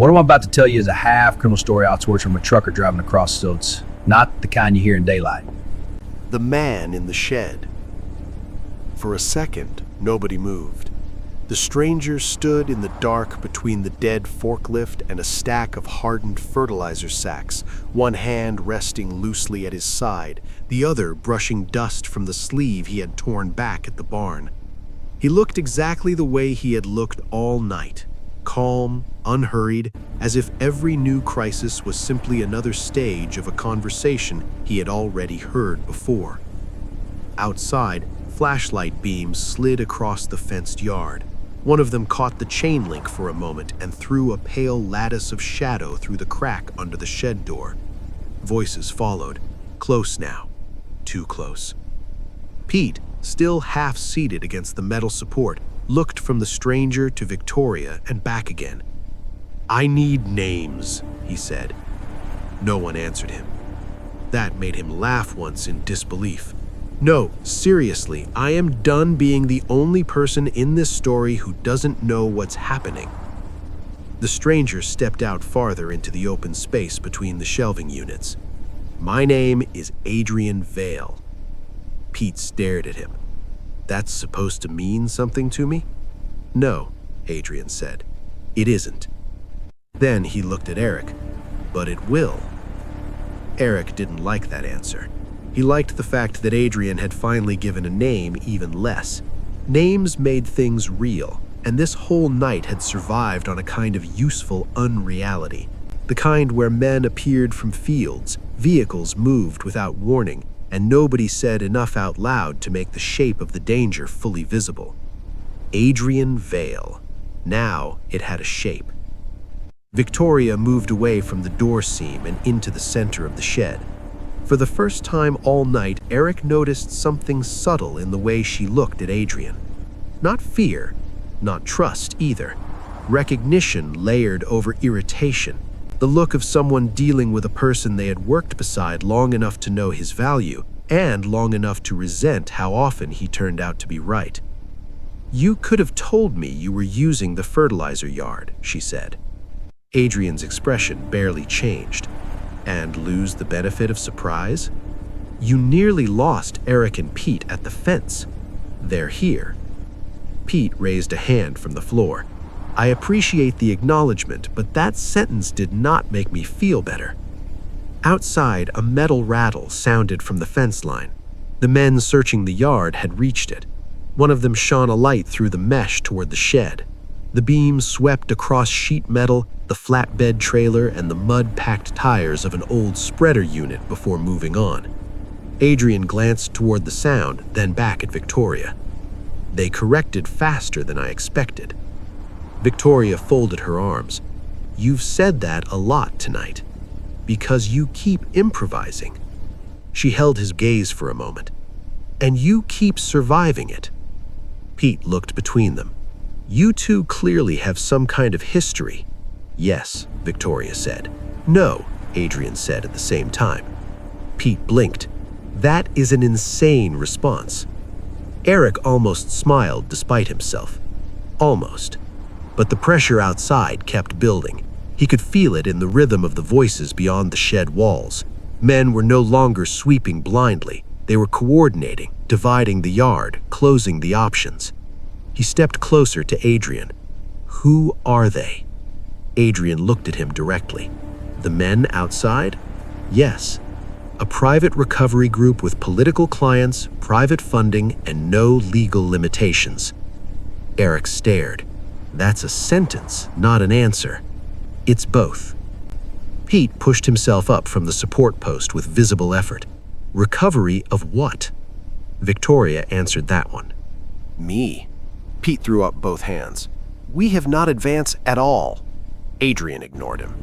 What I'm about to tell you is a half-criminal story outsourced from a trucker driving across, so it's not the kind you hear in daylight. The man in the shed. For a second, nobody moved. The stranger stood in the dark between the dead forklift and a stack of hardened fertilizer sacks, one hand resting loosely at his side, the other brushing dust from the sleeve he had torn back at the barn. He looked exactly the way he had looked all night, calm, unhurried, as if every new crisis was simply another stage of a conversation he had already heard before. Outside, flashlight beams slid across the fenced yard. One of them caught the chain link for a moment and threw a pale lattice of shadow through the crack under the shed door. Voices followed. Close now. Too close. Pete, still half-seated against the metal support, looked from the stranger to Victoria and back again. "I need names," he said. No one answered him. That made him laugh once in disbelief. "No, seriously, I am done being the only person in this story who doesn't know what's happening." The stranger stepped out farther into the open space between the shelving units. "My name is Adrian Vale." Pete stared at him. "That's supposed to mean something to me?" "No," Adrian said. "It isn't." Then he looked at Eric. "But it will." Eric didn't like that answer. He liked the fact that Adrian had finally given a name even less. Names made things real, and this whole night had survived on a kind of useful unreality. The kind where men appeared from fields, vehicles moved without warning, and nobody said enough out loud to make the shape of the danger fully visible. Adrian Vale. Now it had a shape. Victoria moved away from the door seam and into the center of the shed. For the first time all night, Eric noticed something subtle in the way she looked at Adrian. Not fear, not trust either. Recognition layered over irritation. The look of someone dealing with a person they had worked beside long enough to know his value, and long enough to resent how often he turned out to be right. "You could have told me you were using the fertilizer yard," she said. Adrian's expression barely changed. "And lose the benefit of surprise? You nearly lost Eric and Pete at the fence. They're here." Pete raised a hand from the floor. "I appreciate the acknowledgement, but that sentence did not make me feel better." Outside, a metal rattle sounded from the fence line. The men searching the yard had reached it. One of them shone a light through the mesh toward the shed. The beam swept across sheet metal, the flatbed trailer, and the mud-packed tires of an old spreader unit before moving on. Adrian glanced toward the sound, then back at Victoria. They corrected faster than I expected. Victoria folded her arms. "You've said that a lot tonight. Because you keep improvising." She held his gaze for a moment. "And you keep surviving it." Pete looked between them. "You two clearly have some kind of history." "Yes," Victoria said. "No," Adrian said at the same time. Pete blinked. "That is an insane response." Eric almost smiled despite himself. Almost. But the pressure outside kept building. He could feel it in the rhythm of the voices beyond the shed walls. Men were no longer sweeping blindly. They were coordinating, dividing the yard, closing the options. He stepped closer to Adrian. "Who are they?" Adrian looked at him directly. "The men outside?" "Yes. A private recovery group with political clients, private funding, and no legal limitations." Eric stared. "That's a sentence, not an answer." "It's both." Pete pushed himself up from the support post with visible effort. "Recovery of what?" Victoria answered that one. "Me." Pete threw up both hands. "We have not advanced at all." Adrian ignored him.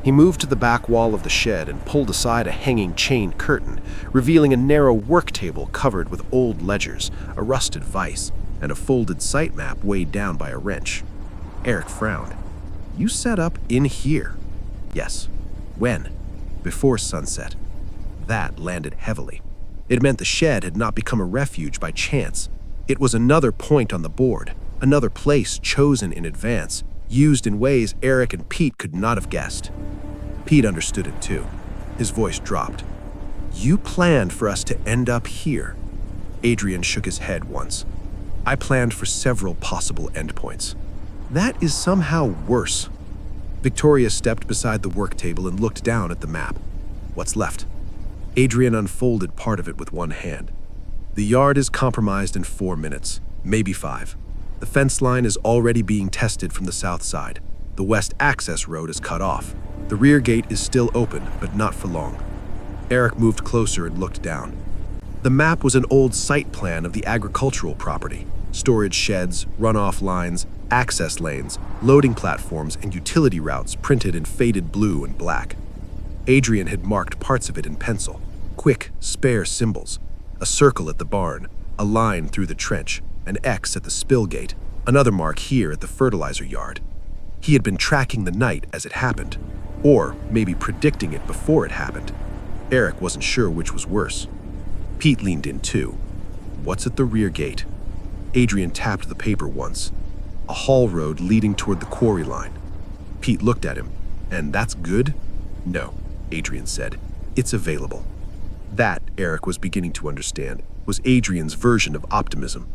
He moved to the back wall of the shed and pulled aside a hanging chain curtain, revealing a narrow work table covered with old ledgers, a rusted vise, and a folded site map weighed down by a wrench. Eric frowned. "You set up in here?" "Yes." "When?" "Before sunset." That landed heavily. It meant the shed had not become a refuge by chance. It was another point on the board, another place chosen in advance, used in ways Eric and Pete could not have guessed. Pete understood it too. His voice dropped. "You planned for us to end up here." Adrian shook his head once. "I planned for several possible endpoints. That is somehow worse." Victoria stepped beside the work table and looked down at the map. "What's left?" Adrian unfolded part of it with one hand. "The yard is compromised in 4 minutes, maybe 5. The fence line is already being tested from the south side. The west access road is cut off. The rear gate is still open, but not for long." Eric moved closer and looked down. The map was an old site plan of the agricultural property. Storage sheds, runoff lines, access lanes, loading platforms, and utility routes printed in faded blue and black. Adrian had marked parts of it in pencil, quick, spare symbols. A circle at the barn, a line through the trench, an X at the spill gate, another mark here at the fertilizer yard. He had been tracking the night as it happened, or maybe predicting it before it happened. Eric wasn't sure which was worse. Pete leaned in too. "What's at the rear gate?" Adrian tapped the paper once. "A haul road leading toward the quarry line." Pete looked at him. "And that's good?" "No," Adrian said. "It's available." That, Eric was beginning to understand, was Adrian's version of optimism.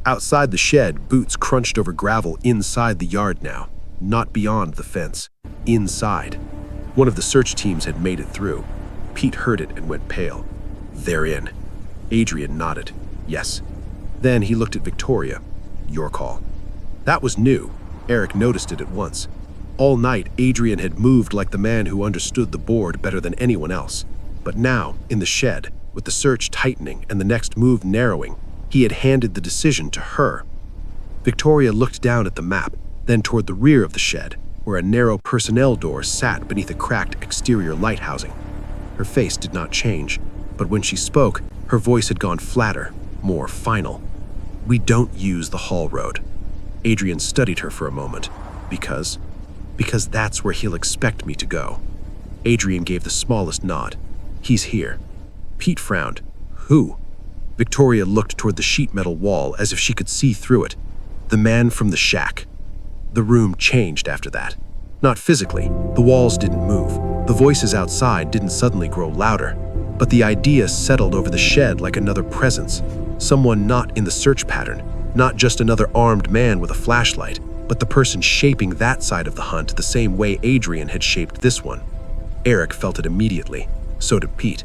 Outside the shed, boots crunched over gravel inside the yard now, not beyond the fence. Inside. One of the search teams had made it through. Pete heard it and went pale. "They're in." Adrian nodded. "Yes." Then he looked at Victoria. "Your call." That was new. Eric noticed it at once. All night, Adrian had moved like the man who understood the board better than anyone else. But now, in the shed, with the search tightening and the next move narrowing, he had handed the decision to her. Victoria looked down at the map, then toward the rear of the shed, where a narrow personnel door sat beneath a cracked exterior light housing. Her face did not change, but when she spoke, her voice had gone flatter, more final. "We don't use the haul road." Adrian studied her for a moment. Because that's where he'll expect me to go." Adrian gave the smallest nod. "He's here." Pete frowned. "Who?" Victoria looked toward the sheet metal wall as if she could see through it. "The man from the shack." The room changed after that. Not physically. The walls didn't move. The voices outside didn't suddenly grow louder. But the idea settled over the shed like another presence. Someone not in the search pattern. Not just another armed man with a flashlight, but the person shaping that side of the hunt the same way Adrian had shaped this one. Eric felt it immediately. So did Pete.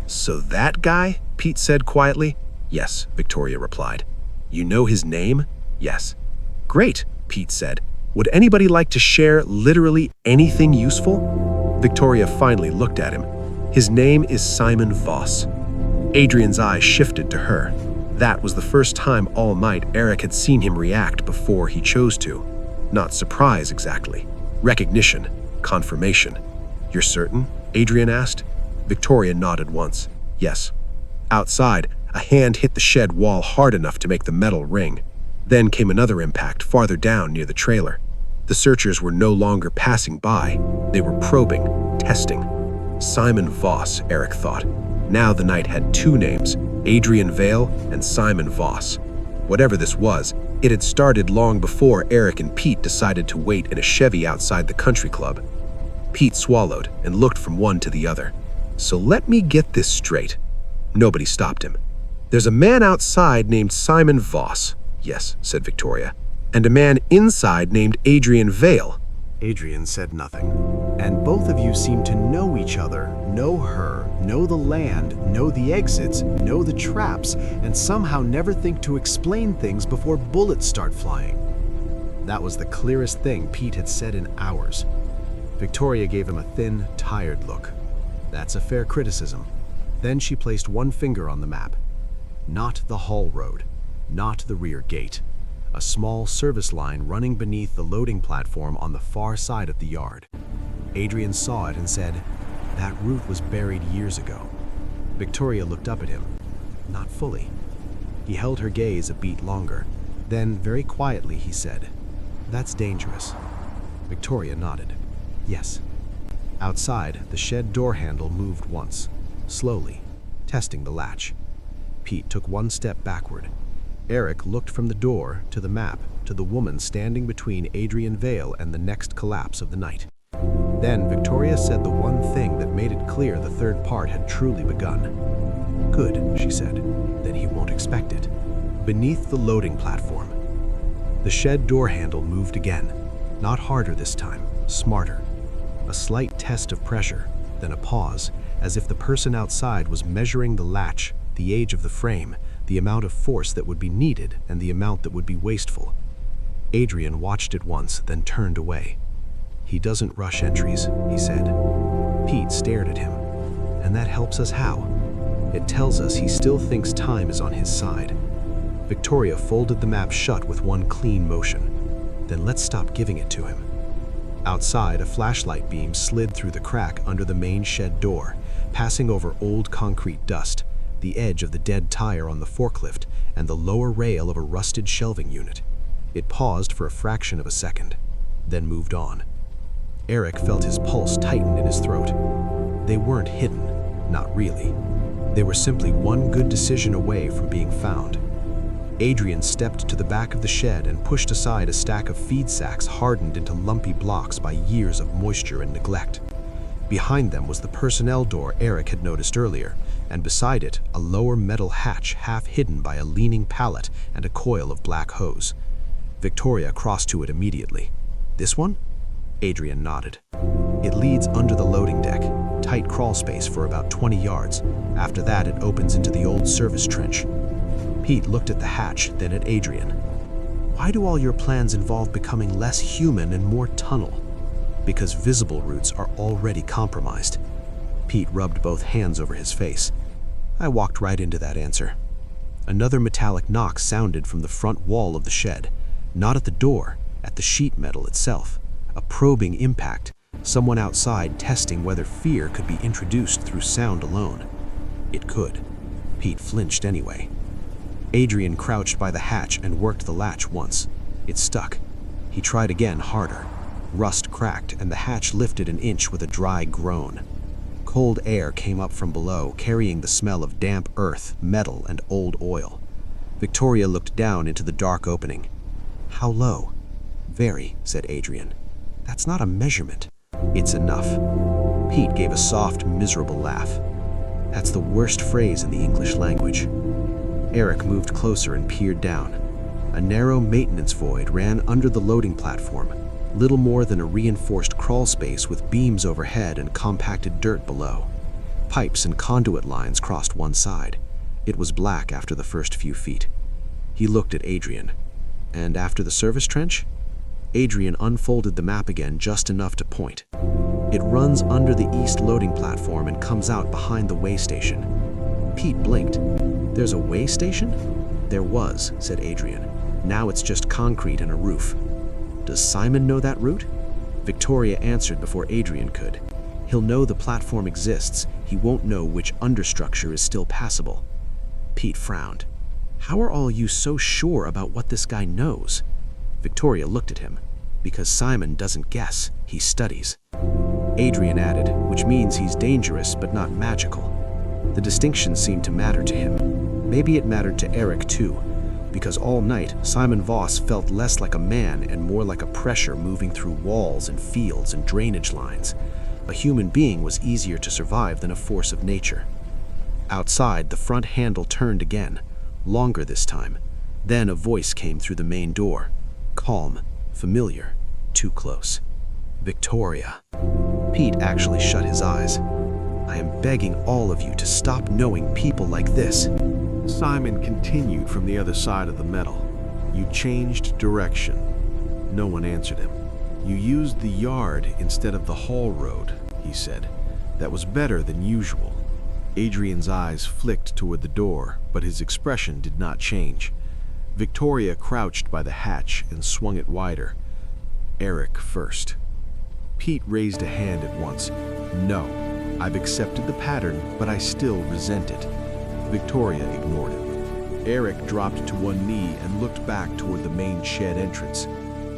"So that guy?" Pete said quietly. "Yes," Victoria replied. "You know his name?" "Yes." "Great," Pete said. "Would anybody like to share literally anything useful?" Victoria finally looked at him. "His name is Simon Voss." Adrian's eyes shifted to her. That was the first time all night Eric had seen him react before he chose to. Not surprise exactly. Recognition. Confirmation. "You're certain?" Adrian asked. Victoria nodded once. "Yes." Outside, a hand hit the shed wall hard enough to make the metal ring. Then came another impact farther down near the trailer. The searchers were no longer passing by. They were probing, testing. Simon Voss, Eric thought. Now the night had 2 names, Adrian Vale and Simon Voss. Whatever this was, it had started long before Eric and Pete decided to wait in a Chevy outside the country club. Pete swallowed and looked from one to the other. "So let me get this straight." Nobody stopped him. "There's a man outside named Simon Voss." "Yes," said Victoria. "And a man inside named Adrian Vale." Adrian said nothing. "And both of you seem to know each other, know her, know the land, know the exits, know the traps, and somehow never think to explain things before bullets start flying." That was the clearest thing Pete had said in hours. Victoria gave him a thin, tired look. "That's a fair criticism." Then she placed one finger on the map. Not the haul road, not the rear gate. A small service line running beneath the loading platform on the far side of the yard. Adrian saw it and said, "That route was buried years ago." Victoria looked up at him. Not fully. He held her gaze a beat longer. Then, very quietly, he said, "That's dangerous." Victoria nodded. "Yes." Outside, the shed door handle moved once, slowly, testing the latch. Pete took one step backward. Eric looked from the door to the map to the woman standing between Adrian Vale and the next collapse of the night. Then Victoria said the one thing that made it clear the third part had truly begun. "Good," she said. "Then he won't expect it." Beneath the loading platform, the shed door handle moved again. Not harder this time, smarter. A slight test of pressure, then a pause, as if the person outside was measuring the latch, the age of the frame, the amount of force that would be needed and the amount that would be wasteful. Adrian watched it once, then turned away. "He doesn't rush entries," he said. Pete stared at him. "And that helps us how?" "It tells us he still thinks time is on his side." Victoria folded the map shut with one clean motion. "Then let's stop giving it to him." Outside, a flashlight beam slid through the crack under the main shed door, passing over old concrete dust, the edge of the dead tire on the forklift, and the lower rail of a rusted shelving unit. It paused for a fraction of a second, then moved on. Eric felt his pulse tighten in his throat. They weren't hidden, not really. They were simply one good decision away from being found. Adrian stepped to the back of the shed and pushed aside a stack of feed sacks hardened into lumpy blocks by years of moisture and neglect. Behind them was the personnel door Eric had noticed earlier, and beside it, a lower metal hatch half hidden by a leaning pallet and a coil of black hose. Victoria crossed to it immediately. "This one?" Adrian nodded. "It leads under the loading deck, tight crawl space for about 20 yards. After that, it opens into the old service trench." Pete looked at the hatch, then at Adrian. "Why do all your plans involve becoming less human and more tunnel?" "Because visible routes are already compromised." Pete rubbed both hands over his face. I walked right into that answer. Another metallic knock sounded from the front wall of the shed, not at the door, at the sheet metal itself. A probing impact, someone outside testing whether fear could be introduced through sound alone. It could. Pete flinched anyway. Adrian crouched by the hatch and worked the latch once. It stuck. He tried again, harder. Rust cracked, and the hatch lifted an inch with a dry groan. Cold air came up from below, carrying the smell of damp earth, metal, and old oil. Victoria looked down into the dark opening. "How low?" "Very," said Adrian. "That's not a measurement." "It's enough." Pete gave a soft, miserable laugh. "That's the worst phrase in the English language." Eric moved closer and peered down. A narrow maintenance void ran under the loading platform, little more than a reinforced crawl space with beams overhead and compacted dirt below. Pipes and conduit lines crossed one side. It was black after the first few feet. He looked at Adrian. "And after the service trench?" Adrian unfolded the map again just enough to point. "It runs under the east loading platform and comes out behind the way station." Pete blinked. "There's a way station?" "There was," said Adrian. "Now it's just concrete and a roof." "Does Simon know that route?" Victoria answered before Adrian could. "He'll know the platform exists. He won't know which understructure is still passable." Pete frowned. "How are all you so sure about what this guy knows?" Victoria looked at him. "Because Simon doesn't guess, he studies." Adrian added, "Which means he's dangerous but not magical." The distinction seemed to matter to him. Maybe it mattered to Eric too, because all night Simon Voss felt less like a man and more like a pressure moving through walls and fields and drainage lines. A human being was easier to survive than a force of nature. Outside, the front handle turned again, longer this time. Then a voice came through the main door. Calm, familiar, too close. "Victoria." Pete actually shut his eyes. "I am begging all of you to stop knowing people like this." Simon continued from the other side of the metal. "You changed direction." No one answered him. "You used the yard instead of the haul road," he said. "That was better than usual." Adrian's eyes flicked toward the door, but his expression did not change. Victoria crouched by the hatch and swung it wider. Eric first. Pete raised a hand at once. "No, I've accepted the pattern, but I still resent it." Victoria ignored him. Eric dropped to one knee and looked back toward the main shed entrance.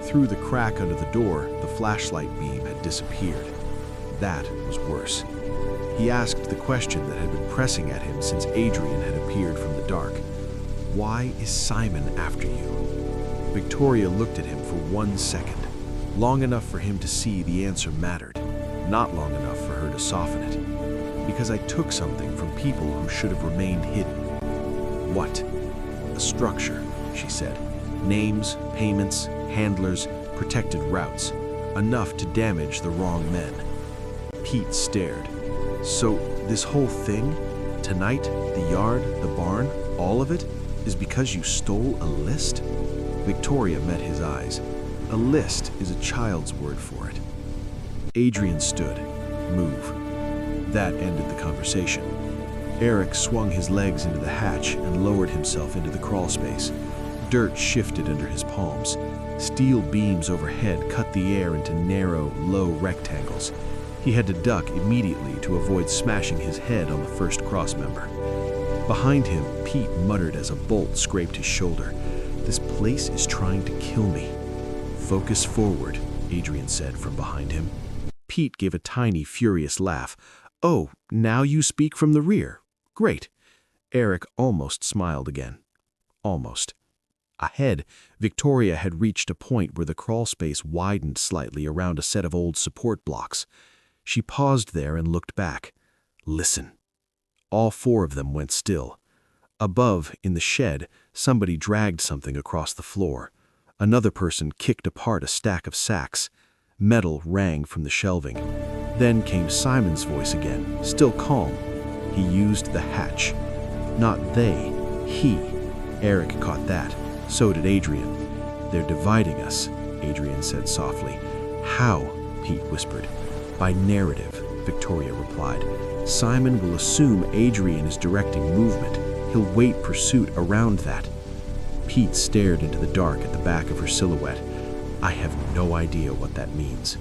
Through the crack under the door, the flashlight beam had disappeared. That was worse. He asked the question that had been pressing at him since Adrian had appeared from the dark. "Why is Simon after you?" Victoria looked at him for 1 second, long enough for him to see the answer mattered, not long enough for her to soften it. Because I took something from people who should have remained hidden. What? A structure, she said. Names, payments, handlers, protected routes. Enough to damage the wrong men. Pete stared. So, this whole thing? Tonight, the yard, the barn, all of it, is because you stole a list? Victoria met his eyes. A list is a child's word for it. Adrian stood. Move. That ended the conversation. Eric swung his legs into the hatch and lowered himself into the crawl space. Dirt shifted under his palms. Steel beams overhead cut the air into narrow, low rectangles. He had to duck immediately to avoid smashing his head on the first crossmember. Behind him, Pete muttered as a bolt scraped his shoulder. This place is trying to kill me. Focus forward, Adrian said from behind him. Pete gave a tiny, furious laugh. Oh, now you speak from the rear. Great. Eric almost smiled again. Almost. Ahead, Victoria had reached a point where the crawl space widened slightly around a set of old support blocks. She paused there and looked back. Listen. All 4 of them went still. Above, in the shed, somebody dragged something across the floor. Another person kicked apart a stack of sacks. Metal rang from the shelving. Then came Simon's voice again, still calm. He used the hatch. Not they, he. Eric caught that. So did Adrian. They're dividing us, Adrian said softly. How? Pete whispered. By narrative, Victoria replied. Simon will assume Adrian is directing movement. He'll weight pursuit around that. Pete stared into the dark at the back of her silhouette. I have no idea what that means.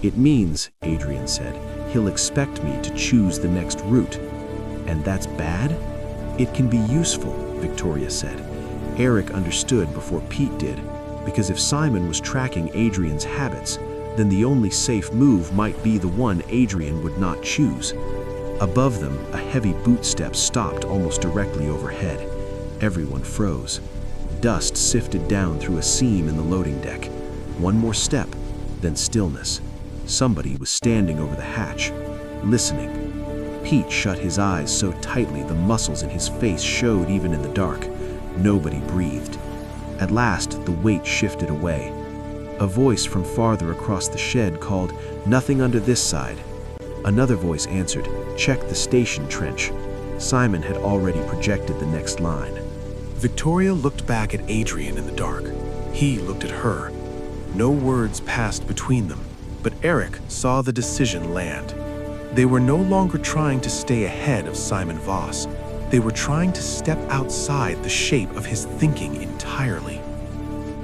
It means, Adrian said, he'll expect me to choose the next route. And that's bad? It can be useful, Victoria said. Eric understood before Pete did, because if Simon was tracking Adrian's habits, then the only safe move might be the one Adrian would not choose. Above them, a heavy boot step stopped almost directly overhead. Everyone froze. Dust sifted down through a seam in the loading deck. One more step, then stillness. Somebody was standing over the hatch, listening. Pete shut his eyes so tightly the muscles in his face showed even in the dark. Nobody breathed. At last, the weight shifted away. A voice from farther across the shed called, "Nothing under this side." Another voice answered, "Check the station trench." Simon had already projected the next line. Victoria looked back at Adrian in the dark. He looked at her. No words passed between them, but Eric saw the decision land. They were no longer trying to stay ahead of Simon Voss. They were trying to step outside the shape of his thinking entirely.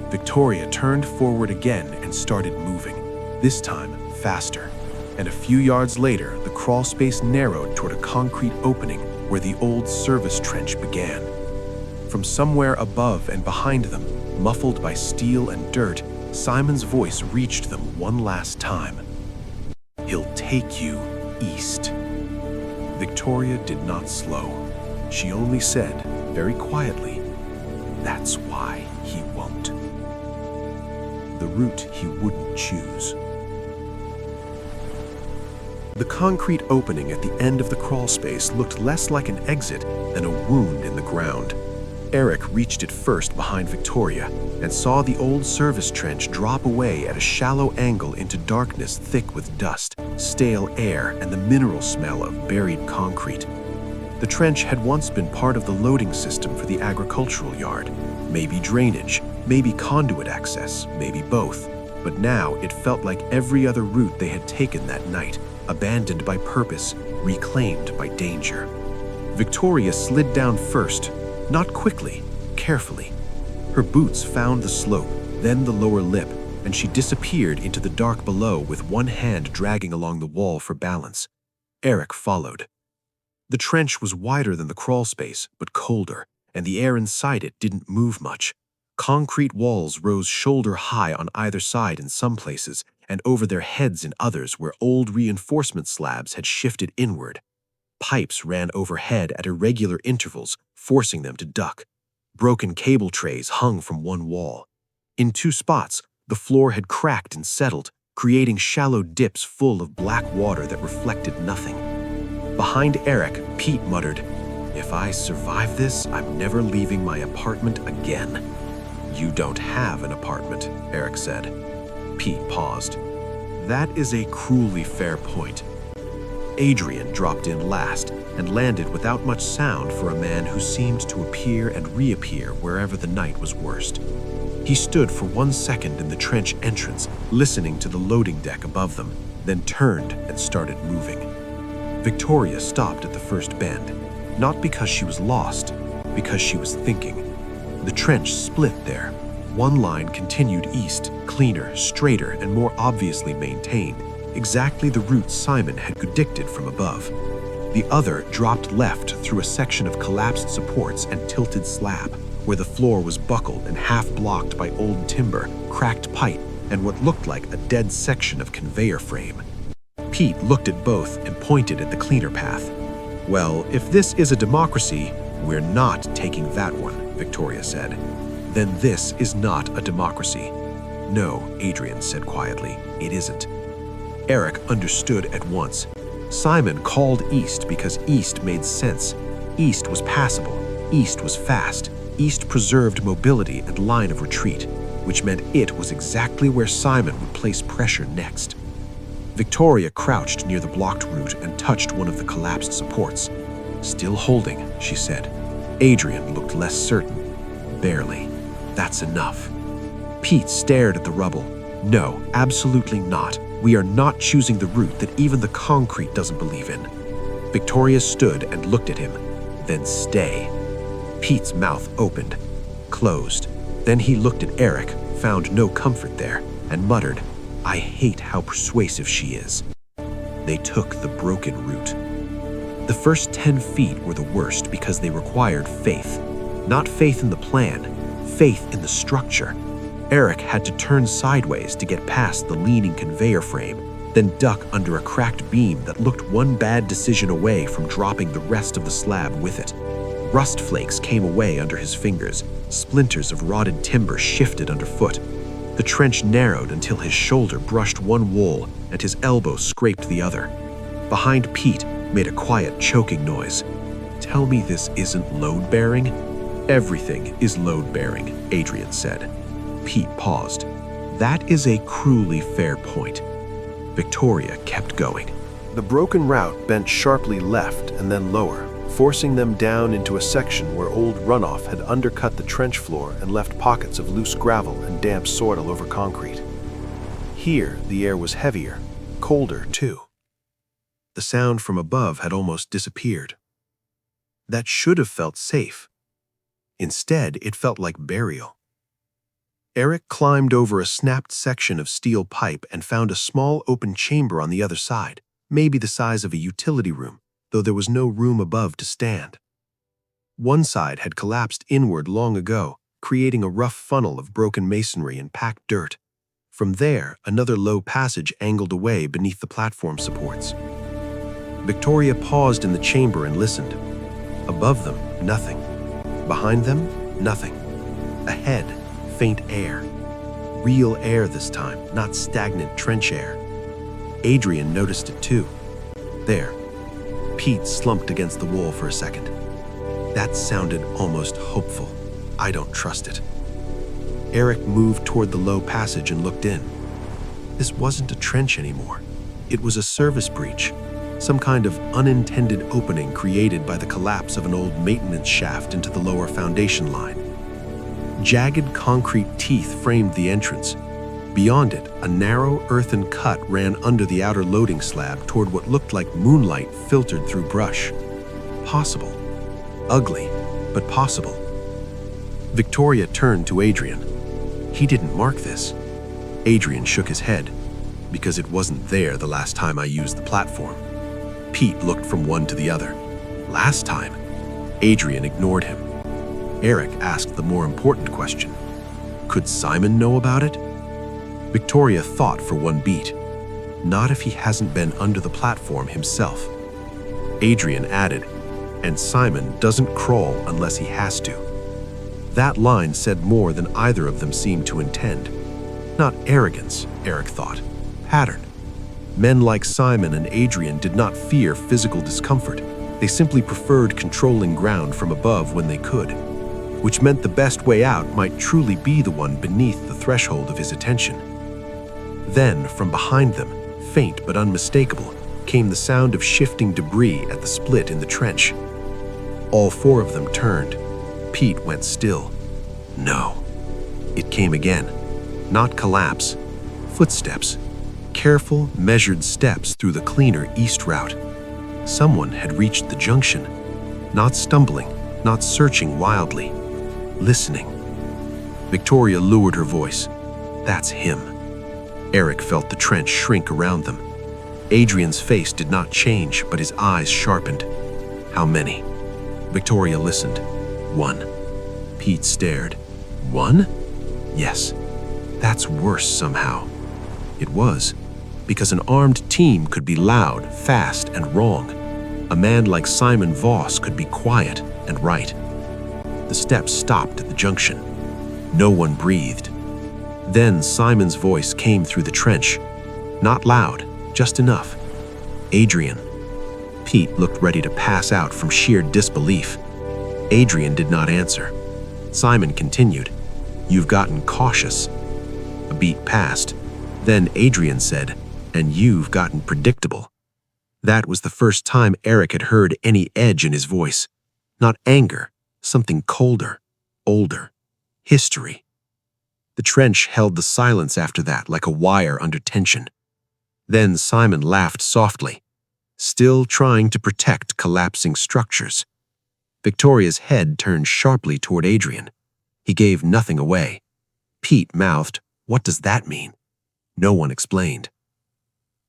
Victoria turned forward again and started moving, this time faster. And a few yards later, the crawl space narrowed toward a concrete opening where the old service trench began. From somewhere above and behind them, muffled by steel and dirt, Simon's voice reached them one last time. "He'll take you east." Victoria did not slow. She only said, very quietly, "That's why he won't." The route he wouldn't choose. The concrete opening at the end of the crawl space looked less like an exit than a wound in the ground. Eric reached it first behind Victoria and saw the old service trench drop away at a shallow angle into darkness thick with dust, stale air, and the mineral smell of buried concrete. The trench had once been part of the loading system for the agricultural yard. Maybe drainage, maybe conduit access, maybe both. But now it felt like every other route they had taken that night, abandoned by purpose, reclaimed by danger. Victoria slid down first, not quickly, carefully. Her boots found the slope, then the lower lip, and she disappeared into the dark below with one hand dragging along the wall for balance. Eric followed. The trench was wider than the crawl space, but colder, and the air inside it didn't move much. Concrete walls rose shoulder-high on either side in some places, and over their heads in others where old reinforcement slabs had shifted inward. Pipes ran overhead at irregular intervals, forcing them to duck. Broken cable trays hung from one wall. In two spots, the floor had cracked and settled, creating shallow dips full of black water that reflected nothing. Behind Eric, Pete muttered, "If I survive this, I'm never leaving my apartment again." "You don't have an apartment," Eric said. Pete paused. "That is a cruelly fair point." Adrian dropped in last and landed without much sound for a man who seemed to appear and reappear wherever the night was worst. He stood for 1 second in the trench entrance, listening to the loading deck above them, then turned and started moving. Victoria stopped at the first bend, not because she was lost, because she was thinking. The trench split there. One line continued east, cleaner, straighter, and more obviously maintained, exactly the route Simon had predicted from above. The other dropped left through a section of collapsed supports and tilted slab, where the floor was buckled and half blocked by old timber, cracked pipe, and what looked like a dead section of conveyor frame. Pete looked at both and pointed at the cleaner path. "Well, if this is a democracy, we're not taking that one," Victoria said. "Then this is not a democracy." "No," Adrian said quietly, "it isn't." Eric understood at once. Simon called east because east made sense. East was passable. East was fast. East preserved mobility and line of retreat, which meant it was exactly where Simon would place pressure next. Victoria crouched near the blocked route and touched one of the collapsed supports. "Still holding," she said. Adrian looked less certain. "Barely. That's enough." Pete stared at the rubble. "No, absolutely not. We are not choosing the route that even the concrete doesn't believe in." Victoria stood and looked at him. "Then stay." Pete's mouth opened, closed. Then he looked at Eric, found no comfort there, and muttered, "I hate how persuasive she is." They took the broken route. The first 10 feet were the worst because they required faith. Not faith in the plan, faith in the structure. Eric had to turn sideways to get past the leaning conveyor frame, then duck under a cracked beam that looked one bad decision away from dropping the rest of the slab with it. Rust flakes came away under his fingers. Splinters of rotted timber shifted underfoot. The trench narrowed until his shoulder brushed one wall and his elbow scraped the other. Behind Pete made a quiet choking noise. "Tell me this isn't load-bearing?" "Everything is load-bearing," Adrian said. Pete paused. "That is a cruelly fair point." Victoria kept going. The broken route bent sharply left and then lower, forcing them down into a section where old runoff had undercut the trench floor and left pockets of loose gravel and damp soil over concrete. Here, the air was heavier, colder too. The sound from above had almost disappeared. That should have felt safe. Instead, it felt like burial. Eric climbed over a snapped section of steel pipe and found a small open chamber on the other side, maybe the size of a utility room, though there was no room above to stand. One side had collapsed inward long ago, creating a rough funnel of broken masonry and packed dirt. From there, another low passage angled away beneath the platform supports. Victoria paused in the chamber and listened. Above them, nothing. Behind them, nothing. Ahead, faint air. Real air this time, not stagnant trench air. Adrian noticed it too. There. Pete slumped against the wall for a second. That sounded almost hopeful. I don't trust it. Eric moved toward the low passage and looked in. This wasn't a trench anymore. It was a service breach, some kind of unintended opening created by the collapse of an old maintenance shaft into the lower foundation line. Jagged concrete teeth framed the entrance. Beyond it, a narrow earthen cut ran under the outer loading slab toward what looked like moonlight filtered through brush. Possible. Ugly, but possible. Victoria turned to Adrian. He didn't mark this. Adrian shook his head, because it wasn't there the last time I used the platform. Pete looked from one to the other. Last time? Adrian ignored him. Eric asked the more important question. Could Simon know about it? Victoria thought for one beat. Not if he hasn't been under the platform himself. Adrian added, and Simon doesn't crawl unless he has to. That line said more than either of them seemed to intend. Not arrogance, Eric thought. Pattern. Men like Simon and Adrian did not fear physical discomfort. They simply preferred controlling ground from above when they could, which meant the best way out might truly be the one beneath the threshold of his attention. Then, from behind them, faint but unmistakable, came the sound of shifting debris at the split in the trench. All four of them turned. Pete went still. No. It came again. Not collapse. Footsteps. Careful, measured steps through the cleaner east route. Someone had reached the junction. Not stumbling, not searching wildly. Listening. Victoria lowered her voice. That's him. Eric felt the trench shrink around them. Adrian's face did not change, but his eyes sharpened. How many? Victoria listened. One. Pete stared. One? Yes. That's worse somehow. It was, because an armed team could be loud, fast, and wrong. A man like Simon Voss could be quiet and right. The steps stopped at the junction. No one breathed. Then Simon's voice came through the trench. Not loud, just enough. Adrian. Pete looked ready to pass out from sheer disbelief. Adrian did not answer. Simon continued, You've gotten cautious. A beat passed. Then Adrian said, And you've gotten predictable. That was the first time Eric had heard any edge in his voice. Not anger, something colder, older. History. The trench held the silence after that like a wire under tension. Then Simon laughed softly, still trying to protect collapsing structures. Victoria's head turned sharply toward Adrian. He gave nothing away. Pete mouthed, What does that mean? No one explained.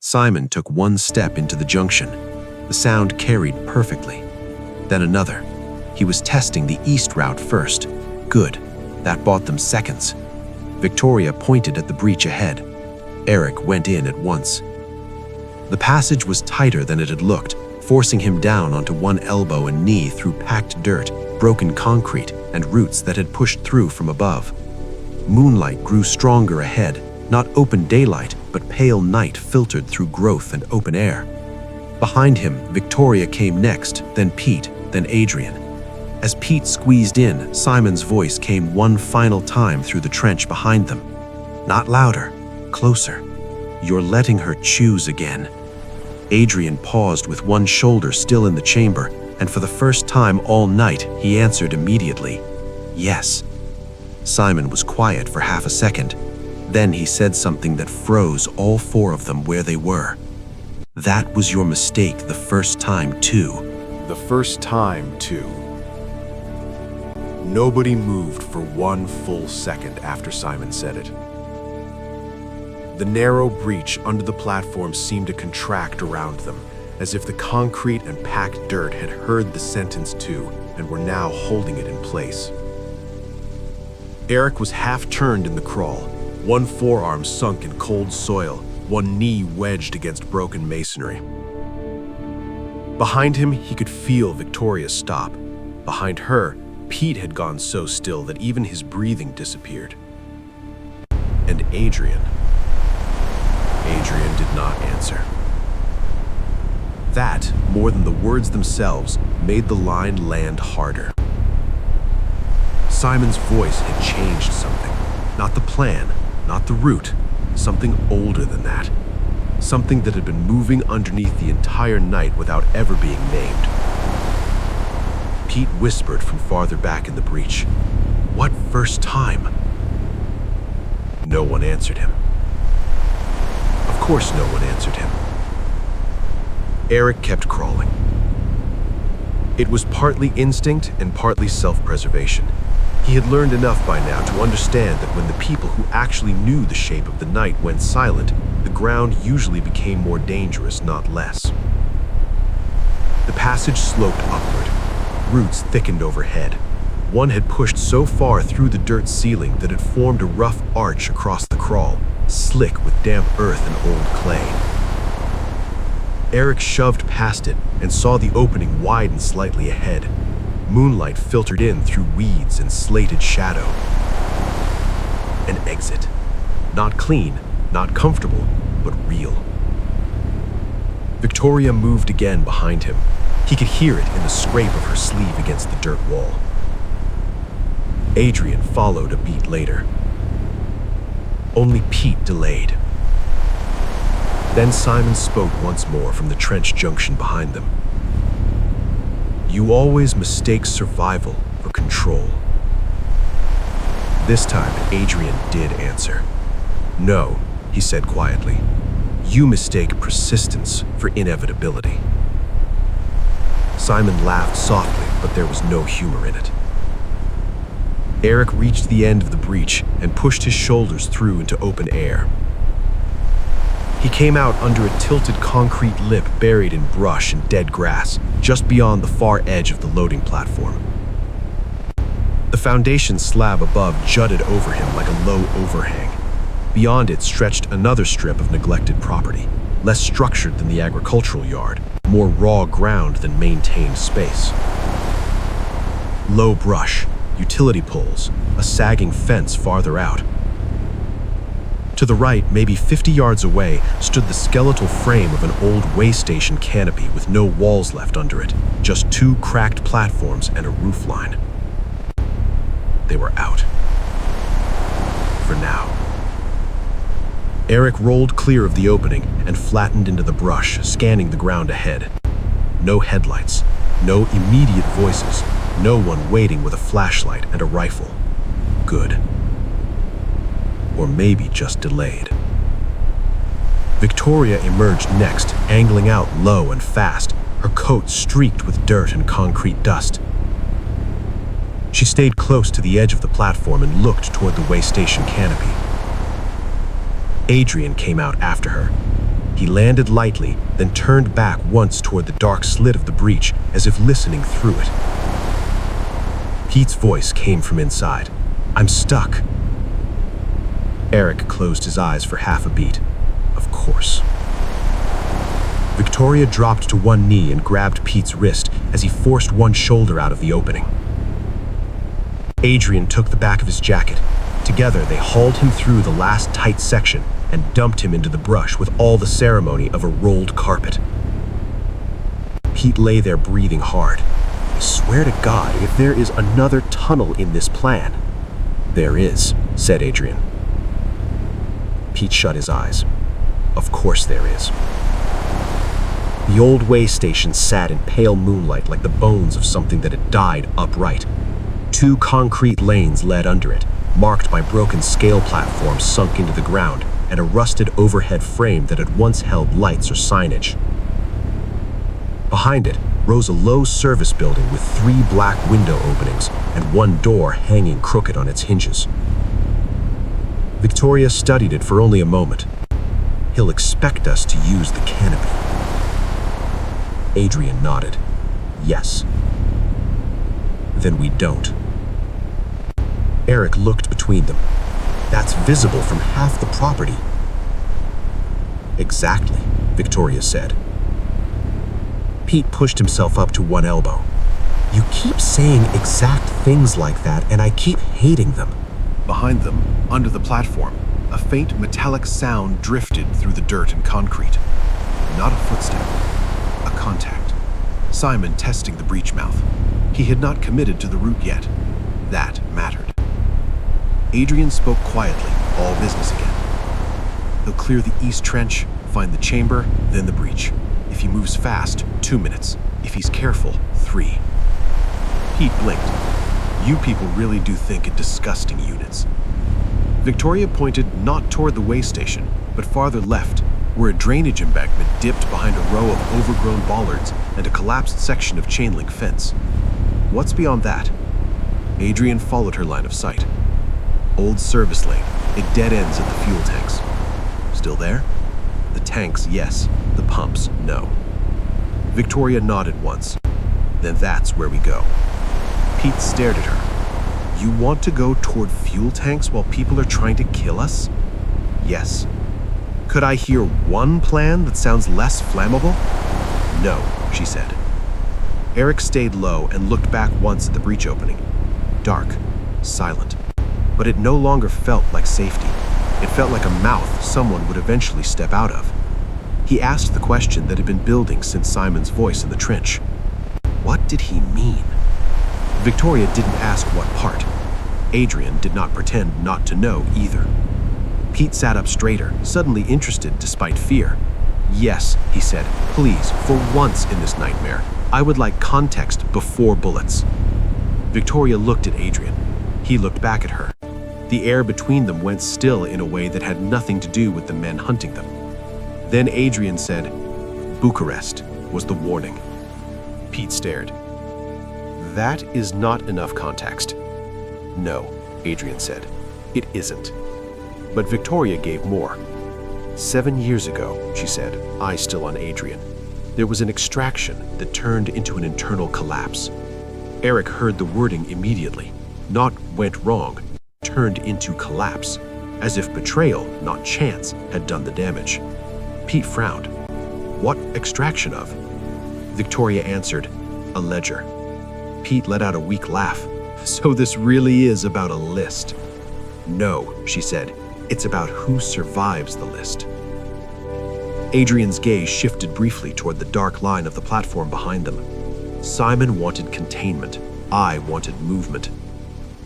Simon took one step into the junction. The sound carried perfectly. Then another. He was testing the east route first. Good. That bought them seconds. Victoria pointed at the breach ahead. Eric went in at once. The passage was tighter than it had looked, forcing him down onto one elbow and knee through packed dirt, broken concrete, and roots that had pushed through from above. Moonlight grew stronger ahead, not open daylight, but pale night filtered through growth and open air. Behind him, Victoria came next, then Pete, then Adrian. As Pete squeezed in, Simon's voice came one final time through the trench behind them. Not louder, closer. You're letting her choose again. Adrian paused with one shoulder still in the chamber, and for the first time all night, he answered immediately, Yes. Simon was quiet for half a second. Then he said something that froze all four of them where they were. That was your mistake the first time, too. The first time, too. Nobody moved for one full second after Simon said it. The narrow breach under the platform seemed to contract around them, as if the concrete and packed dirt had heard the sentence too and were now holding it in place. Eric was half-turned in the crawl, one forearm sunk in cold soil, one knee wedged against broken masonry. Behind him, he could feel Victoria stop. Behind her, Pete had gone so still that even his breathing disappeared. And Adrian did not answer. That, more than the words themselves, made the line land harder. Simon's voice had changed something. Not the plan, not the route, something older than that. Something that had been moving underneath the entire night without ever being named. Pete whispered from farther back in the breach, What first time? No one answered him. Of course no one answered him. Eric kept crawling. It was partly instinct and partly self-preservation. He had learned enough by now to understand that when the people who actually knew the shape of the night went silent, the ground usually became more dangerous, not less. The passage sloped upward. Roots thickened overhead. One had pushed so far through the dirt ceiling that it formed a rough arch across the crawl, slick with damp earth and old clay. Eric shoved past it and saw the opening widen slightly ahead. Moonlight filtered in through weeds and slated shadow. An exit. Not clean, not comfortable, but real. Victoria moved again behind him. He could hear it in the scrape of her sleeve against the dirt wall. Adrian followed a beat later. Only Pete delayed. Then Simon spoke once more from the trench junction behind them. You always mistake survival for control. This time, Adrian did answer. No, he said quietly. You mistake persistence for inevitability. Simon laughed softly, but there was no humor in it. Eric reached the end of the breach and pushed his shoulders through into open air. He came out under a tilted concrete lip buried in brush and dead grass, just beyond the far edge of the loading platform. The foundation slab above jutted over him like a low overhang. Beyond it stretched another strip of neglected property, less structured than the agricultural yard, more raw ground than maintained space. Low brush, utility poles, a sagging fence farther out. To the right, maybe 50 yards away, stood the skeletal frame of an old way station canopy with no walls left under it, just two cracked platforms and a roofline. They were out. For now. Eric rolled clear of the opening and flattened into the brush, scanning the ground ahead. No headlights, no immediate voices, no one waiting with a flashlight and a rifle. Good. Or maybe just delayed. Victoria emerged next, angling out low and fast, her coat streaked with dirt and concrete dust. She stayed close to the edge of the platform and looked toward the way station canopy. Adrian came out after her. He landed lightly, then turned back once toward the dark slit of the breach, as if listening through it. Pete's voice came from inside. I'm stuck. Eric closed his eyes for half a beat. Of course. Victoria dropped to one knee and grabbed Pete's wrist as he forced one shoulder out of the opening. Adrian took the back of his jacket. Together, they hauled him through the last tight section and dumped him into the brush with all the ceremony of a rolled carpet. Pete lay there breathing hard. I swear to God, if there is another tunnel in this plan. There is, said Adrian. Pete shut his eyes. Of course there is. The old way station sat in pale moonlight like the bones of something that had died upright. Two concrete lanes led under it, marked by broken scale platforms sunk into the ground and a rusted overhead frame that had once held lights or signage. Behind it rose a low service building with 3 black window openings and one door hanging crooked on its hinges. Victoria studied it for only a moment. He'll expect us to use the canopy. Adrian nodded. Yes. Then we don't. Eric looked between them. That's visible from half the property. Exactly, Victoria said. Pete pushed himself up to one elbow. You keep saying exact things like that, and I keep hating them. Behind them, under the platform, a faint metallic sound drifted through the dirt and concrete. Not a footstep. A contact. Simon testing the breech mouth. He had not committed to the route yet. That mattered. Adrian spoke quietly, all business again. He'll clear the east trench, find the chamber, then the breach. If he moves fast, 2 minutes. If he's careful, 3. Pete blinked. You people really do think in disgusting units. Victoria pointed not toward the way station, but farther left, where a drainage embankment dipped behind a row of overgrown bollards and a collapsed section of chain link fence. What's beyond that? Adrian followed her line of sight. Old service lane. It dead ends at the fuel tanks. Still there? The tanks, yes. The pumps, no. Victoria nodded once. Then that's where we go. Pete stared at her. You want to go toward fuel tanks while people are trying to kill us? Yes. Could I hear one plan that sounds less flammable? No, she said. Eric stayed low and looked back once at the breach opening. Dark, silent. But it no longer felt like safety. It felt like a mouth someone would eventually step out of. He asked the question that had been building since Simon's voice in the trench. What did he mean? Victoria didn't ask what part. Adrian did not pretend not to know either. Pete sat up straighter, suddenly interested despite fear. Yes, he said, please, for once in this nightmare, I would like context before bullets. Victoria looked at Adrian. He looked back at her. The air between them went still in a way that had nothing to do with the men hunting them. Then Adrian said, Bucharest was the warning. Pete stared. That is not enough context. No, Adrian said, it isn't. But Victoria gave more. 7 years ago, she said, eyes still on Adrian, there was an extraction that turned into an internal collapse. Eric heard the wording immediately. Not went wrong, turned into collapse, as if betrayal, not chance, had done the damage. Pete frowned. What extraction of? Victoria answered, a ledger. Pete let out a weak laugh. So this really is about a list. No, she said, it's about who survives the list. Adrian's gaze shifted briefly toward the dark line of the platform behind them. Simon wanted containment. I wanted movement.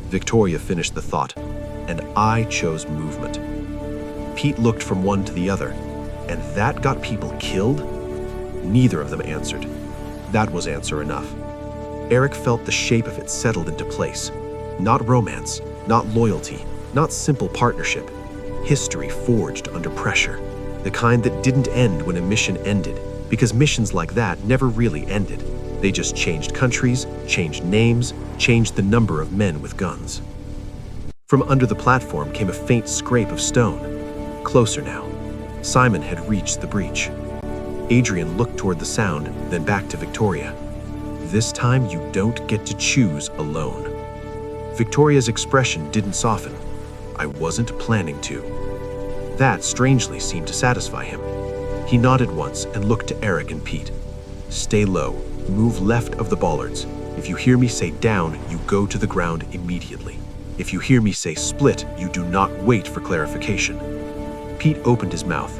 Victoria finished the thought, and I chose movement. Pete looked from one to the other, and that got people killed? Neither of them answered. That was answer enough. Eric felt the shape of it settled into place. Not romance, not loyalty, not simple partnership. History forged under pressure. The kind that didn't end when a mission ended, because missions like that never really ended. They just changed countries, changed names, changed the number of men with guns. From under the platform came a faint scrape of stone. Closer now. Simon had reached the breach. Adrian looked toward the sound, then back to Victoria. This time you don't get to choose alone. Victoria's expression didn't soften. I wasn't planning to. That strangely seemed to satisfy him. He nodded once and looked to Eric and Pete. Stay low, move left of the bollards. If you hear me say down, you go to the ground immediately. If you hear me say split, you do not wait for clarification. Pete opened his mouth,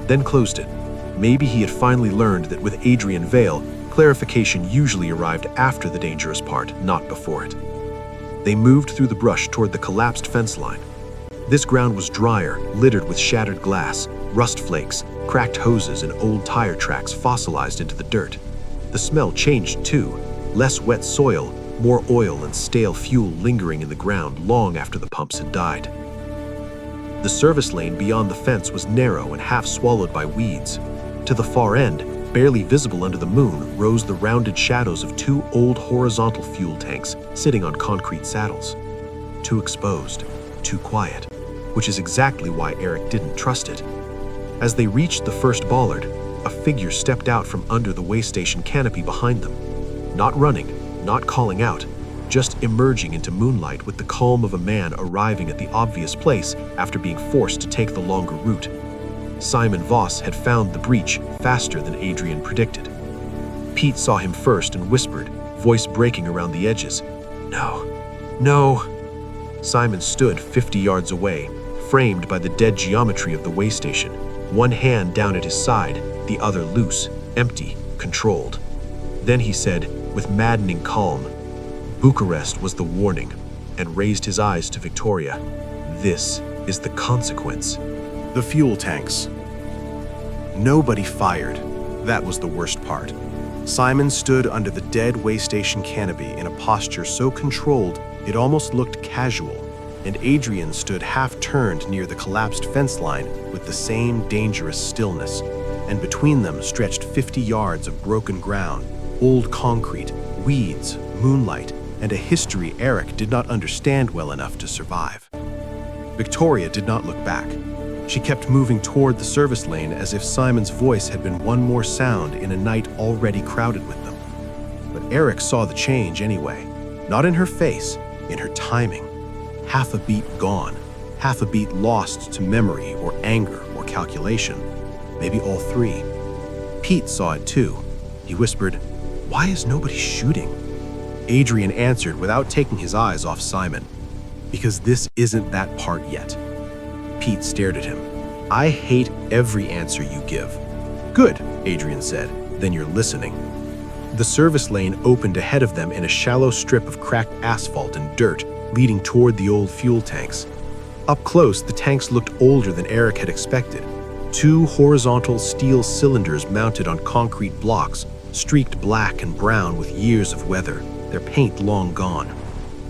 then closed it. Maybe he had finally learned that with Adrian Vale, clarification usually arrived after the dangerous part, not before it. They moved through the brush toward the collapsed fence line. This ground was drier, littered with shattered glass, rust flakes, cracked hoses, and old tire tracks fossilized into the dirt. The smell changed too. Less wet soil, more oil and stale fuel lingering in the ground long after the pumps had died. The service lane beyond the fence was narrow and half swallowed by weeds. To the far end, barely visible under the moon, rose the rounded shadows of two old horizontal fuel tanks sitting on concrete saddles. Too exposed, too quiet, which is exactly why Eric didn't trust it. As they reached the first bollard, a figure stepped out from under the way station canopy behind them. Not running, not calling out, just emerging into moonlight with the calm of a man arriving at the obvious place after being forced to take the longer route. Simon Voss had found the breach faster than Adrian predicted. Pete saw him first and whispered, voice breaking around the edges, "No, no." Simon stood 50 yards away, framed by the dead geometry of the way station, one hand down at his side, the other loose, empty, controlled. Then he said, with maddening calm, Bucharest was the warning, and raised his eyes to Victoria. This is the consequence. The fuel tanks. Nobody fired. That was the worst part. Simon stood under the dead way station canopy in a posture so controlled it almost looked casual, and Adrian stood half-turned near the collapsed fence line with the same dangerous stillness, and between them stretched 50 yards of broken ground, old concrete, weeds, moonlight, and a history Eric did not understand well enough to survive. Victoria did not look back. She kept moving toward the service lane as if Simon's voice had been one more sound in a night already crowded with them. But Eric saw the change anyway, not in her face, in her timing. Half a beat gone, half a beat lost to memory or anger or calculation, maybe all three. Pete saw it too. He whispered, Why is nobody shooting? Adrian answered without taking his eyes off Simon. Because this isn't that part yet. Pete stared at him. I hate every answer you give. Good, Adrian said. Then you're listening. The service lane opened ahead of them in a shallow strip of cracked asphalt and dirt, leading toward the old fuel tanks. Up close, the tanks looked older than Eric had expected. Two horizontal steel cylinders mounted on concrete blocks, streaked black and brown with years of weather, their paint long gone.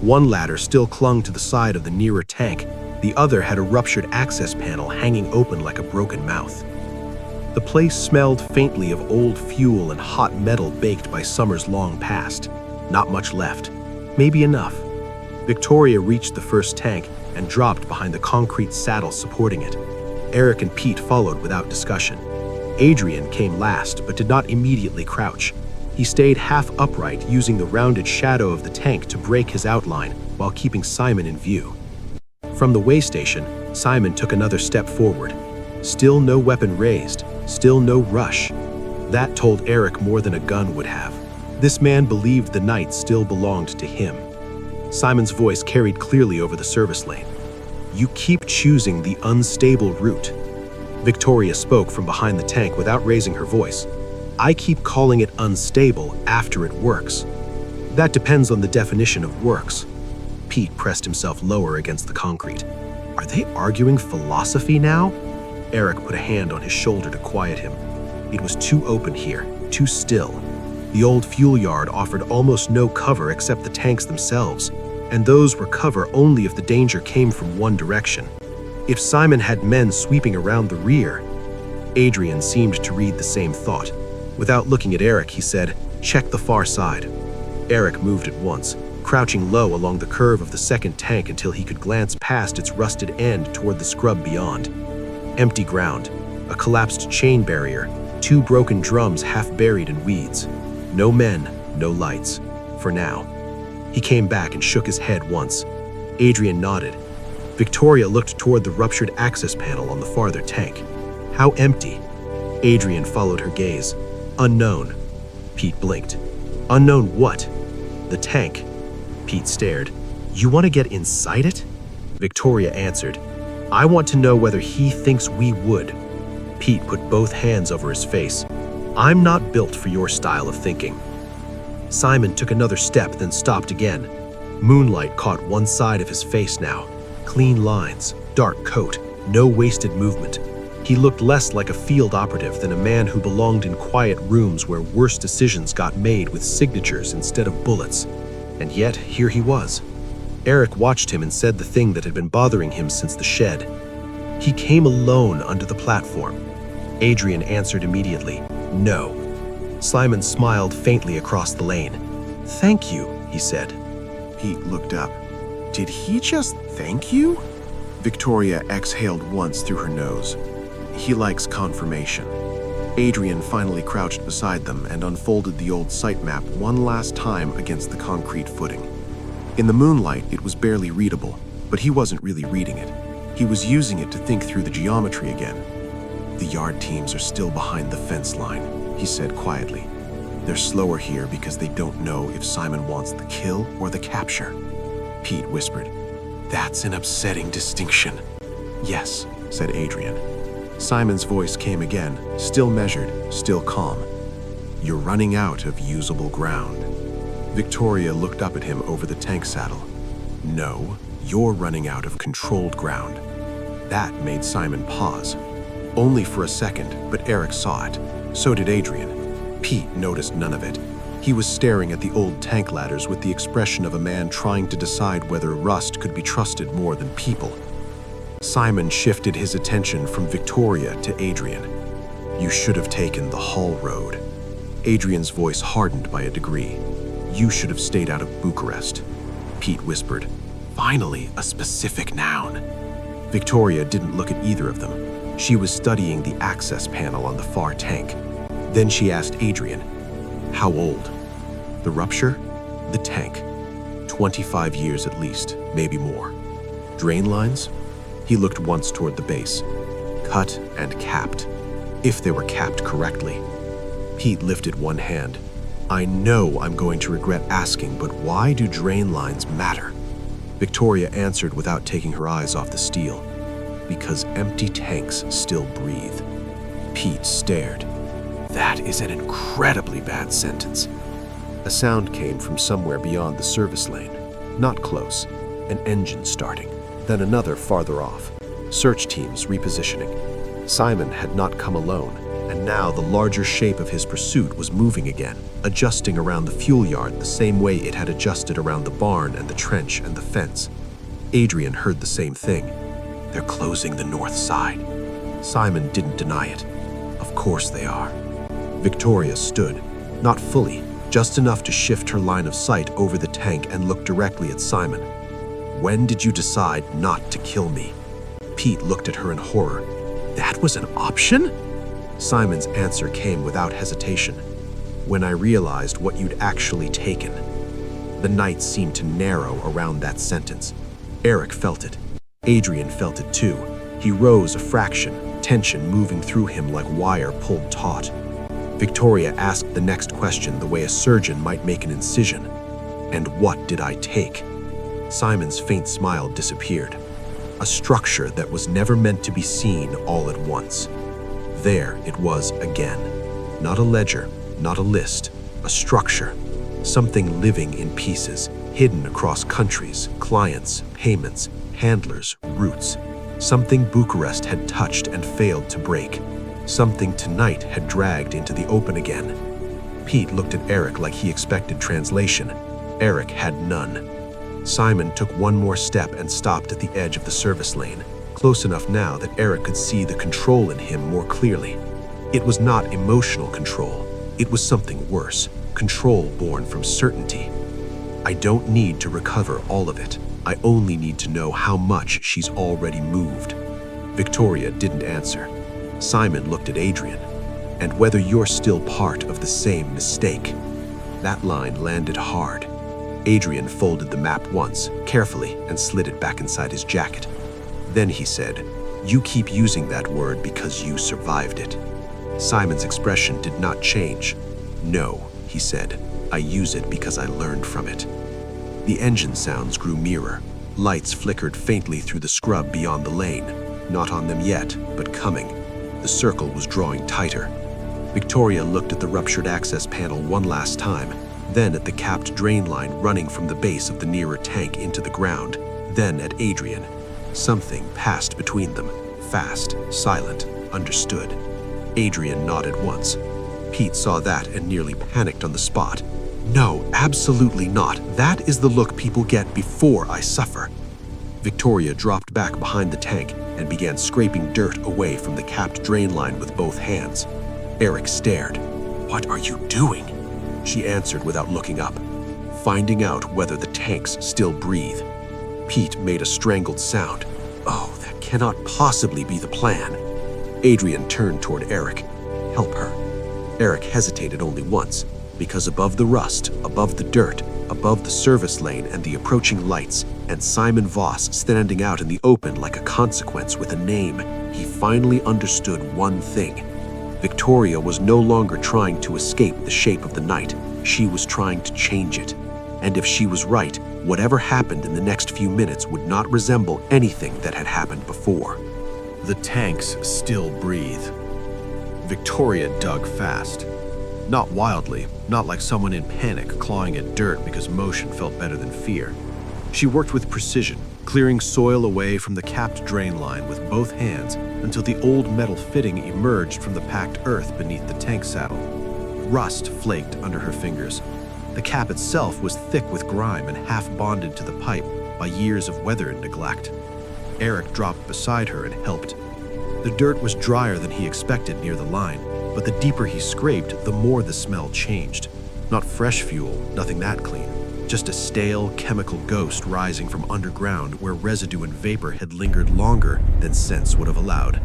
One ladder still clung to the side of the nearer tank. The other had a ruptured access panel hanging open like a broken mouth. The place smelled faintly of old fuel and hot metal baked by summers long past. Not much left. Maybe enough. Victoria reached the first tank and dropped behind the concrete saddle supporting it. Eric and Pete followed without discussion. Adrian came last, but did not immediately crouch. He stayed half upright, using the rounded shadow of the tank to break his outline while keeping Simon in view. From the way station, Simon took another step forward. Still no weapon raised, still no rush. That told Eric more than a gun would have. This man believed the night still belonged to him. Simon's voice carried clearly over the service lane. You keep choosing the unstable route. Victoria spoke from behind the tank without raising her voice. I keep calling it unstable after it works. That depends on the definition of works. Pete pressed himself lower against the concrete. Are they arguing philosophy now? Eric put a hand on his shoulder to quiet him. It was too open here, too still. The old fuel yard offered almost no cover except the tanks themselves, and those were cover only if the danger came from one direction. If Simon had men sweeping around the rear, Adrian seemed to read the same thought. Without looking at Eric, he said, check the far side. Eric moved at once, crouching low along the curve of the second tank until he could glance past its rusted end toward the scrub beyond. Empty ground, a collapsed chain barrier, two broken drums half buried in weeds. No men, no lights, for now. He came back and shook his head once. Adrian nodded. Victoria looked toward the ruptured access panel on the farther tank. How empty. Adrian followed her gaze. Unknown. Pete blinked. Unknown what? The tank. Pete stared. You want to get inside it? Victoria answered. I want to know whether he thinks we would. Pete put both hands over his face. I'm not built for your style of thinking. Simon took another step, then stopped again. Moonlight caught one side of his face now. Clean lines, dark coat, no wasted movement. He looked less like a field operative than a man who belonged in quiet rooms where worse decisions got made with signatures instead of bullets. And yet, here he was. Eric watched him and said the thing that had been bothering him since the shed. He came alone onto the platform. Adrian answered immediately, no. Simon smiled faintly across the lane. Thank you, he said. Pete looked up. Did he just thank you? Victoria exhaled once through her nose. He likes confirmation. Adrian finally crouched beside them and unfolded the old site map one last time against the concrete footing. In the moonlight, it was barely readable, but he wasn't really reading it. He was using it to think through the geometry again. The yard teams are still behind the fence line, he said quietly. They're slower here because they don't know if Simon wants the kill or the capture. Pete whispered, That's an upsetting distinction. Yes, said Adrian. Simon's voice came again, still measured, still calm. You're running out of usable ground. Victoria looked up at him over the tank saddle. No, you're running out of controlled ground. That made Simon pause. Only for a second, but Eric saw it. So did Adrian. Pete noticed none of it. He was staring at the old tank ladders with the expression of a man trying to decide whether rust could be trusted more than people. Simon shifted his attention from Victoria to Adrian. You should have taken the Hall Road. Adrian's voice hardened by a degree. You should have stayed out of Bucharest. Pete whispered, Finally, a specific noun. Victoria didn't look at either of them. She was studying the access panel on the far tank. Then she asked Adrian, How old? The rupture? The tank. 25 years at least, maybe more. Drain lines? He looked once toward the base. Cut and capped, if they were capped correctly. Pete lifted one hand. I know I'm going to regret asking, but why do drain lines matter? Victoria answered without taking her eyes off the steel. Because empty tanks still breathe. Pete stared. That is an incredibly bad sentence. A sound came from somewhere beyond the service lane. Not close. An engine starting. Then another farther off. Search teams repositioning. Simon had not come alone, and now the larger shape of his pursuit was moving again, adjusting around the fuel yard the same way it had adjusted around the barn and the trench and the fence. Adrian heard the same thing. They're closing the north side. Simon didn't deny it. Of course they are. Victoria stood, not fully, just enough to shift her line of sight over the tank and look directly at Simon. When did you decide not to kill me? Pete looked at her in horror. That was an option? Simon's answer came without hesitation. When I realized what you'd actually taken. The night seemed to narrow around that sentence. Eric felt it. Adrian felt it too. He rose a fraction, tension moving through him like wire pulled taut. Victoria asked the next question the way a surgeon might make an incision. And what did I take? Simon's faint smile disappeared. A structure that was never meant to be seen all at once. There it was again. Not a ledger, not a list, a structure. Something living in pieces, hidden across countries, clients, payments, handlers, routes. Something Bucharest had touched and failed to break. Something tonight had dragged into the open again. Pete looked at Eric like he expected translation. Eric had none. Simon took one more step and stopped at the edge of the service lane, close enough now that Eric could see the control in him more clearly. It was not emotional control. It was something worse, control born from certainty. I don't need to recover all of it. I only need to know how much she's already moved. Victoria didn't answer. Simon looked at Adrian. And whether you're still part of the same mistake. That line landed hard. Adrian folded the map once, carefully, and slid it back inside his jacket. Then he said, "You keep using that word because you survived it." Simon's expression did not change. "No," he said, "I use it because I learned from it." The engine sounds grew nearer. Lights flickered faintly through the scrub beyond the lane. Not on them yet, but coming. The circle was drawing tighter. Victoria looked at the ruptured access panel one last time, then at the capped drain line running from the base of the nearer tank into the ground, then at Adrian. Something passed between them, fast, silent, understood. Adrian nodded once. Pete saw that and nearly panicked on the spot. "No, absolutely not. That is the look people get before I suffer." Victoria dropped back behind the tank and began scraping dirt away from the capped drain line with both hands. Eric stared. "What are you doing?" She answered without looking up. "Finding out whether the tanks still breathe." Pete made a strangled sound. "Oh, that cannot possibly be the plan." Adrian turned toward Eric. "Help her." Eric hesitated only once, because above the rust, above the dirt, above the service lane and the approaching lights, and Simon Voss standing out in the open like a consequence with a name, he finally understood one thing. Victoria was no longer trying to escape the shape of the night. She was trying to change it. And if she was right, whatever happened in the next few minutes would not resemble anything that had happened before. The tanks still breathe. Victoria dug fast. Not wildly, not like someone in panic clawing at dirt because motion felt better than fear. She worked with precision, clearing soil away from the capped drain line with both hands until the old metal fitting emerged from the packed earth beneath the tank saddle. Rust flaked under her fingers. The cap itself was thick with grime and half bonded to the pipe by years of weather and neglect. Eric dropped beside her and helped. The dirt was drier than he expected near the line, but the deeper he scraped, the more the smell changed. Not fresh fuel, nothing that clean. Just a stale, chemical ghost rising from underground where residue and vapor had lingered longer than sense would have allowed.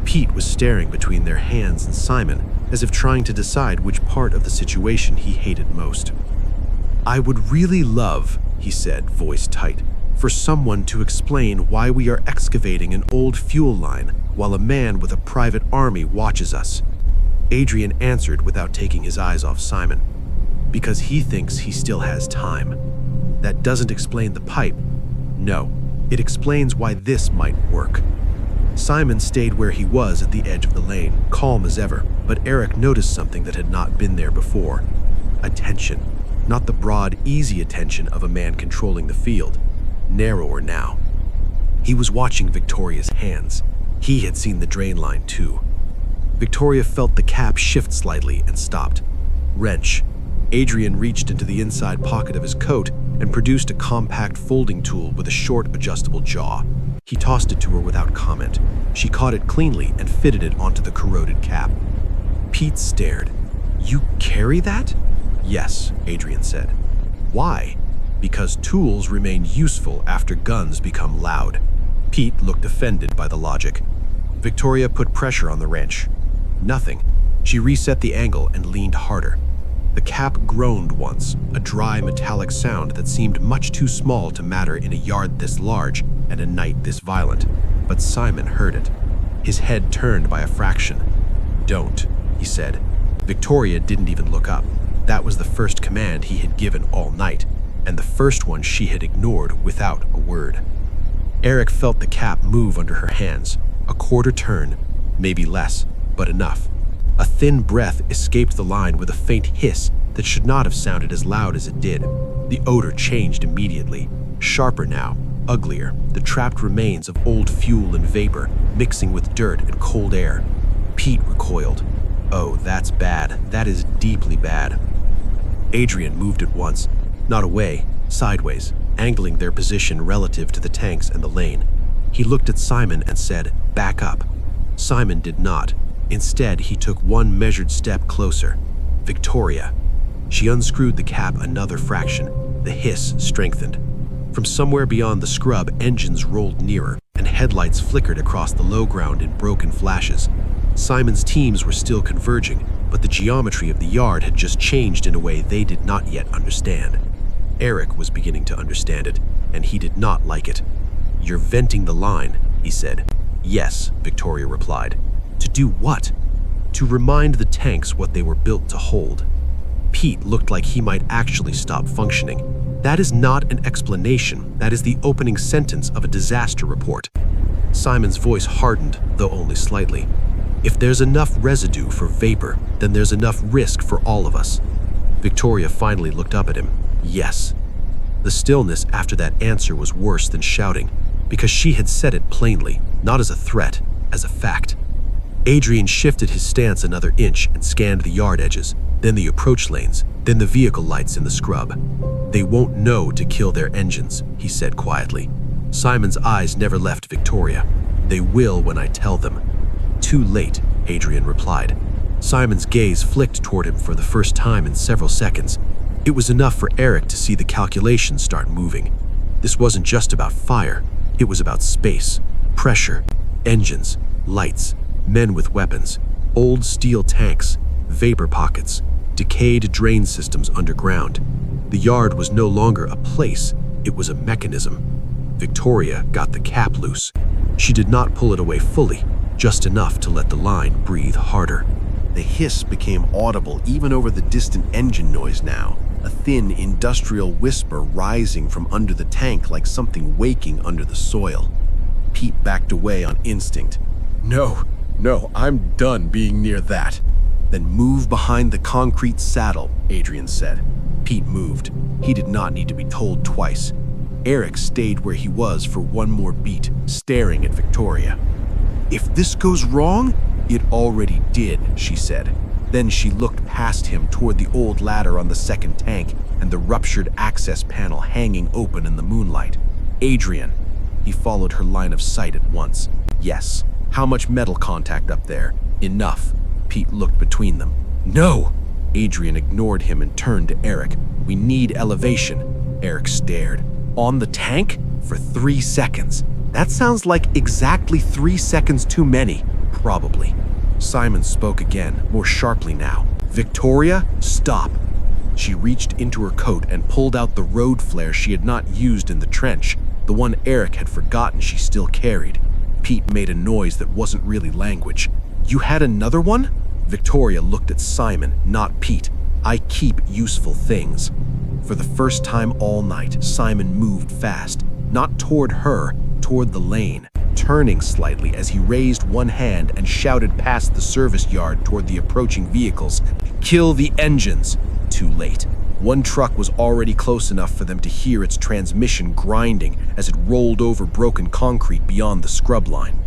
Pete was staring between their hands and Simon, as if trying to decide which part of the situation he hated most. "I would really love," he said, voice tight, "for someone to explain why we are excavating an old fuel line while a man with a private army watches us." Adrian answered without taking his eyes off Simon. because he thinks he still has time. That doesn't explain the pipe. No, it explains why this might work. Simon stayed where he was at the edge of the lane, calm as ever, but Eric noticed something that had not been there before. Attention. Not the broad, easy attention of a man controlling the field. Narrower now. He was watching Victoria's hands. He had seen the drain line too. Victoria felt the cap shift slightly and stopped. Wrench. Adrian reached into the inside pocket of his coat and produced a compact folding tool with a short, adjustable jaw. He tossed it to her without comment. She caught it cleanly and fitted it onto the corroded cap. Pete stared. "You carry that?" "Yes," Adrian said. "Why?" "Because tools remain useful after guns become loud." Pete looked offended by the logic. Victoria put pressure on the wrench. Nothing. She reset the angle and leaned harder. The cap groaned once, a dry metallic sound that seemed much too small to matter in a yard this large and a night this violent. But Simon heard it. His head turned by a fraction. "Don't," he said. Victoria didn't even look up. That was the first command he had given all night, and the first one she had ignored without a word. Eric felt the cap move under her hands, a quarter turn, maybe less, but enough. A thin breath escaped the line with a faint hiss that should not have sounded as loud as it did. The odor changed immediately, sharper now, uglier, the trapped remains of old fuel and vapor mixing with dirt and cold air. Pete recoiled. "Oh, that's bad. That is deeply bad." Adrian moved at once, not away, sideways, angling their position relative to the tanks and the lane. He looked at Simon and said, "Back up." Simon did not. Instead, he took one measured step closer. Victoria. She unscrewed the cap another fraction. The hiss strengthened. From somewhere beyond the scrub, engines rolled nearer, and headlights flickered across the low ground in broken flashes. Simon's teams were still converging, but the geometry of the yard had just changed in a way they did not yet understand. Eric was beginning to understand it, and he did not like it. "You're venting the line," he said. "Yes," Victoria replied. "To do what?" "To remind the tanks what they were built to hold." Pete looked like he might actually stop functioning. That is not an explanation, that is the opening sentence of a disaster report. Simon's voice hardened, though only slightly. "If there's enough residue for vapor, then there's enough risk for all of us." Victoria finally looked up at him. "Yes." The stillness after that answer was worse than shouting, because she had said it plainly, not as a threat, as a fact. Adrian shifted his stance another inch and scanned the yard edges, then the approach lanes, then the vehicle lights in the scrub. "They won't know to kill their engines," he said quietly. Simon's eyes never left Victoria. "They will when I tell them." "Too late," Adrian replied. Simon's gaze flicked toward him for the first time in several seconds. It was enough for Eric to see the calculations start moving. This wasn't just about fire. It was about space, pressure, engines, lights, men with weapons, old steel tanks, vapor pockets, decayed drain systems underground. The yard was no longer a place, it was a mechanism. Victoria got the cap loose. She did not pull it away fully, just enough to let the line breathe harder. The hiss became audible even over the distant engine noise now, a thin industrial whisper rising from under the tank like something waking under the soil. Pete backed away on instinct. No, I'm done being near that." "Then move behind the concrete saddle," Adrian said. Pete moved. He did not need to be told twice. Eric stayed where he was for one more beat, staring at Victoria. "If this goes wrong?" "It already did," she said. Then she looked past him toward the old ladder on the second tank and the ruptured access panel hanging open in the moonlight. "Adrian." He followed her line of sight at once. "Yes." "How much metal contact up there?" "Enough." Pete looked between them. "No!" Adrian ignored him and turned to Eric. "We need elevation." Eric stared. "On the tank?" "For 3 seconds." "That sounds like exactly 3 seconds too many." "Probably." Simon spoke again, more sharply now. "Victoria, stop." She reached into her coat and pulled out the road flare she had not used in the trench, the one Eric had forgotten she still carried. Pete made a noise that wasn't really language. "You had another one?" Victoria looked at Simon, not Pete. I keep useful things. For the first time all night, Simon moved fast, not toward her, toward the lane, turning slightly as he raised one hand and shouted past the service yard toward the approaching vehicles, "Kill the engines!" Too late. One truck was already close enough for them to hear its transmission grinding as it rolled over broken concrete beyond the scrub line.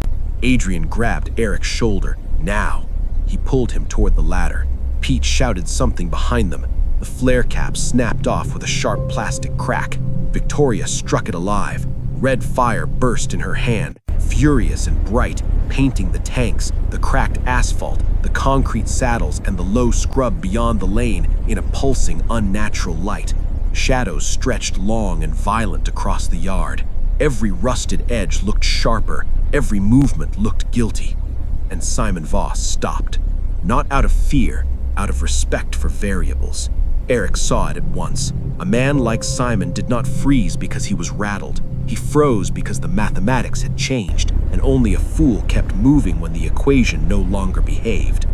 Adrian grabbed Eric's shoulder. Now! He pulled him toward the ladder. Pete shouted something behind them. The flare cap snapped off with a sharp plastic crack. Victoria struck it alive. Red fire burst in her hand, furious and bright, painting the tanks, the cracked asphalt, the concrete saddles, and the low scrub beyond the lane in a pulsing, unnatural light. Shadows stretched long and violent across the yard. Every rusted edge looked sharper, every movement looked guilty. And Simon Voss stopped. Not out of fear, out of respect for variables. Eric saw it at once. A man like Simon did not freeze because he was rattled. He froze because the mathematics had changed, and only a fool kept moving when the equation no longer behaved.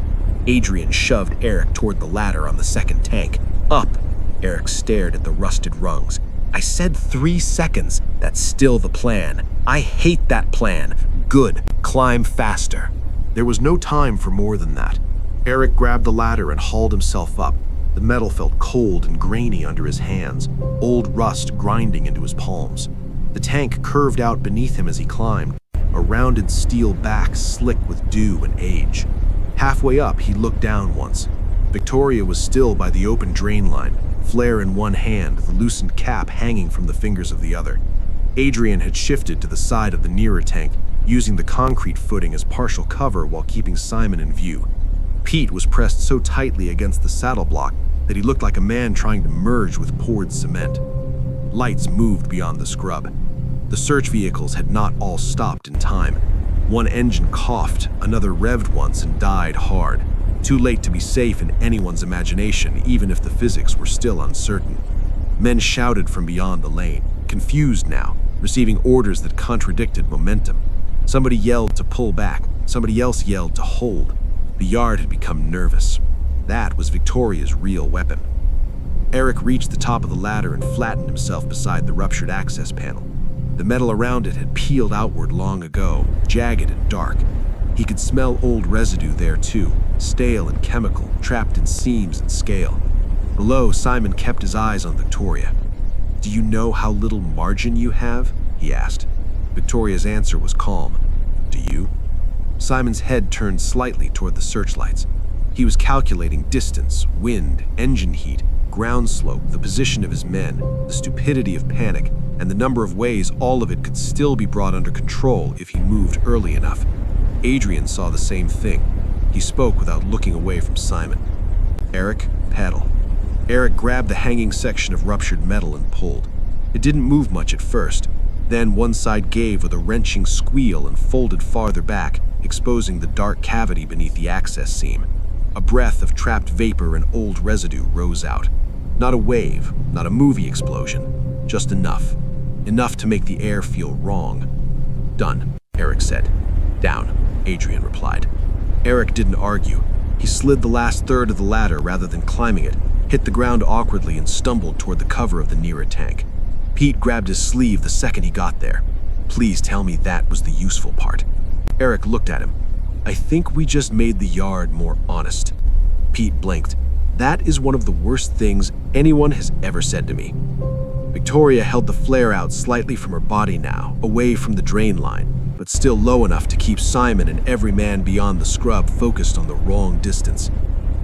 Adrian shoved Eric toward the ladder on the second tank. Up! Eric stared at the rusted rungs. I said 3 seconds. That's still the plan. I hate that plan. Good. Climb faster. There was no time for more than that. Eric grabbed the ladder and hauled himself up. The metal felt cold and grainy under his hands, old rust grinding into his palms. The tank curved out beneath him as he climbed, a rounded steel back slick with dew and age. Halfway up, he looked down once. Victoria was still by the open drain line, flare in one hand, the loosened cap hanging from the fingers of the other. Adrian had shifted to the side of the nearer tank, using the concrete footing as partial cover while keeping Simon in view. Pete was pressed so tightly against the saddle block that he looked like a man trying to merge with poured cement. Lights moved beyond the scrub. The search vehicles had not all stopped in time. One engine coughed, another revved once and died hard. Too late to be safe in anyone's imagination, even if the physics were still uncertain. Men shouted from beyond the lane, confused now, receiving orders that contradicted momentum. Somebody yelled to pull back, somebody else yelled to hold. The yard had become nervous. That was Victoria's real weapon. Eric reached the top of the ladder and flattened himself beside the ruptured access panel. The metal around it had peeled outward long ago, jagged and dark. He could smell old residue there too, stale and chemical, trapped in seams and scale. Below, Simon kept his eyes on Victoria. "Do you know how little margin you have?" he asked. Victoria's answer was calm. "Do you?" Simon's head turned slightly toward the searchlights. He was calculating distance, wind, engine heat, ground slope, the position of his men, the stupidity of panic, and the number of ways all of it could still be brought under control if he moved early enough. Adrian saw the same thing. He spoke without looking away from Simon. "Eric, paddle." Eric grabbed the hanging section of ruptured metal and pulled. It didn't move much at first. Then one side gave with a wrenching squeal and folded farther back, exposing the dark cavity beneath the access seam. A breath of trapped vapor and old residue rose out. Not a wave, not a movie explosion, just enough. Enough to make the air feel wrong. "Done," Eric said. "Down," Adrian replied. Eric didn't argue. He slid the last third of the ladder rather than climbing it, hit the ground awkwardly and stumbled toward the cover of the nearer tank. Pete grabbed his sleeve the second he got there. "Please tell me that was the useful part." Eric looked at him. "I think we just made the yard more honest." Pete blinked. "That is one of the worst things anyone has ever said to me." Victoria held the flare out slightly from her body now, away from the drain line, but still low enough to keep Simon and every man beyond the scrub focused on the wrong distance.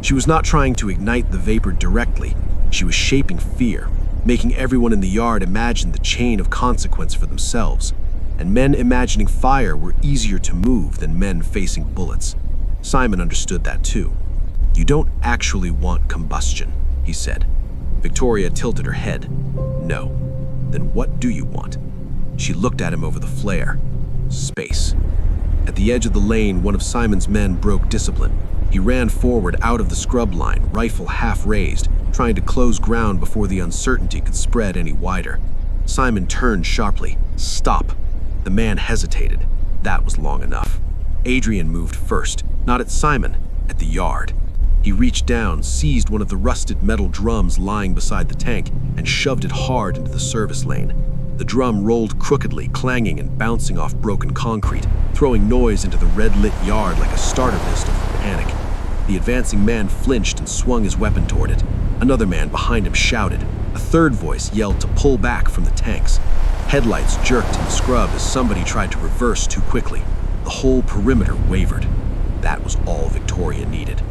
She was not trying to ignite the vapor directly. She was shaping fear, making everyone in the yard imagine the chain of consequence for themselves. And men imagining fire were easier to move than men facing bullets. Simon understood that too. "You don't actually want combustion," he said. Victoria tilted her head. "No. Then what do you want?" She looked at him over the flare. Space. At the edge of the lane, one of Simon's men broke discipline. He ran forward out of the scrub line, rifle half raised, trying to close ground before the uncertainty could spread any wider. Simon turned sharply. "Stop." The man hesitated. That was long enough. Adrian moved first, not at Simon, at the yard. He reached down, seized one of the rusted metal drums lying beside the tank, and shoved it hard into the service lane. The drum rolled crookedly, clanging and bouncing off broken concrete, throwing noise into the red-lit yard like a starter pistol for panic. The advancing man flinched and swung his weapon toward it. Another man behind him shouted. A third voice yelled to pull back from the tanks. Headlights jerked in the scrub as somebody tried to reverse too quickly. The whole perimeter wavered. That was all Victoria needed.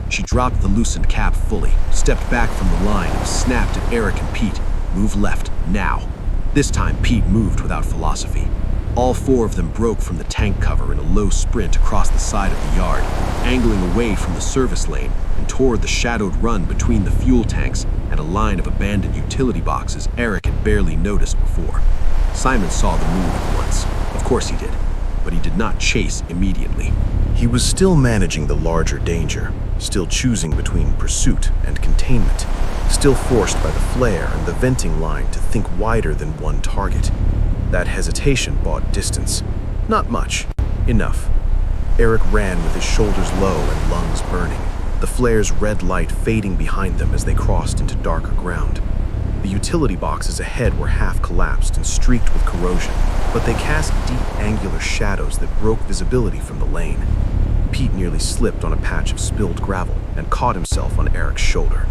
She dropped the loosened cap fully, stepped back from the line, and snapped at Eric and Pete. Move left, now. This time, Pete moved without philosophy. All four of them broke from the tank cover in a low sprint across the side of the yard, angling away from the service lane and toward the shadowed run between the fuel tanks and a line of abandoned utility boxes Eric had barely noticed before. Simon saw the move at once. Of course he did, but he did not chase immediately. He was still managing the larger danger, still choosing between pursuit and containment, still forced by the flare and the venting line to think wider than one target. That hesitation bought distance. Not much. Enough. Eric ran with his shoulders low and lungs burning, the flare's red light fading behind them as they crossed into darker ground. The utility boxes ahead were half collapsed and streaked with corrosion, but they cast deep angular shadows that broke visibility from the lane. Pete nearly slipped on a patch of spilled gravel and caught himself on Eric's shoulder.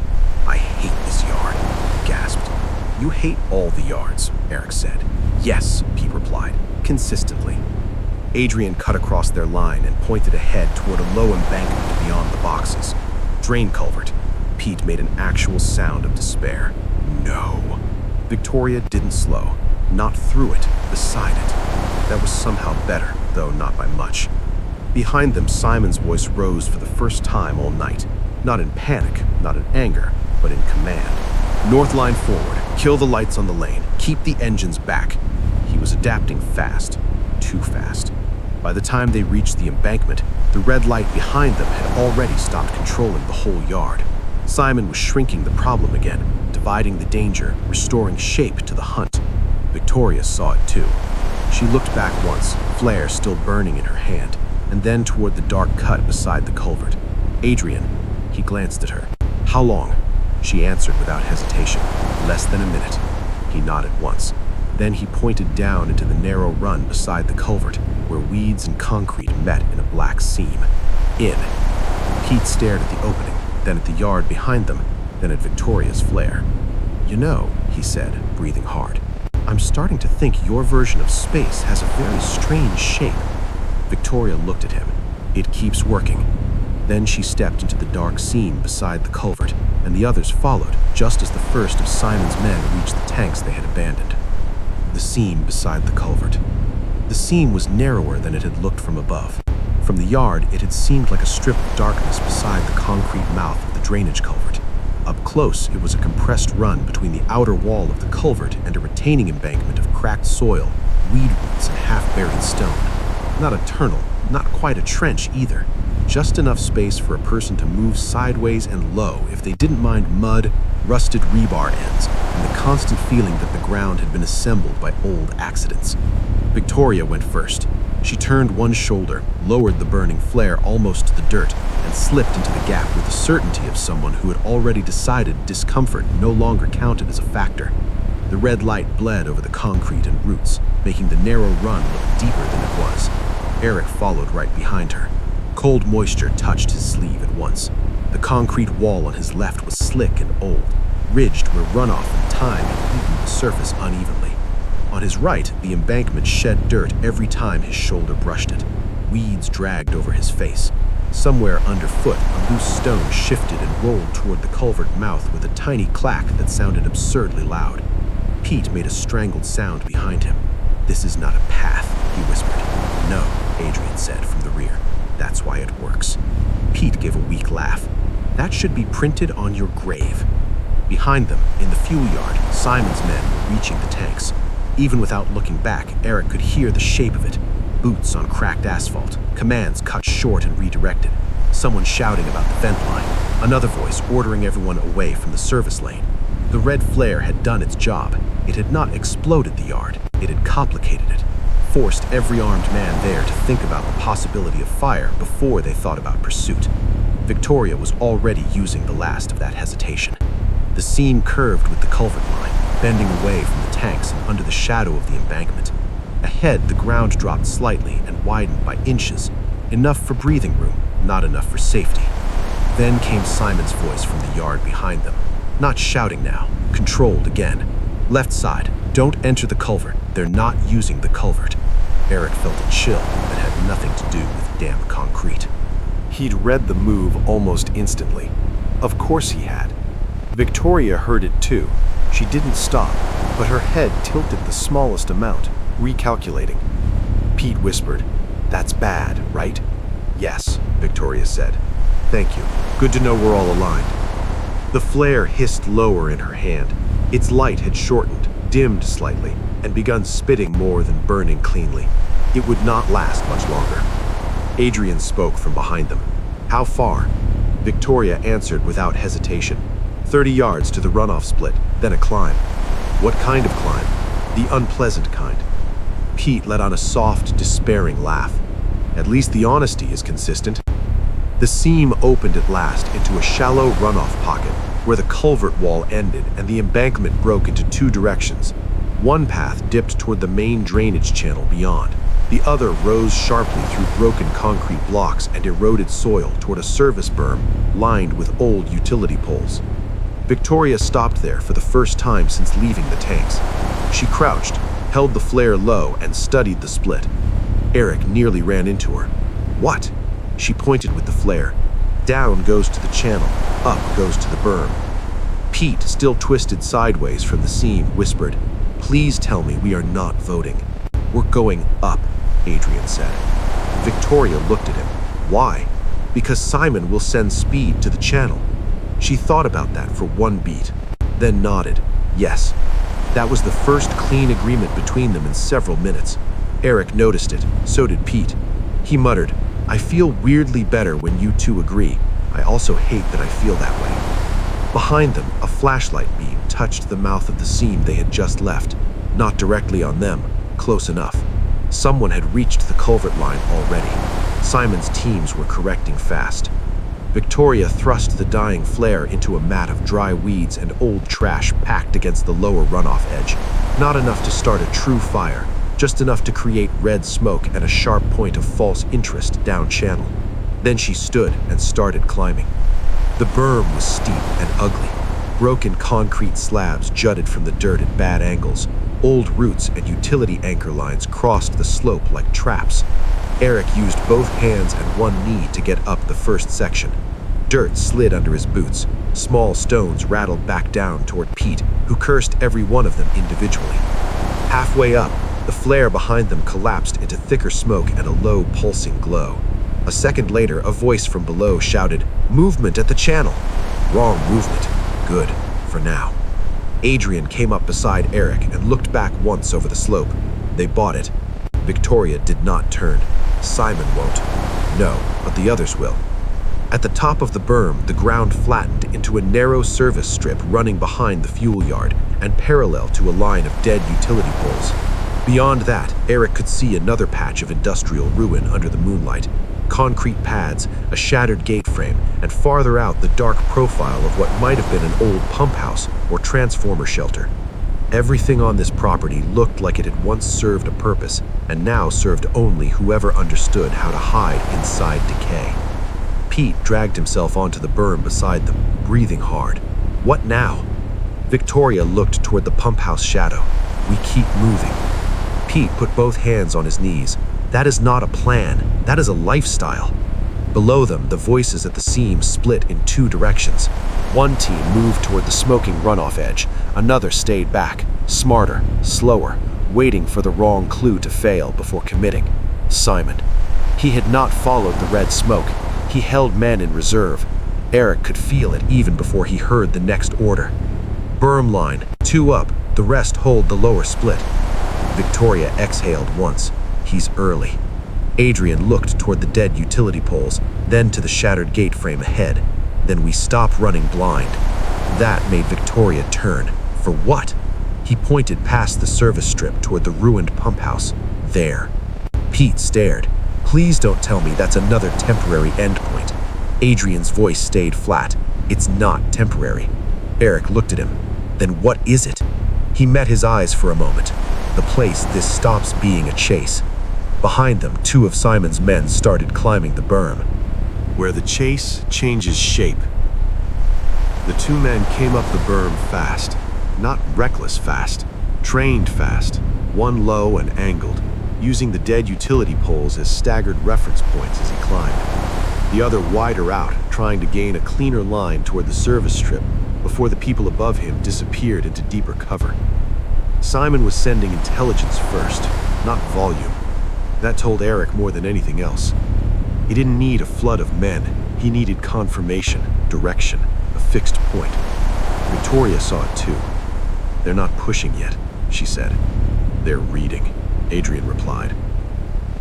"I hate this yard," he gasped. "You hate all the yards," Eric said. "Yes," Pete replied, consistently. Adrian cut across their line and pointed ahead toward a low embankment beyond the boxes. "Drain culvert." Pete made an actual sound of despair. "No." Victoria didn't slow. Not through it, beside it. That was somehow better, though not by much. Behind them, Simon's voice rose for the first time all night. Not in panic, not in anger, but in command. "North line forward. Kill the lights on the lane. Keep the engines back." He was adapting fast. Too fast. By the time they reached the embankment, the red light behind them had already stopped controlling the whole yard. Simon was shrinking the problem again, dividing the danger, restoring shape to the hunt. Victoria saw it too. She looked back once, flare still burning in her hand, and then toward the dark cut beside the culvert. "Adrian." He glanced at her. "How long?" She answered without hesitation. "Less than a minute." He nodded once. Then he pointed down into the narrow run beside the culvert, where weeds and concrete met in a black seam. "In." Pete stared at the opening, then at the yard behind them, then at Victoria's flare. "You know," he said, breathing hard, "I'm starting to think your version of space has a very strange shape." Victoria looked at him. "It keeps working." Then she stepped into the dark seam beside the culvert, and the others followed, just as the first of Simon's men reached the tanks they had abandoned. The seam beside the culvert. The seam was narrower than it had looked from above. From the yard, it had seemed like a strip of darkness beside the concrete mouth of the drainage culvert. Up close, it was a compressed run between the outer wall of the culvert and a retaining embankment of cracked soil, weed roots, and half-buried stone. Not a tunnel, not quite a trench either. Just enough space for a person to move sideways and low if they didn't mind mud, rusted rebar ends, and the constant feeling that the ground had been assembled by old accidents. Victoria went first. She turned one shoulder, lowered the burning flare almost to the dirt, and slipped into the gap with the certainty of someone who had already decided discomfort no longer counted as a factor. The red light bled over the concrete and roots, making the narrow run look deeper than it was. Eric followed right behind her. Cold moisture touched his sleeve at once. The concrete wall on his left was slick and old, ridged where runoff and time had eaten the surface unevenly. On his right, the embankment shed dirt every time his shoulder brushed it. Weeds dragged over his face. Somewhere underfoot, a loose stone shifted and rolled toward the culvert mouth with a tiny clack that sounded absurdly loud. Pete made a strangled sound behind him. "This is not a path," he whispered. "No," Adrian said from the rear. "That's why it works." Pete gave a weak laugh. "That should be printed on your grave." Behind them, in the fuel yard, Simon's men were reaching the tanks. Even without looking back, Eric could hear the shape of it. Boots on cracked asphalt, commands cut short and redirected. Someone shouting about the vent line, another voice ordering everyone away from the service lane. The red flare had done its job. It had not exploded the yard, it had complicated it. Forced every armed man there to think about the possibility of fire before they thought about pursuit. Victoria was already using the last of that hesitation. The seam curved with the culvert line, bending away from the tanks and under the shadow of the embankment. Ahead, the ground dropped slightly and widened by inches, enough for breathing room, not enough for safety. Then came Simon's voice from the yard behind them, not shouting now, controlled again. Left side, don't enter the culvert. They're not using the culvert. Eric felt a chill that had nothing to do with damp concrete. He'd read the move almost instantly. Of course he had. Victoria heard it too. She didn't stop, but her head tilted the smallest amount, recalculating. Pete whispered, "That's bad, right?" Yes, Victoria said. Thank you. Good to know we're all aligned. The flare hissed lower in her hand. Its light had shortened, dimmed slightly, and begun spitting more than burning cleanly. It would not last much longer. Adrian spoke from behind them. How far? Victoria answered without hesitation. 30 yards to the runoff split, then a climb. What kind of climb? The unpleasant kind. Pete let out a soft, despairing laugh. At least the honesty is consistent. The seam opened at last into a shallow runoff pocket where the culvert wall ended and the embankment broke into two directions. One path dipped toward the main drainage channel beyond. The other rose sharply through broken concrete blocks and eroded soil toward a service berm lined with old utility poles. Victoria stopped there for the first time since leaving the tanks. She crouched, held the flare low, and studied the split. Eric nearly ran into her. What? She pointed with the flare. Down goes to the channel, up goes to the berm. Pete, still twisted sideways from the seam, whispered, "Please tell me we are not voting." "We're going up," Adrian said. Victoria looked at him. Why? Because Simon will send speed to the channel. She thought about that for one beat, then nodded. Yes. That was the first clean agreement between them in several minutes. Eric noticed it, so did Pete. He muttered, "I feel weirdly better when you two agree. I also hate that I feel that way." Behind them, a flashlight beam touched the mouth of the seam they had just left. Not directly on them, close enough. Someone had reached the culvert line already. Simon's teams were correcting fast. Victoria thrust the dying flare into a mat of dry weeds and old trash packed against the lower runoff edge. Not enough to start a true fire, just enough to create red smoke and a sharp point of false interest down channel. Then she stood and started climbing. The berm was steep and ugly. Broken concrete slabs jutted from the dirt at bad angles. Old roots and utility anchor lines crossed the slope like traps. Eric used both hands and one knee to get up the first section. Dirt slid under his boots. Small stones rattled back down toward Pete, who cursed every one of them individually. Halfway up, the flare behind them collapsed into thicker smoke and a low, pulsing glow. A second later, a voice from below shouted, "Movement at the channel!" Wrong movement. Good, for now. Adrian came up beside Eric and looked back once over the slope. They bought it. Victoria did not turn. Simon won't. No, but the others will. At the top of the berm, the ground flattened into a narrow service strip running behind the fuel yard and parallel to a line of dead utility poles. Beyond that, Eric could see another patch of industrial ruin under the moonlight. Concrete pads, a shattered gate frame, and farther out the dark profile of what might have been an old pump house or transformer shelter. Everything on this property looked like it had once served a purpose and now served only whoever understood how to hide inside decay. Pete dragged himself onto the berm beside them, breathing hard. What now? Victoria looked toward the pump house shadow. We keep moving. Pete put both hands on his knees. That is not a plan. That is a lifestyle. Below them, the voices at the seam split in two directions. One team moved toward the smoking runoff edge. Another stayed back, smarter, slower, waiting for the wrong clue to fail before committing. Simon. He had not followed the red smoke. He held men in reserve. Eric could feel it even before he heard the next order. Berm line, 2 up, the rest hold the lower split. Victoria exhaled once. He's early. Adrian looked toward the dead utility poles, then to the shattered gate frame ahead. Then we stopped running blind. That made Victoria turn. For what? He pointed past the service strip toward the ruined pump house. There. Pete stared. Please don't tell me that's another temporary endpoint. Adrian's voice stayed flat. "It's not temporary." Eric looked at him. "Then what is it?" He met his eyes for a moment. The place this stops being a chase. Behind them, two of Simon's men started climbing the berm. Where the chase changes shape. The two men came up the berm fast. Not reckless fast. Trained fast. One low and angled, using the dead utility poles as staggered reference points as he climbed. The other wider out, trying to gain a cleaner line toward the service strip before the people above him disappeared into deeper cover. Simon was sending intelligence first, not volume. That told Eric more than anything else. He didn't need a flood of men. He needed confirmation, direction, a fixed point. Victoria saw it too. "They're not pushing yet," she said. "They're reading," Adrian replied.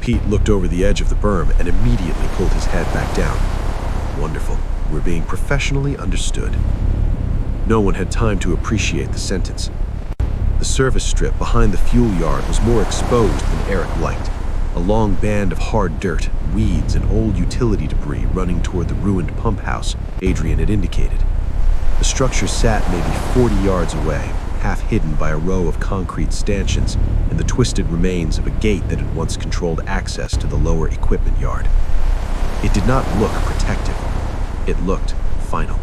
Pete looked over the edge of the berm and immediately pulled his head back down. "Wonderful. We're being professionally understood." No one had time to appreciate the sentence. The service strip behind the fuel yard was more exposed than Eric liked. A long band of hard dirt, weeds, and old utility debris running toward the ruined pump house Adrian had indicated. The structure sat maybe 40 yards away, half hidden by a row of concrete stanchions and the twisted remains of a gate that had once controlled access to the lower equipment yard. It did not look protective. It looked final.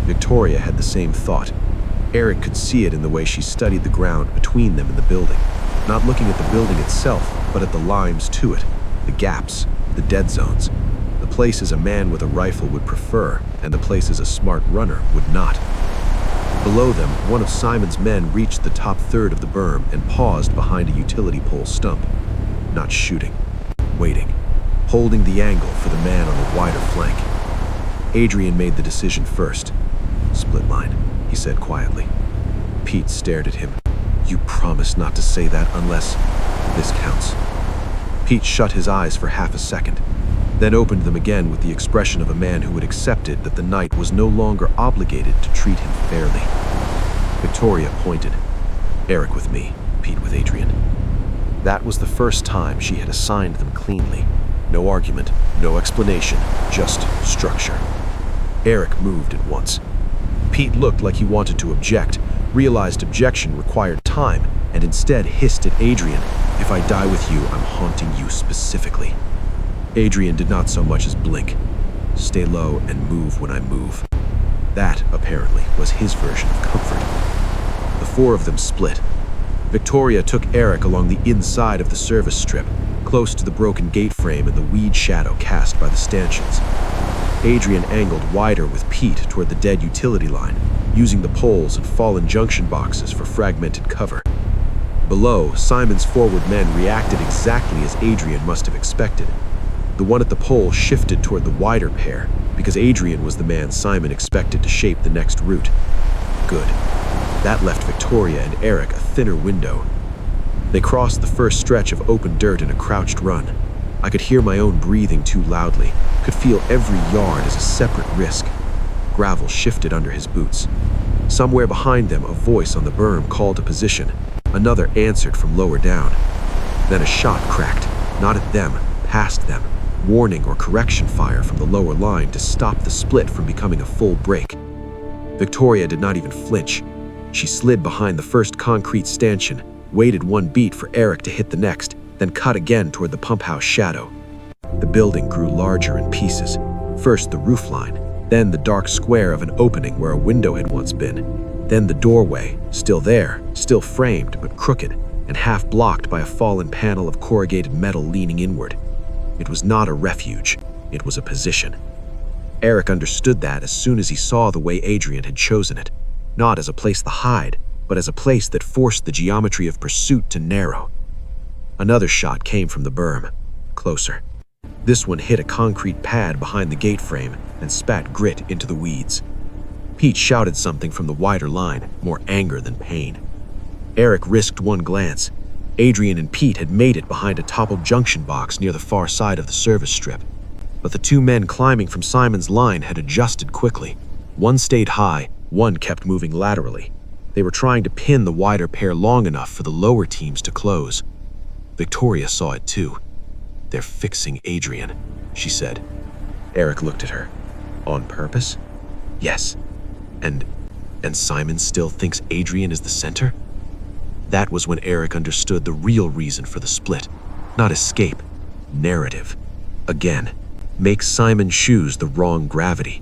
Victoria had the same thought. Eric could see it in the way she studied the ground between them and the building, not looking at the building itself, but at the limes to it, the gaps, the dead zones, the places a man with a rifle would prefer and the places a smart runner would not. Below them, one of Simon's men reached the top third of the berm and paused behind a utility pole stump, not shooting, waiting, holding the angle for the man on the wider flank. Adrian made the decision first. "Split line," he said quietly. Pete stared at him. "You promise not to say that unless this counts." Pete shut his eyes for half a second, then opened them again with the expression of a man who had accepted that the night was no longer obligated to treat him fairly. Victoria pointed. "Eric with me, Pete with Adrian." That was the first time she had assigned them cleanly. No argument, no explanation, just structure. Eric moved at once. Pete looked like he wanted to object, realized objection required time, and instead hissed at Adrian, "If I die with you, I'm haunting you specifically." Adrian did not so much as blink. Stay low and move when I move. That, apparently, was his version of comfort. The four of them split. Victoria took Eric along the inside of the service strip, close to the broken gate frame and the weed shadow cast by the stanchions. Adrian angled wider with Pete toward the dead utility line, using the poles and fallen junction boxes for fragmented cover. Below, Simon's forward men reacted exactly as Adrian must have expected. The one at the pole shifted toward the wider pair, because Adrian was the man Simon expected to shape the next route. Good. That left Victoria and Eric a thinner window. They crossed the first stretch of open dirt in a crouched run. I could hear my own breathing too loudly, could feel every yard as a separate risk. Gravel shifted under his boots. Somewhere behind them, a voice on the berm called to position. Another answered from lower down. Then a shot cracked, not at them, past them, warning or correction fire from the lower line to stop the split from becoming a full break. Victoria did not even flinch. She slid behind the first concrete stanchion, waited one beat for Eric to hit the next, then cut again toward the pump house shadow. The building grew larger in pieces. First the roofline, then the dark square of an opening where a window had once been, then the doorway, still there, still framed but crooked, and half blocked by a fallen panel of corrugated metal leaning inward. It was not a refuge, it was a position. Eric understood that as soon as he saw the way Adrian had chosen it, not as a place to hide, but as a place that forced the geometry of pursuit to narrow. Another shot came from the berm, closer. This one hit a concrete pad behind the gate frame and spat grit into the weeds. Pete shouted something from the wider line, more anger than pain. Eric risked one glance. Adrian and Pete had made it behind a toppled junction box near the far side of the service strip. But the two men climbing from Simon's line had adjusted quickly. One stayed high, one kept moving laterally. They were trying to pin the wider pair long enough for the lower teams to close. Victoria saw it too. "They're fixing Adrian," she said. Eric looked at her. On purpose? Yes. And Simon still thinks Adrian is the center? That was when Eric understood the real reason for the split. Not escape. Narrative. Again, make Simon choose the wrong gravity.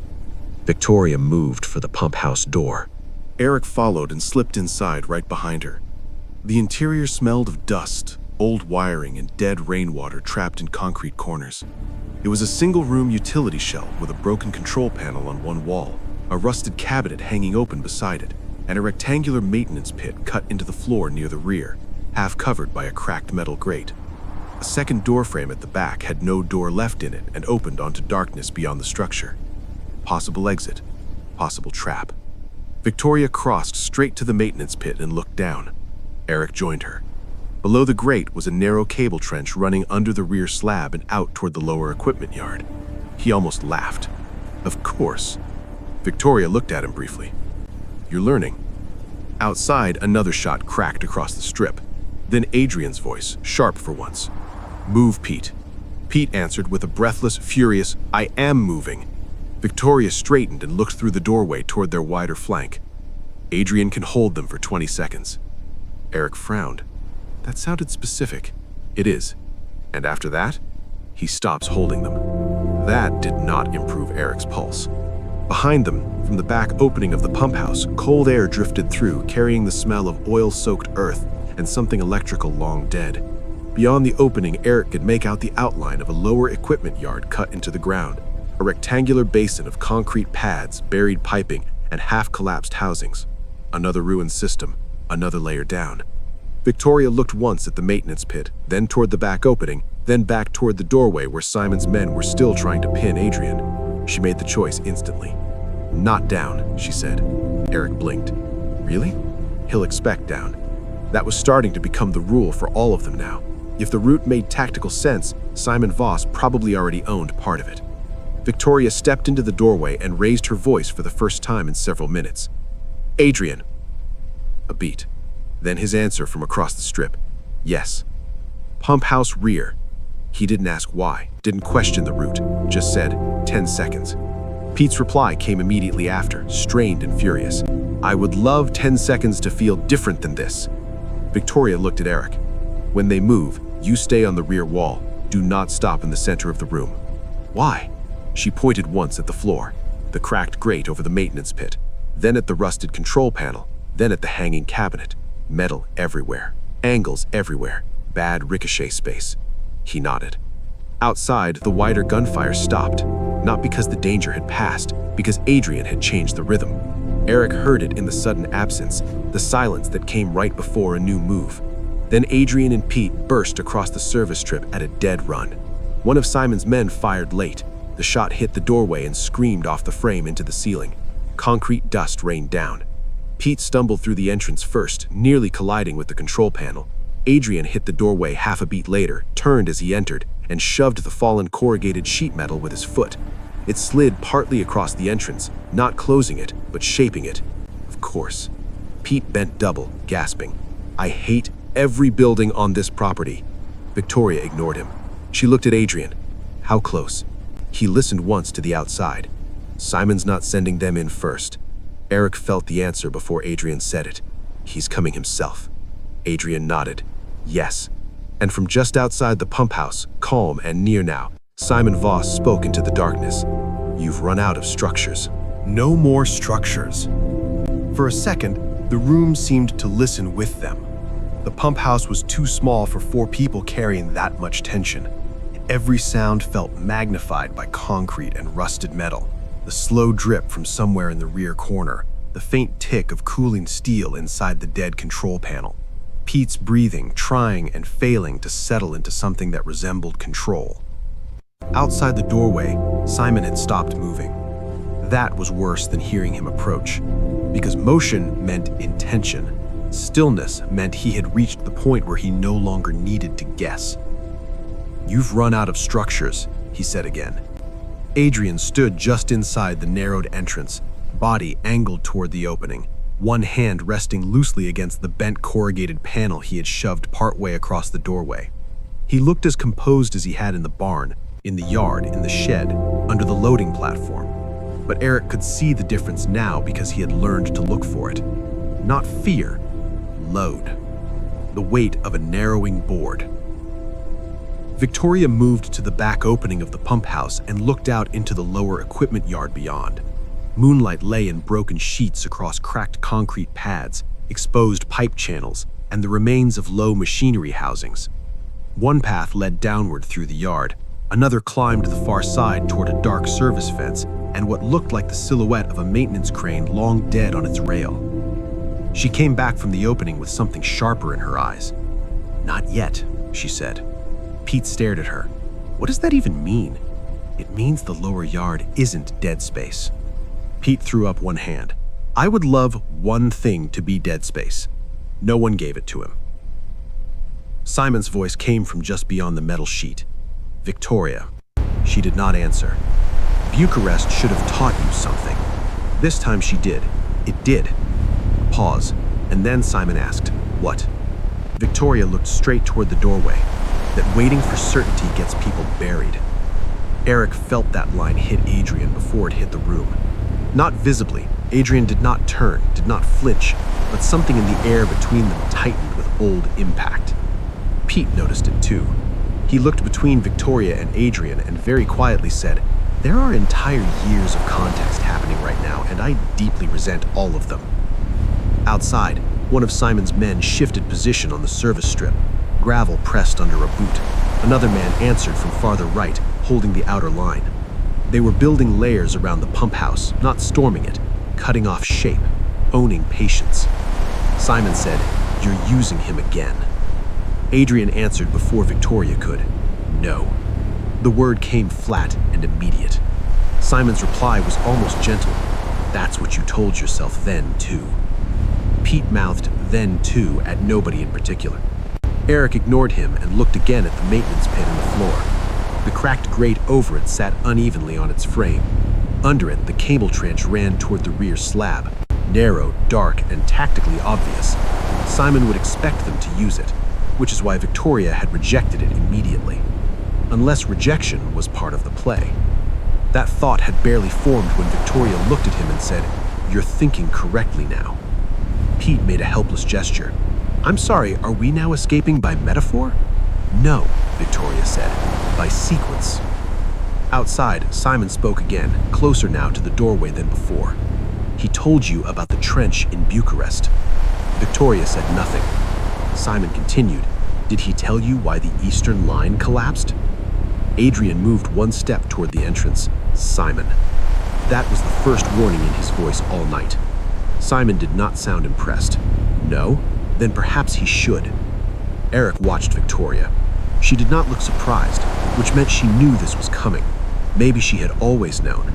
Victoria moved for the pump house door. Eric followed and slipped inside right behind her. The interior smelled of dust, old wiring, and dead rainwater trapped in concrete corners. It was a single-room utility shell with a broken control panel on one wall, a rusted cabinet hanging open beside it, and a rectangular maintenance pit cut into the floor near the rear, half covered by a cracked metal grate. A second door frame at the back had no door left in it and opened onto darkness beyond the structure. Possible exit, possible trap. Victoria crossed straight to the maintenance pit and looked down. Eric joined her. Below the grate was a narrow cable trench running under the rear slab and out toward the lower equipment yard. He almost laughed. Of course. Victoria looked at him briefly. You're learning. Outside, another shot cracked across the strip. Then Adrian's voice, sharp for once. Move, Pete. Pete answered with a breathless, furious, I am moving. Victoria straightened and looked through the doorway toward their wider flank. Adrian can hold them for 20 seconds. Eric frowned. That sounded specific. It is. And after that, he stops holding them. That did not improve Eric's pulse. Behind them, from the back opening of the pump house, cold air drifted through, carrying the smell of oil-soaked earth and something electrical long dead. Beyond the opening, Eric could make out the outline of a lower equipment yard cut into the ground, a rectangular basin of concrete pads, buried piping, and half-collapsed housings. Another ruined system, another layer down. Victoria looked once at the maintenance pit, then toward the back opening, then back toward the doorway where Simon's men were still trying to pin Adrian. She made the choice instantly. Not down, she said. Eric blinked. Really? He'll expect down. That was starting to become the rule for all of them now. If the route made tactical sense, Simon Voss probably already owned part of it. Victoria stepped into the doorway and raised her voice for the first time in several minutes. Adrian. A beat. Then his answer from across the strip. Yes. Pump house rear. He didn't ask why, didn't question the route, just said, 10 seconds. Pete's reply came immediately after, strained and furious. I would love 10 seconds to feel different than this. Victoria looked at Eric. When they move, you stay on the rear wall. Do not stop in the center of the room. Why? She pointed once at the floor, the cracked grate over the maintenance pit, then at the rusted control panel, then at the hanging cabinet. Metal everywhere, angles everywhere, bad ricochet space. He nodded. Outside, the wider gunfire stopped, not because the danger had passed, because Adrian had changed the rhythm. Eric heard it in the sudden absence, the silence that came right before a new move. Then Adrian and Pete burst across the service strip at a dead run. One of Simon's men fired late. The shot hit the doorway and screamed off the frame into the ceiling. Concrete dust rained down. Pete stumbled through the entrance first, nearly colliding with the control panel. Adrian hit the doorway half a beat later, turned as he entered, and shoved the fallen corrugated sheet metal with his foot. It slid partly across the entrance, not closing it, but shaping it. Of course. Pete bent double, gasping. I hate every building on this property. Victoria ignored him. She looked at Adrian. How close? He listened once to the outside. Simon's not sending them in first. Eric felt the answer before Adrian said it. He's coming himself. Adrian nodded. Yes. And from just outside the pump house, calm and near now, Simon Voss spoke into the darkness. You've run out of structures. No more structures. For a second, the room seemed to listen with them. The pump house was too small for 4 people carrying that much tension. Every sound felt magnified by concrete and rusted metal. The slow drip from somewhere in the rear corner, the faint tick of cooling steel inside the dead control panel. Pete's breathing, trying and failing to settle into something that resembled control. Outside the doorway, Simon had stopped moving. That was worse than hearing him approach, because motion meant intention. Stillness meant he had reached the point where he no longer needed to guess. You've run out of structures, he said again. Adrian stood just inside the narrowed entrance, body angled toward the opening, one hand resting loosely against the bent corrugated panel he had shoved partway across the doorway. He looked as composed as he had in the barn, in the yard, in the shed, under the loading platform. But Eric could see the difference now because he had learned to look for it. Not fear, load. The weight of a narrowing board. Victoria moved to the back opening of the pump house and looked out into the lower equipment yard beyond. Moonlight lay in broken sheets across cracked concrete pads, exposed pipe channels, and the remains of low machinery housings. One path led downward through the yard, another climbed the far side toward a dark service fence and what looked like the silhouette of a maintenance crane long dead on its rail. She came back from the opening with something sharper in her eyes. "Not yet," she said. Pete stared at her. What does that even mean? It means the lower yard isn't dead space. Pete threw up one hand. I would love one thing to be dead space. No one gave it to him. Simon's voice came from just beyond the metal sheet. Victoria. She did not answer. Bucharest should have taught you something. This time she did. It did. Pause, and then Simon asked, "What?" Victoria looked straight toward the doorway. That waiting for certainty gets people buried. Eric felt that line hit Adrian before it hit the room. Not visibly, Adrian did not turn, did not flinch, but something in the air between them tightened with old impact. Pete noticed it too. He looked between Victoria and Adrian and very quietly said, "There are entire years of context happening right now, and I deeply resent all of them." Outside, one of Simon's men shifted position on the service strip. Gravel pressed under a boot. Another man answered from farther right, holding the outer line. They were building layers around the pump house, not storming it, cutting off shape, owning patience. Simon said, "You're using him again." Adrian answered before Victoria could. "No." The word came flat and immediate. Simon's reply was almost gentle. "That's what you told yourself then, too." Pete mouthed "then, too" at nobody in particular. Eric ignored him and looked again at the maintenance pit in the floor. The cracked grate over it sat unevenly on its frame. Under it, the cable trench ran toward the rear slab, narrow, dark, and tactically obvious. Simon would expect them to use it, which is why Victoria had rejected it immediately. Unless rejection was part of the play. That thought had barely formed when Victoria looked at him and said, "You're thinking correctly now." Pete made a helpless gesture. "I'm sorry, are we now escaping by metaphor?" "No," Victoria said, "by sequence." Outside, Simon spoke again, closer now to the doorway than before. "He told you about the trench in Bucharest." Victoria said nothing. Simon continued, "Did he tell you why the eastern line collapsed?" Adrian moved one step toward the entrance. "Simon." That was the first warning in his voice all night. Simon did not sound impressed. "No? Then perhaps he should." Eric watched Victoria. She did not look surprised, which meant she knew this was coming. Maybe she had always known.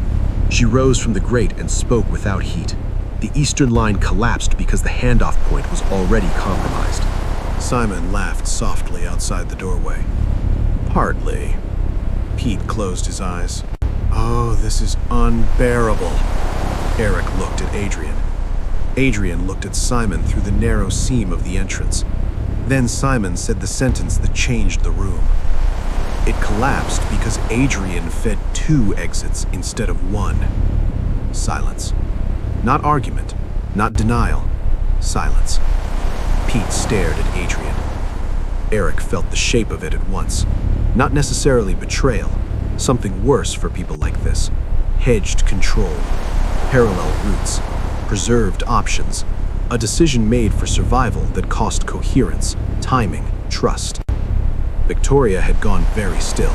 She rose from the grate and spoke without heat. The eastern line collapsed because the handoff point was already compromised. Simon laughed softly outside the doorway. "Partly." Pete closed his eyes. "Oh, this is unbearable." Eric looked at Adrian. Adrian looked at Simon through the narrow seam of the entrance. Then Simon said the sentence that changed the room. It collapsed because Adrian fed 2 exits instead of 1. Silence. Not argument, not denial. Silence. Pete stared at Adrian. Eric felt the shape of it at once. Not necessarily betrayal, something worse for people like this. Hedged control, parallel routes, preserved options, a decision made for survival that cost coherence, timing, trust. Victoria had gone very still.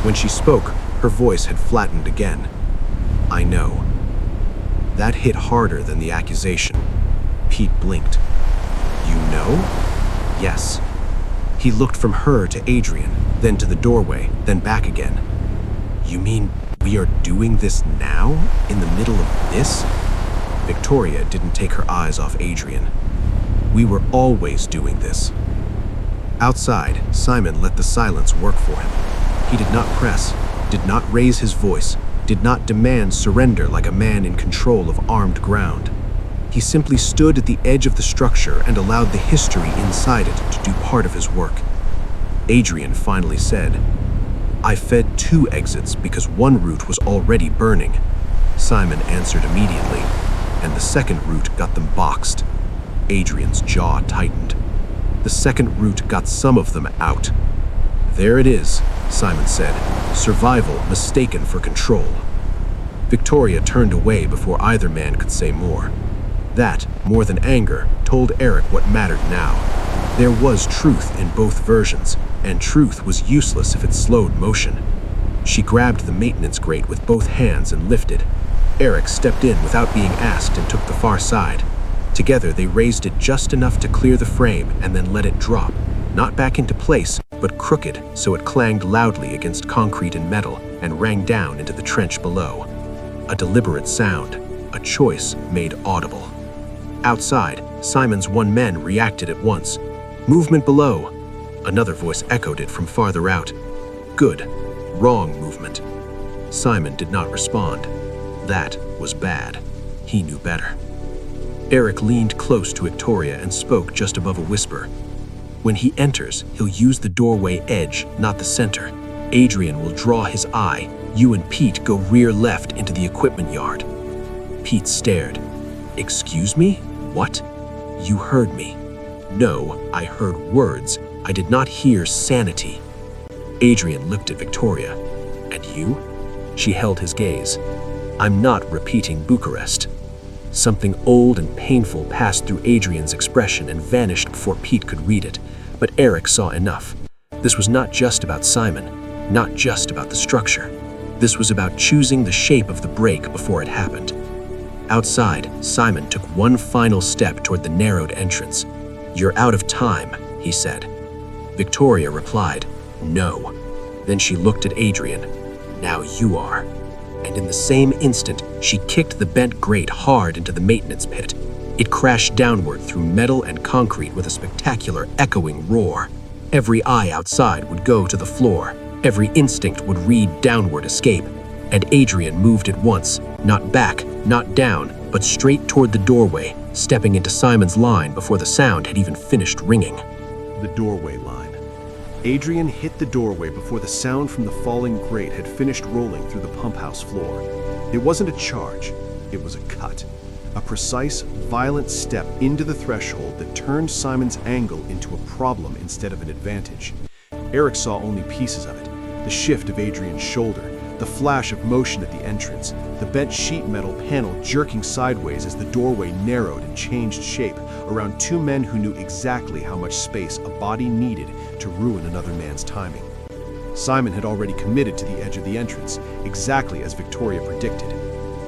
When she spoke, her voice had flattened again. "I know." That hit harder than the accusation. Pete blinked. "You know?" "Yes." He looked from her to Adrian, then to the doorway, then back again. "You mean we are doing this now? In the middle of this?" Victoria didn't take her eyes off Adrian. "We were always doing this." Outside, Simon let the silence work for him. He did not press, did not raise his voice, did not demand surrender like a man in control of armed ground. He simply stood at the edge of the structure and allowed the history inside it to do part of his work. Adrian finally said, I fed 2 exits because one route was already burning. Simon answered immediately, and the second route got them boxed. Adrian's jaw tightened. The second route got some of them out. There it is, Simon said. Survival mistaken for control. Victoria turned away before either man could say more. That, more than anger, told Eric what mattered now. There was truth in both versions, and truth was useless if it slowed motion. She grabbed the maintenance grate with both hands and lifted. Eric stepped in without being asked and took the far side. Together they raised it just enough to clear the frame and then let it drop, not back into place, but crooked so it clanged loudly against concrete and metal and rang down into the trench below. A deliberate sound, a choice made audible. Outside, Simon's 1 men reacted at once. Movement below. Another voice echoed it from farther out. Good. Wrong movement. Simon did not respond. That was bad. He knew better. Eric leaned close to Victoria and spoke just above a whisper. When he enters, he'll use the doorway edge, not the center. Adrian will draw his eye. You and Pete go rear left into the equipment yard. Pete stared. Excuse me? What? You heard me. No, I heard words. I did not hear sanity. Adrian looked at Victoria. And you? She held his gaze. I'm not repeating Bucharest. Something old and painful passed through Adrian's expression and vanished before Pete could read it. But Eric saw enough. This was not just about Simon, not just about the structure. This was about choosing the shape of the break before it happened. Outside, Simon took one final step toward the narrowed entrance. You're out of time, he said. Victoria replied, no. Then she looked at Adrian. Now you are. And in the same instant, she kicked the bent grate hard into the maintenance pit. It crashed downward through metal and concrete with a spectacular echoing roar. Every eye outside would go to the floor. Every instinct would read downward escape. And Adrian moved at once, not back, not down, but straight toward the doorway, stepping into Simon's line before the sound had even finished ringing. The doorway line. Adrian hit the doorway before the sound from the falling grate had finished rolling through the pump house floor. It wasn't a charge, it was a cut. A precise, violent step into the threshold that turned Simon's angle into a problem instead of an advantage. Eric saw only pieces of it. The shift of Adrian's shoulder, the flash of motion at the entrance, the bent sheet metal panel jerking sideways as the doorway narrowed and changed shape around 2 men who knew exactly how much space a body needed to ruin another man's timing. Simon had already committed to the edge of the entrance, exactly as Victoria predicted.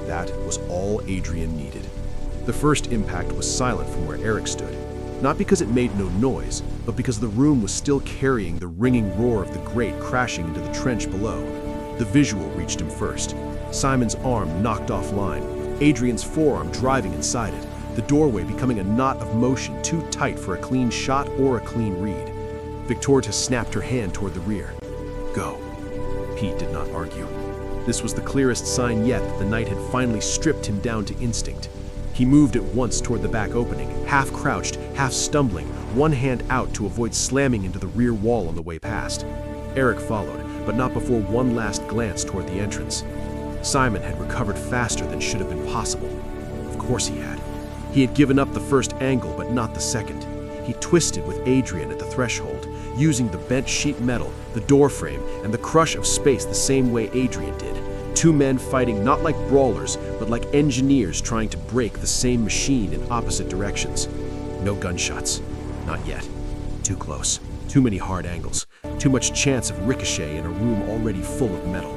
That was all Adrian needed. The first impact was silent from where Eric stood, not because it made no noise, but because the room was still carrying the ringing roar of the grate crashing into the trench below. The visual reached him first. Simon's arm knocked offline, Adrian's forearm driving inside it, the doorway becoming a knot of motion too tight for a clean shot or a clean read. Victoria snapped her hand toward the rear. Go. Pete did not argue. This was the clearest sign yet that the night had finally stripped him down to instinct. He moved at once toward the back opening, half crouched, half stumbling, one hand out to avoid slamming into the rear wall on the way past. Eric followed, but not before one last glance toward the entrance. Simon had recovered faster than should have been possible. Of course he had. He had given up the first angle, but not the second. He twisted with Adrian at the threshold, using the bent sheet metal, the door frame, and the crush of space the same way Adrian did. 2 men fighting not like brawlers, but like engineers trying to break the same machine in opposite directions. No gunshots. Not yet. Too close. Too many hard angles. Too much chance of ricochet in a room already full of metal.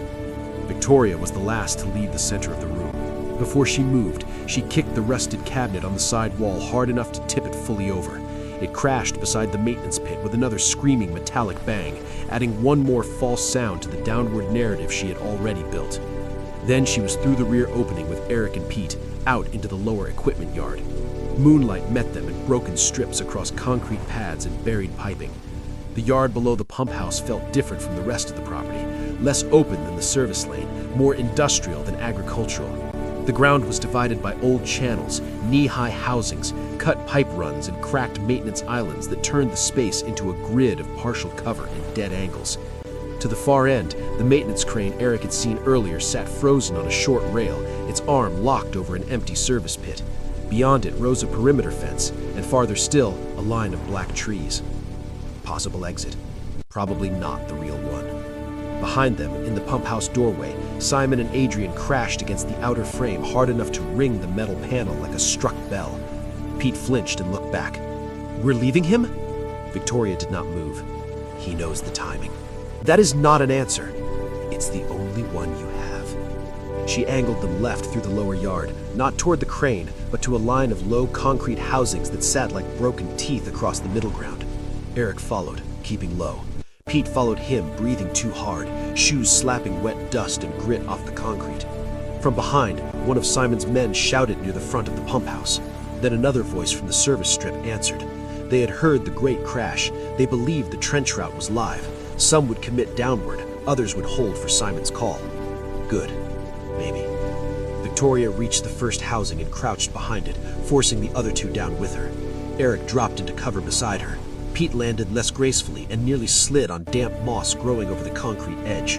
Victoria was the last to leave the center of the room. Before she moved, she kicked the rusted cabinet on the side wall hard enough to tip it fully over. It crashed beside the maintenance pit with another screaming metallic bang, adding one more false sound to the downward narrative she had already built. Then she was through the rear opening with Eric and Pete, out into the lower equipment yard. Moonlight met them in broken strips across concrete pads and buried piping. The yard below the pump house felt different from the rest of the property, less open than the service lane, more industrial than agricultural. The ground was divided by old channels, knee-high housings, cut pipe runs, and cracked maintenance islands that turned the space into a grid of partial cover and dead angles. To the far end, the maintenance crane Eric had seen earlier sat frozen on a short rail, its arm locked over an empty service pit. Beyond it rose a perimeter fence, and farther still, a line of black trees. Possible exit. Probably not the real one. Behind them, in the pump house doorway, Simon and Adrian crashed against the outer frame hard enough to ring the metal panel like a struck bell. Pete flinched and looked back. "We're leaving him?" Victoria did not move. "He knows the timing." "That is not an answer." "It's the only one you have." She angled them left through the lower yard, not toward the crane, but to a line of low concrete housings that sat like broken teeth across the middle ground. Eric followed, keeping low. Pete followed him, breathing too hard, shoes slapping wet dust and grit off the concrete. From behind, one of Simon's men shouted near the front of the pump house. Then another voice from the service strip answered. They had heard the great crash. They believed the trench route was live. Some would commit downward, others would hold for Simon's call. Good. Maybe. Victoria reached the first housing and crouched behind it, forcing the other two down with her. Eric dropped into cover beside her. Pete landed less gracefully and nearly slid on damp moss growing over the concrete edge.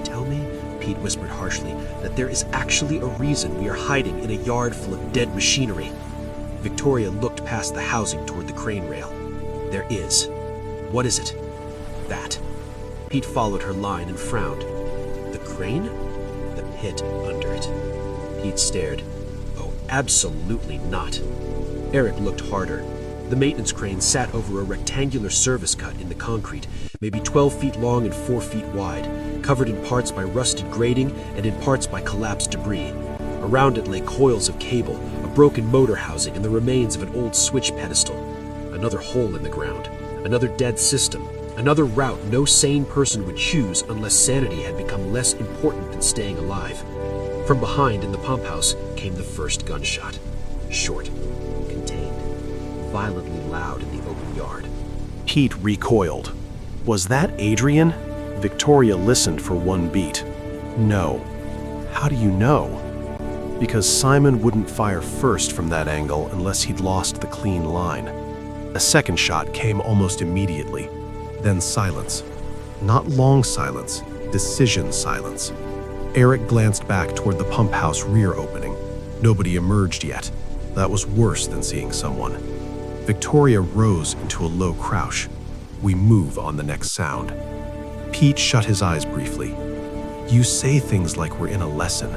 "Tell me," Pete whispered harshly, "that there is actually a reason we are hiding in a yard full of dead machinery." Victoria looked past the housing toward the crane rail. "There is." "What is it?" "That." Pete followed her line and frowned. "The crane?" "The pit under it." Pete stared. "Oh, absolutely not." Eric looked harder. The maintenance crane sat over a rectangular service cut in the concrete, maybe 12 feet long and 4 feet wide, covered in parts by rusted grating and in parts by collapsed debris. Around it lay coils of cable, a broken motor housing, and the remains of an old switch pedestal. Another hole in the ground, another dead system, another route no sane person would choose unless sanity had become less important than staying alive. From behind in the pump house came the first gunshot. Short, contained, violently loud in the open yard. Pete recoiled. Was that Adrian? Victoria listened for one beat. No. How do you know? Because Simon wouldn't fire first from that angle unless he'd lost the clean line. A second shot came almost immediately. Then silence. Not long silence, decision silence. Eric glanced back toward the pump house rear opening. Nobody emerged yet. That was worse than seeing someone. Victoria rose into a low crouch. We move on the next sound. Pete shut his eyes briefly. You say things like we're in a lesson.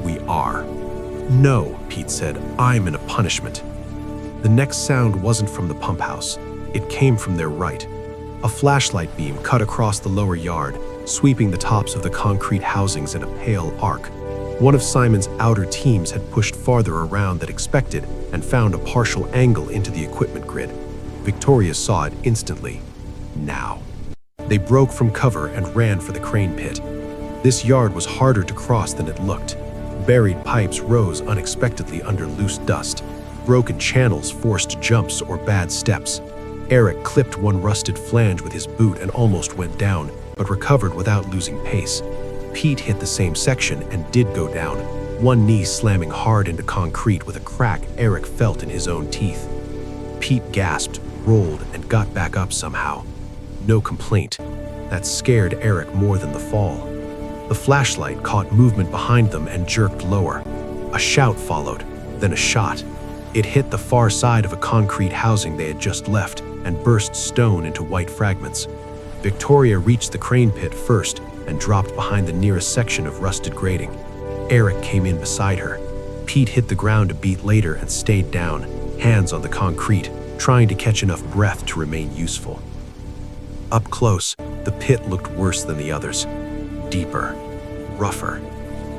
We are. No, Pete said, I'm in a punishment. The next sound wasn't from the pump house. It came from their right. A flashlight beam cut across the lower yard, sweeping the tops of the concrete housings in a pale arc. One of Simon's outer teams had pushed farther around than expected and found a partial angle into the equipment grid. Victoria saw it instantly. Now. They broke from cover and ran for the crane pit. This yard was harder to cross than it looked. Buried pipes rose unexpectedly under loose dust. Broken channels forced jumps or bad steps. Eric clipped one rusted flange with his boot and almost went down, but recovered without losing pace. Pete hit the same section and did go down, one knee slamming hard into concrete with a crack Eric felt in his own teeth. Pete gasped, rolled, and got back up somehow. No complaint. That scared Eric more than the fall. The flashlight caught movement behind them and jerked lower. A shout followed, then a shot. It hit the far side of a concrete housing they had just left and burst stone into white fragments. Victoria reached the crane pit first and dropped behind the nearest section of rusted grating. Eric came in beside her. Pete hit the ground a beat later and stayed down, hands on the concrete, trying to catch enough breath to remain useful. Up close, the pit looked worse than the others. Deeper, rougher.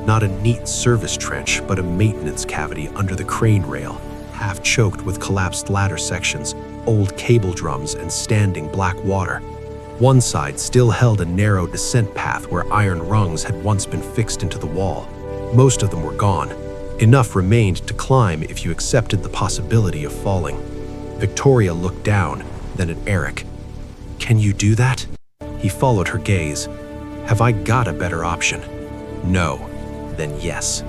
Not a neat service trench, but a maintenance cavity under the crane rail, half choked with collapsed ladder sections, old cable drums, and standing black water. One side still held a narrow descent path where iron rungs had once been fixed into the wall. Most of them were gone. Enough remained to climb if you accepted the possibility of falling. Victoria looked down, then at Eric. Can you do that? He followed her gaze. Have I got a better option? No. Then yes.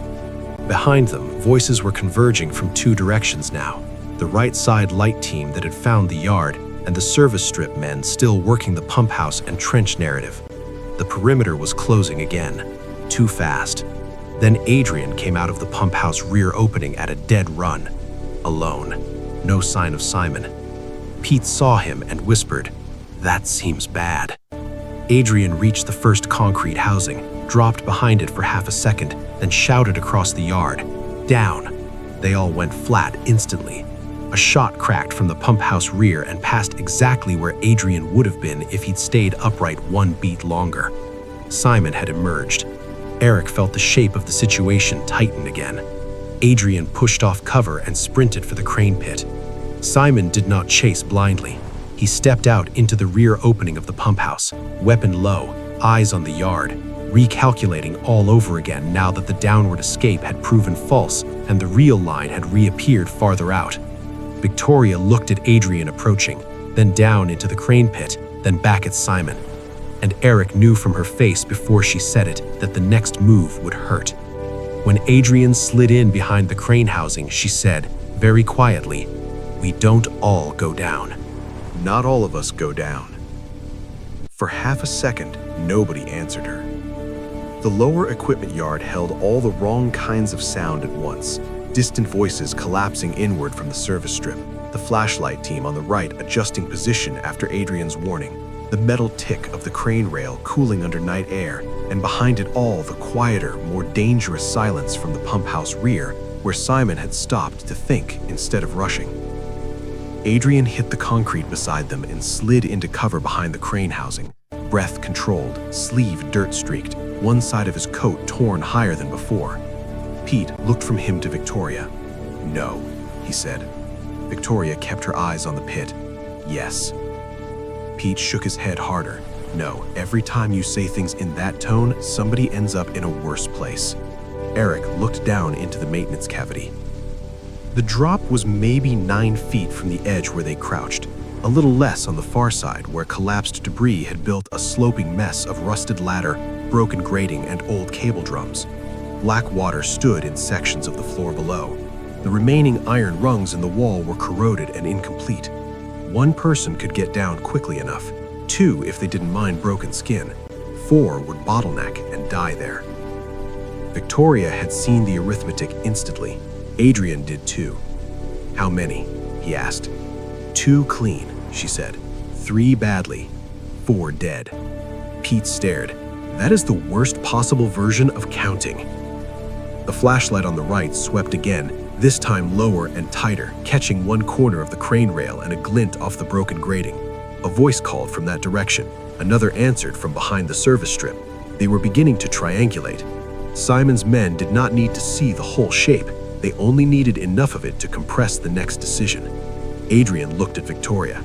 Behind them, voices were converging from two directions now. The right side light team that had found the yard, and the service strip men still working the pump house and trench narrative. The perimeter was closing again, too fast. Then Adrian came out of the pump house rear opening at a dead run, alone. No sign of Simon. Pete saw him and whispered, "That seems bad." Adrian reached the first concrete housing, dropped behind it for half a second, then shouted across the yard, "Down!" They all went flat instantly. A shot cracked from the pump house rear and passed exactly where Adrian would have been if he'd stayed upright one beat longer. Simon had emerged. Eric felt the shape of the situation tighten again. Adrian pushed off cover and sprinted for the crane pit. Simon did not chase blindly. He stepped out into the rear opening of the pump house, weapon low, eyes on the yard, recalculating all over again now that the downward escape had proven false and the real line had reappeared farther out. Victoria looked at Adrian approaching, then down into the crane pit, then back at Simon. And Eric knew from her face before she said it that the next move would hurt. When Adrian slid in behind the crane housing, she said, very quietly, "We don't all go down." Not all of us go down. For half a second, nobody answered her. The lower equipment yard held all the wrong kinds of sound at once. Distant voices collapsing inward from the service strip, the flashlight team on the right adjusting position after Adrian's warning, the metal tick of the crane rail cooling under night air, and behind it all the quieter, more dangerous silence from the pump house rear, where Simon had stopped to think instead of rushing. Adrian hit the concrete beside them and slid into cover behind the crane housing, breath controlled, sleeve dirt-streaked, one side of his coat torn higher than before. Pete looked from him to Victoria. "No," he said. Victoria kept her eyes on the pit. "Yes." Pete shook his head harder. "No, every time you say things in that tone, somebody ends up in a worse place." Eric looked down into the maintenance cavity. The drop was maybe 9 feet from the edge where they crouched, a little less on the far side where collapsed debris had built a sloping mess of rusted ladder, broken grating, and old cable drums. Black water stood in sections of the floor below. The remaining iron rungs in the wall were corroded and incomplete. One person could get down quickly enough, 2 if they didn't mind broken skin, 4 would bottleneck and die there. Victoria had seen the arithmetic instantly. Adrian did too. "How many?" he asked. "2 clean," she said. 3 badly. 4 dead. Pete stared. That is the worst possible version of counting. The flashlight on the right swept again, this time lower and tighter, catching one corner of the crane rail and a glint off the broken grating. A voice called from that direction. Another answered from behind the service strip. They were beginning to triangulate. Simon's men did not need to see the whole shape. They only needed enough of it to compress the next decision. Adrian looked at Victoria.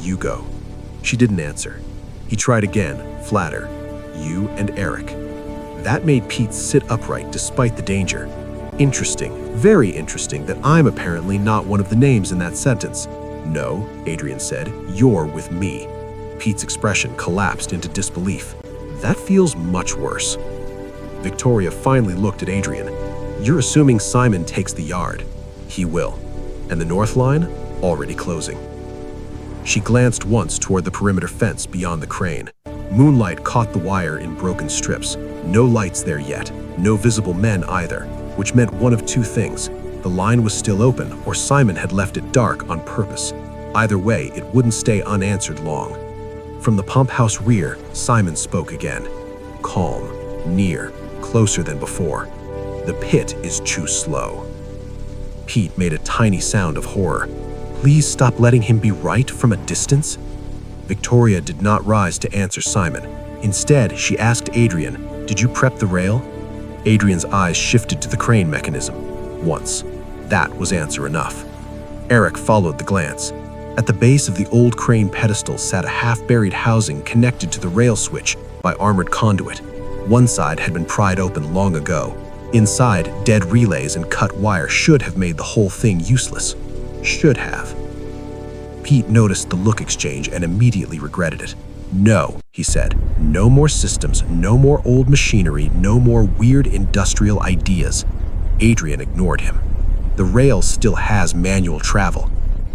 "You go." She didn't answer. He tried again, flatter. "You and Eric." That made Pete sit upright despite the danger. Interesting, very interesting that I'm apparently not one of the names in that sentence. "No," Adrian said, "you're with me." Pete's expression collapsed into disbelief. "That feels much worse." Victoria finally looked at Adrian. "You're assuming Simon takes the yard." "He will." "And the north line?" "Already closing." She glanced once toward the perimeter fence beyond the crane. Moonlight caught the wire in broken strips. No lights there yet, no visible men either, which meant one of 2 things. The line was still open, or Simon had left it dark on purpose. Either way, it wouldn't stay unanswered long. From the pump house rear, Simon spoke again. Calm, near, closer than before. "The pit is too slow." Pete made a tiny sound of horror. "Please stop letting him be right from a distance." Victoria did not rise to answer Simon. Instead, she asked Adrian, "Did you prep the rail?" Adrian's eyes shifted to the crane mechanism. Once. That was answer enough. Eric followed the glance. At the base of the old crane pedestal sat a half-buried housing connected to the rail switch by armored conduit. One side had been pried open long ago. Inside, dead relays and cut wire should have made the whole thing useless. Should have. Pete noticed the look exchange and immediately regretted it. "No," he said. "No more systems, no more old machinery, no more weird industrial ideas." Adrian ignored him. "The rail still has manual travel."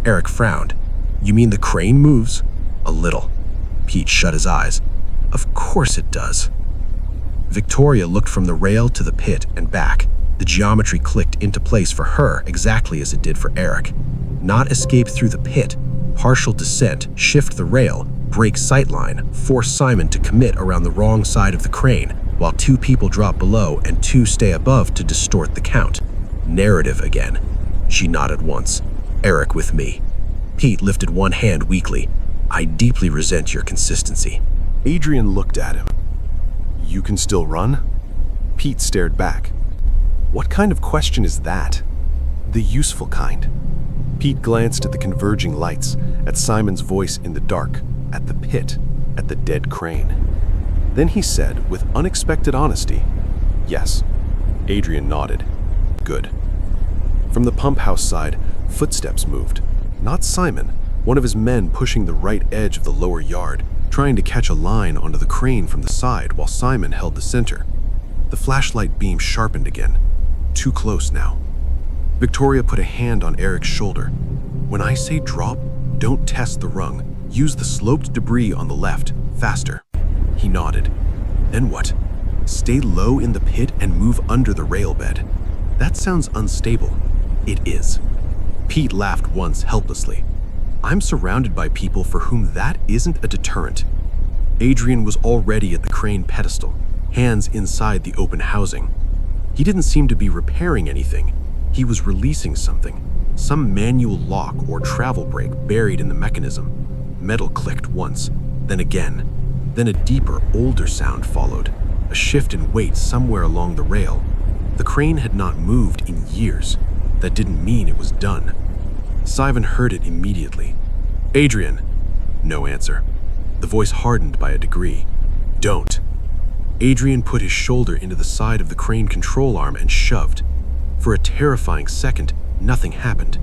Eric frowned. "You mean the crane moves?" "A little." Pete shut his eyes. Of course it does. Victoria looked from the rail to the pit and back. The geometry clicked into place for her exactly as it did for Eric. Not escape through the pit, partial descent, shift the rail, break sightline, force Simon to commit around the wrong side of the crane, while 2 people drop below and 2 stay above to distort the count. Narrative again. She nodded once. Eric with me. Pete lifted one hand weakly. I deeply resent your consistency. Adrian looked at him. You can still run? Pete stared back. What kind of question is that? The useful kind. Pete glanced at the converging lights, at Simon's voice in the dark, at the pit, at the dead crane. Then he said, with unexpected honesty, "Yes." Adrian nodded. "Good." From the pump house side, footsteps moved. Not Simon, one of his men pushing the right edge of the lower yard, trying to catch a line onto the crane from the side while Simon held the center. The flashlight beam sharpened again. Too close now. Victoria put a hand on Eric's shoulder. "When I say drop, don't test the rung. Use the sloped debris on the left, faster." He nodded. "Then what? Stay low in the pit and move under the rail bed." "That sounds unstable." "It is." Pete laughed once helplessly. "I'm surrounded by people for whom that isn't a deterrent." Adrian was already at the crane pedestal, hands inside the open housing. He didn't seem to be repairing anything. He was releasing something, some manual lock or travel brake buried in the mechanism. Metal clicked once, then again. Then a deeper, older sound followed, a shift in weight somewhere along the rail. The crane had not moved in years. That didn't mean it was done. Simon heard it immediately. "Adrian!" No answer. The voice hardened by a degree. "Don't." Adrian put his shoulder into the side of the crane control arm and shoved. For a terrifying second, nothing happened.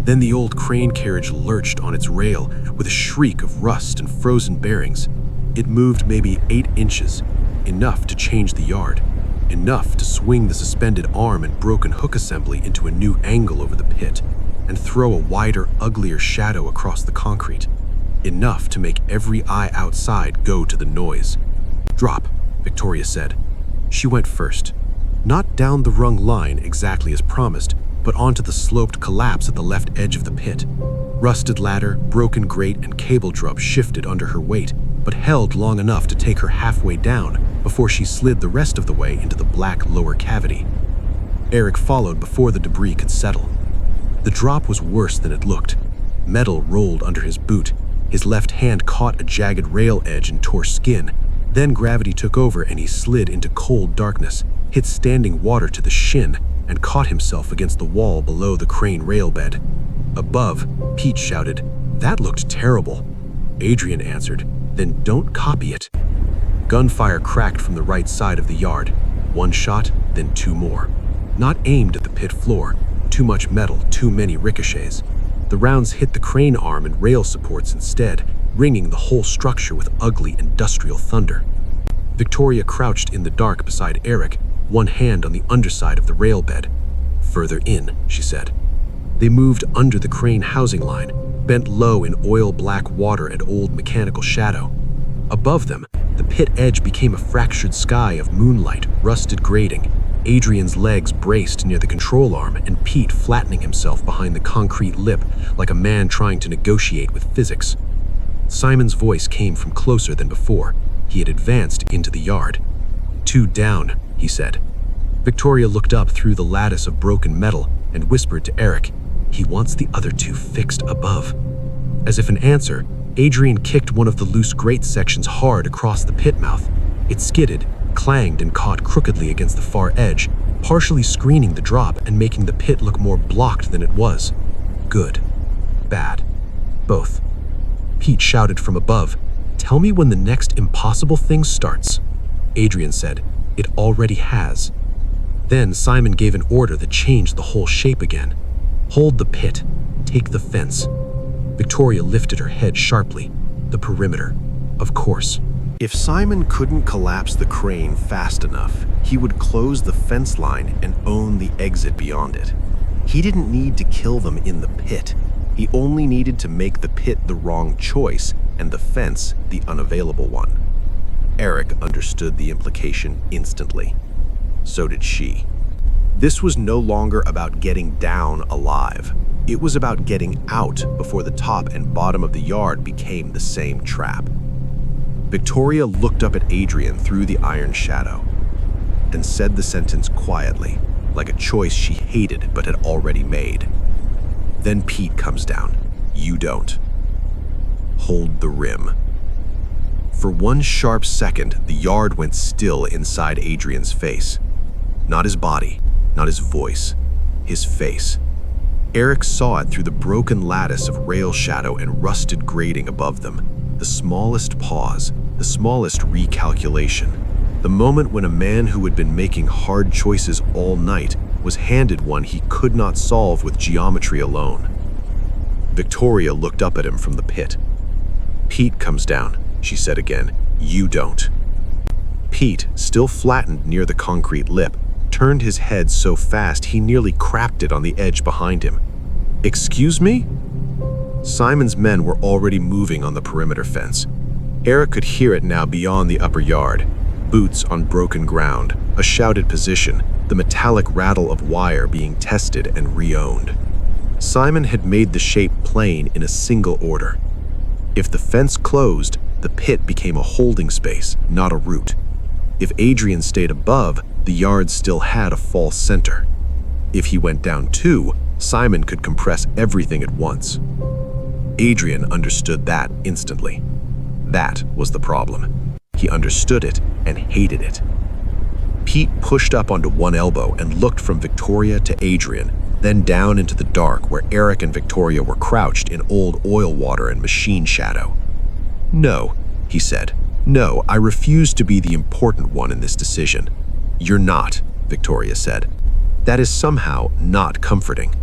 Then the old crane carriage lurched on its rail with a shriek of rust and frozen bearings. It moved maybe 8 inches, enough to change the yard, enough to swing the suspended arm and broken hook assembly into a new angle over the pit, and throw a wider, uglier shadow across the concrete, enough to make every eye outside go to the noise. "Drop," Victoria said. She went first. Not down the rung line exactly as promised, but onto the sloped collapse at the left edge of the pit. Rusted ladder, broken grate, and cable drop shifted under her weight, but held long enough to take her halfway down before she slid the rest of the way into the black lower cavity. Eric followed before the debris could settle. The drop was worse than it looked. Metal rolled under his boot. His left hand caught a jagged rail edge and tore skin. Then gravity took over and he slid into cold darkness, hit standing water to the shin, and caught himself against the wall below the crane rail bed. Above, Pete shouted, "That looked terrible." Adrian answered, "Then don't copy it." Gunfire cracked from the right side of the yard. 1 shot, then 2 more. Not aimed at the pit floor. Too much metal, too many ricochets. The rounds hit the crane arm and rail supports instead, ringing the whole structure with ugly industrial thunder. Victoria crouched in the dark beside Eric, one hand on the underside of the rail bed. "Further in," she said. They moved under the crane housing line, bent low in oil-black water and old mechanical shadow. Above them, the pit edge became a fractured sky of moonlight, rusted grating. Adrian's legs braced near the control arm, and Pete flattening himself behind the concrete lip like a man trying to negotiate with physics. Simon's voice came from closer than before. He had advanced into the yard. "2 down," he said. Victoria looked up through the lattice of broken metal and whispered to Eric, "He wants the other 2 fixed above." As if in answer, Adrian kicked one of the loose grate sections hard across the pit mouth. It skidded, clanged, and caught crookedly against the far edge, partially screening the drop and making the pit look more blocked than it was. Good. Bad. Both. Pete shouted from above, "Tell me when the next impossible thing starts." Adrian said, "It already has." Then Simon gave an order that changed the whole shape again. "Hold the pit. Take the fence." Victoria lifted her head sharply. The perimeter. Of course. If Simon couldn't collapse the crane fast enough, he would close the fence line and own the exit beyond it. He didn't need to kill them in the pit. He only needed to make the pit the wrong choice and the fence the unavailable one. Eric understood the implication instantly. So did she. This was no longer about getting down alive. It was about getting out before the top and bottom of the yard became the same trap. Victoria looked up at Adrian through the iron shadow, then said the sentence quietly, like a choice she hated but had already made. Then Pete comes down. You don't. Hold the rim. For one sharp second, the yard went still inside Adrian's face. Not his body, not his voice, his face. Eric saw it through the broken lattice of rail shadow and rusted grating above them. The smallest pause, the smallest recalculation. The moment when a man who had been making hard choices all night was handed one he could not solve with geometry alone. Victoria looked up at him from the pit. Pete comes down, she said again. You don't. Pete, still flattened near the concrete lip, turned his head so fast he nearly cracked it on the edge behind him. Excuse me? Simon's men were already moving on the perimeter fence. Eric could hear it now beyond the upper yard. Boots on broken ground, a shouted position, the metallic rattle of wire being tested and re-owned. Simon had made the shape plain in a single order. If the fence closed, the pit became a holding space, not a route. If Adrian stayed above, the yard still had a false center. If he went down too, Simon could compress everything at once. Adrian understood that instantly. That was the problem. He understood it and hated it. Pete pushed up onto one elbow and looked from Victoria to Adrian, then down into the dark where Eric and Victoria were crouched in old oil water and machine shadow. No, he said. No, I refuse to be the important one in this decision. You're not, Victoria said. That is somehow not comforting.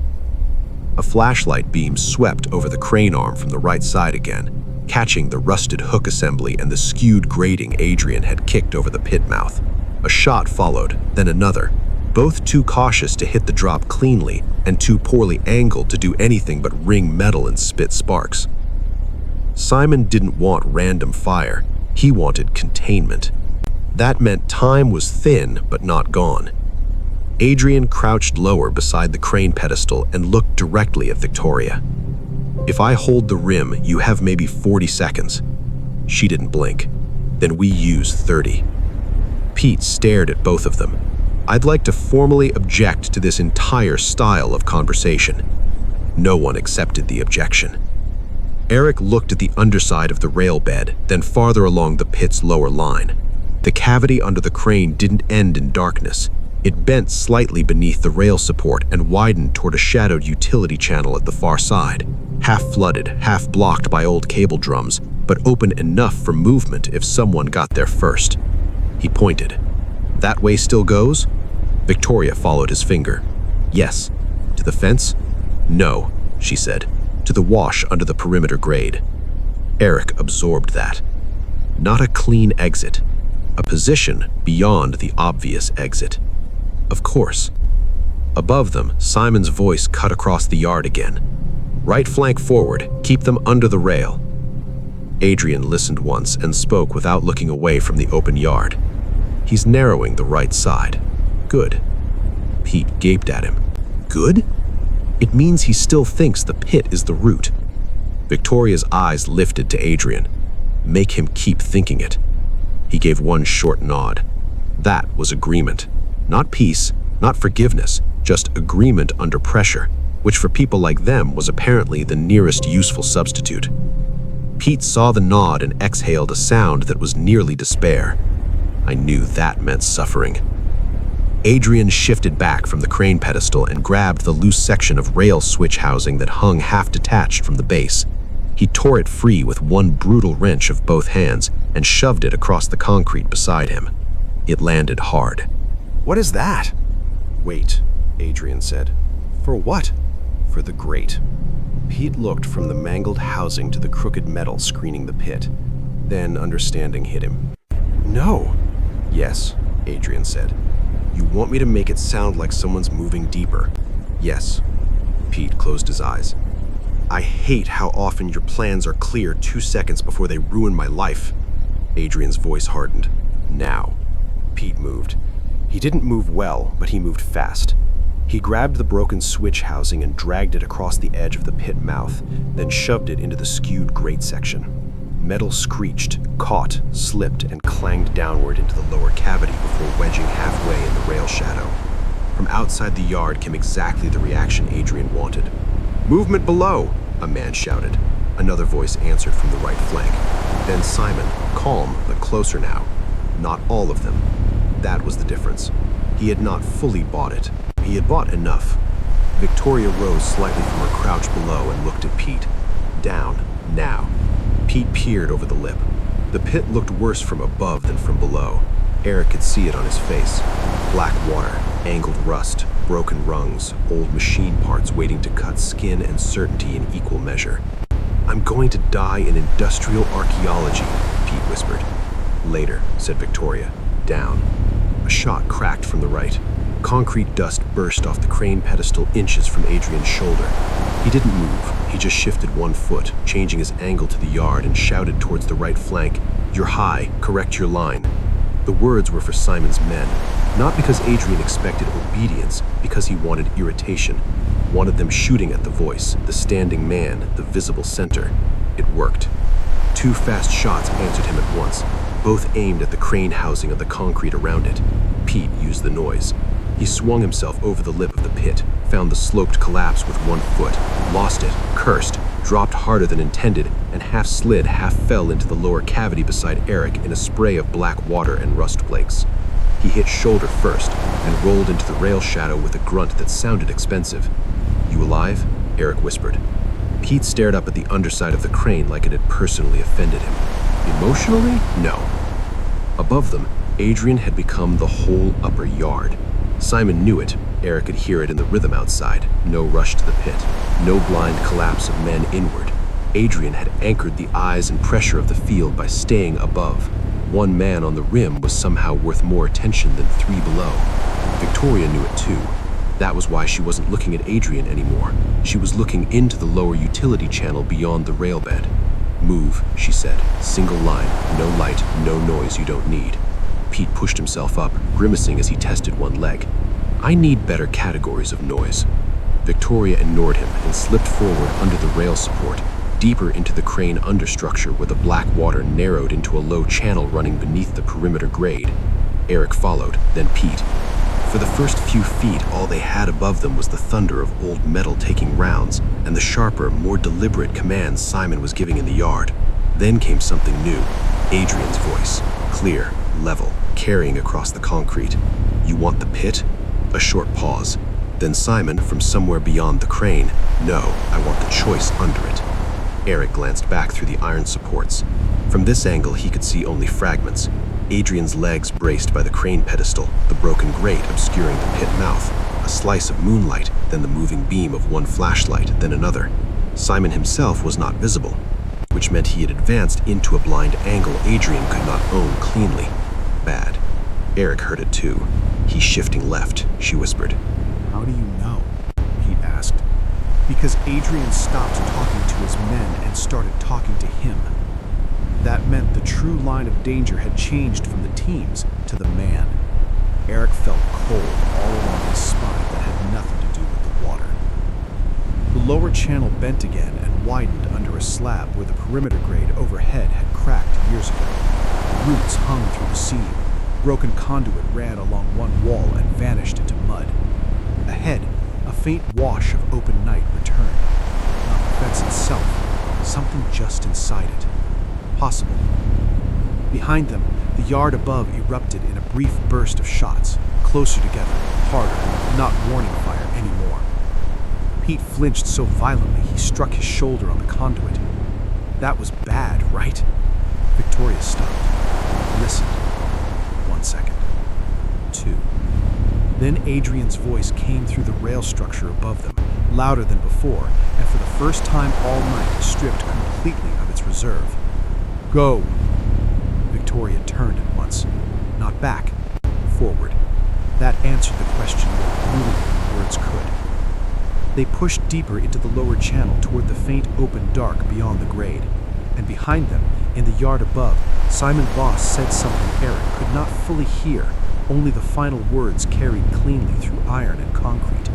A flashlight beam swept over the crane arm from the right side again, catching the rusted hook assembly and the skewed grating Adrian had kicked over the pit mouth. A shot followed, then another, both too cautious to hit the drop cleanly and too poorly angled to do anything but ring metal and spit sparks. Simon didn't want random fire. He wanted containment. That meant time was thin but not gone. Adrian crouched lower beside the crane pedestal and looked directly at Victoria. If I hold the rim, you have maybe 40 seconds. She didn't blink. Then we use 30. Pete stared at both of them. I'd like to formally object to this entire style of conversation. No one accepted the objection. Eric looked at the underside of the rail bed, then farther along the pit's lower line. The cavity under the crane didn't end in darkness. It bent slightly beneath the rail support and widened toward a shadowed utility channel at the far side, half flooded, half blocked by old cable drums, but open enough for movement if someone got there first. He pointed. That way still goes? Victoria followed his finger. Yes. To the fence? No, she said. To the wash under the perimeter grade. Eric absorbed that. Not a clean exit. A position beyond the obvious exit. Of course. Above them, Simon's voice cut across the yard again. Right flank forward, keep them under the rail. Adrian listened once and spoke without looking away from the open yard. He's narrowing the right side. Good. Pete gaped at him. Good? It means he still thinks the pit is the route. Victoria's eyes lifted to Adrian. Make him keep thinking it. He gave one short nod. That was agreement. Not peace, not forgiveness, just agreement under pressure, which for people like them was apparently the nearest useful substitute. Pete saw the nod and exhaled a sound that was nearly despair. I knew that meant suffering. Adrian shifted back from the crane pedestal and grabbed the loose section of rail switch housing that hung half detached from the base. He tore it free with one brutal wrench of both hands and shoved it across the concrete beside him. It landed hard. What is that? Wait, Adrian said. For what? For the grate. Pete looked from the mangled housing to the crooked metal screening the pit. Then understanding hit him. No. Yes, Adrian said. You want me to make it sound like someone's moving deeper? Yes. Pete closed his eyes. I hate how often your plans are clear 2 seconds before they ruin my life. Adrian's voice hardened. Now. Pete moved. He didn't move well, but he moved fast. He grabbed the broken switch housing and dragged it across the edge of the pit mouth, then shoved it into the skewed grate section. Metal screeched, caught, slipped, and clanged downward into the lower cavity before wedging halfway in the rail shadow. From outside the yard came exactly the reaction Adrian wanted. "Movement below!" a man shouted. Another voice answered from the right flank. Then Simon, calm but closer now. Not all of them. That was the difference. He had not fully bought it. He had bought enough. Victoria rose slightly from her crouch below and looked at Pete. Down, now. Pete peered over the lip. The pit looked worse from above than from below. Eric could see it on his face. Black water, angled rust, broken rungs, old machine parts waiting to cut skin and certainty in equal measure. "I'm going to die in industrial archaeology," Pete whispered. "Later," said Victoria. Down. A shot cracked from the right. Concrete dust burst off the crane pedestal inches from Adrian's shoulder. He didn't move. He just shifted 1 foot, changing his angle to the yard, and shouted towards the right flank, "You're high, correct your line." The words were for Simon's men, not because Adrian expected obedience, because he wanted irritation, wanted them shooting at the voice, the standing man, the visible center. It worked. 2 fast shots answered him at once, both aimed at the crane housing of the concrete around it. Pete used the noise. He swung himself over the lip of the pit, found the sloped collapse with 1 foot, lost it, cursed, dropped harder than intended, and half slid, half fell into the lower cavity beside Eric in a spray of black water and rust flakes. He hit shoulder first and rolled into the rail shadow with a grunt that sounded expensive. "You alive?" Eric whispered. Pete stared up at the underside of the crane like it had personally offended him. Emotionally? No. Above them, Adrian had become the whole upper yard. Simon knew it. Eric could hear it in the rhythm outside. No rush to the pit. No blind collapse of men inward. Adrian had anchored the eyes and pressure of the field by staying above. 1 man on the rim was somehow worth more attention than 3 below. Victoria knew it too. That was why she wasn't looking at Adrian anymore. She was looking into the lower utility channel beyond the rail bed. "Move," she said. "Single line, no light, no noise you don't need." Pete pushed himself up, grimacing as he tested 1 leg. "I need better categories of noise." Victoria ignored him and slipped forward under the rail support, deeper into the crane understructure where the black water narrowed into a low channel running beneath the perimeter grade. Eric followed, then Pete. For the first few feet, all they had above them was the thunder of old metal taking rounds and the sharper, more deliberate commands Simon was giving in the yard. Then came something new, Adrian's voice, clear, level, carrying across the concrete. "You want the pit?" A short pause. Then Simon, from somewhere beyond the crane, "No, I want the choice under it." Eric glanced back through the iron supports. From this angle, he could see only fragments. Adrian's legs braced by the crane pedestal, the broken grate obscuring the pit mouth, a slice of moonlight, then the moving beam of 1 flashlight, then another. Simon himself was not visible, which meant he had advanced into a blind angle Adrian could not own cleanly. Bad. Eric heard it too. "He's shifting left," she whispered. "How do you know?" Pete asked. "Because Adrian stopped talking to his men and started talking to him. That meant the true line of danger had changed from the teams to the man." Eric felt cold all along his spine that had nothing to do with the water. The lower channel bent again and widened under a slab where the perimeter grade overhead had cracked years ago. Roots hung through the seam. Broken conduit ran along 1 wall and vanished into mud. Ahead, a faint wash of open night returned. Not the fence itself, something just inside it. Possible. Behind them, the yard above erupted in a brief burst of shots, closer together, harder, not warning fire anymore. Pete flinched so violently he struck his shoulder on the conduit. That was bad, right? Victoria stopped, listened. 1 second. 2. Then Adrian's voice came through the rail structure above them, louder than before, and for the first time all night stripped completely of its reserve. "Go!" Victoria turned at once. Not back, forward. That answered the question more brutally than words could. They pushed deeper into the lower channel toward the faint open dark beyond the grade, and behind them, in the yard above, Simon Voss said something Eric could not fully hear, only the final words carried cleanly through iron and concrete.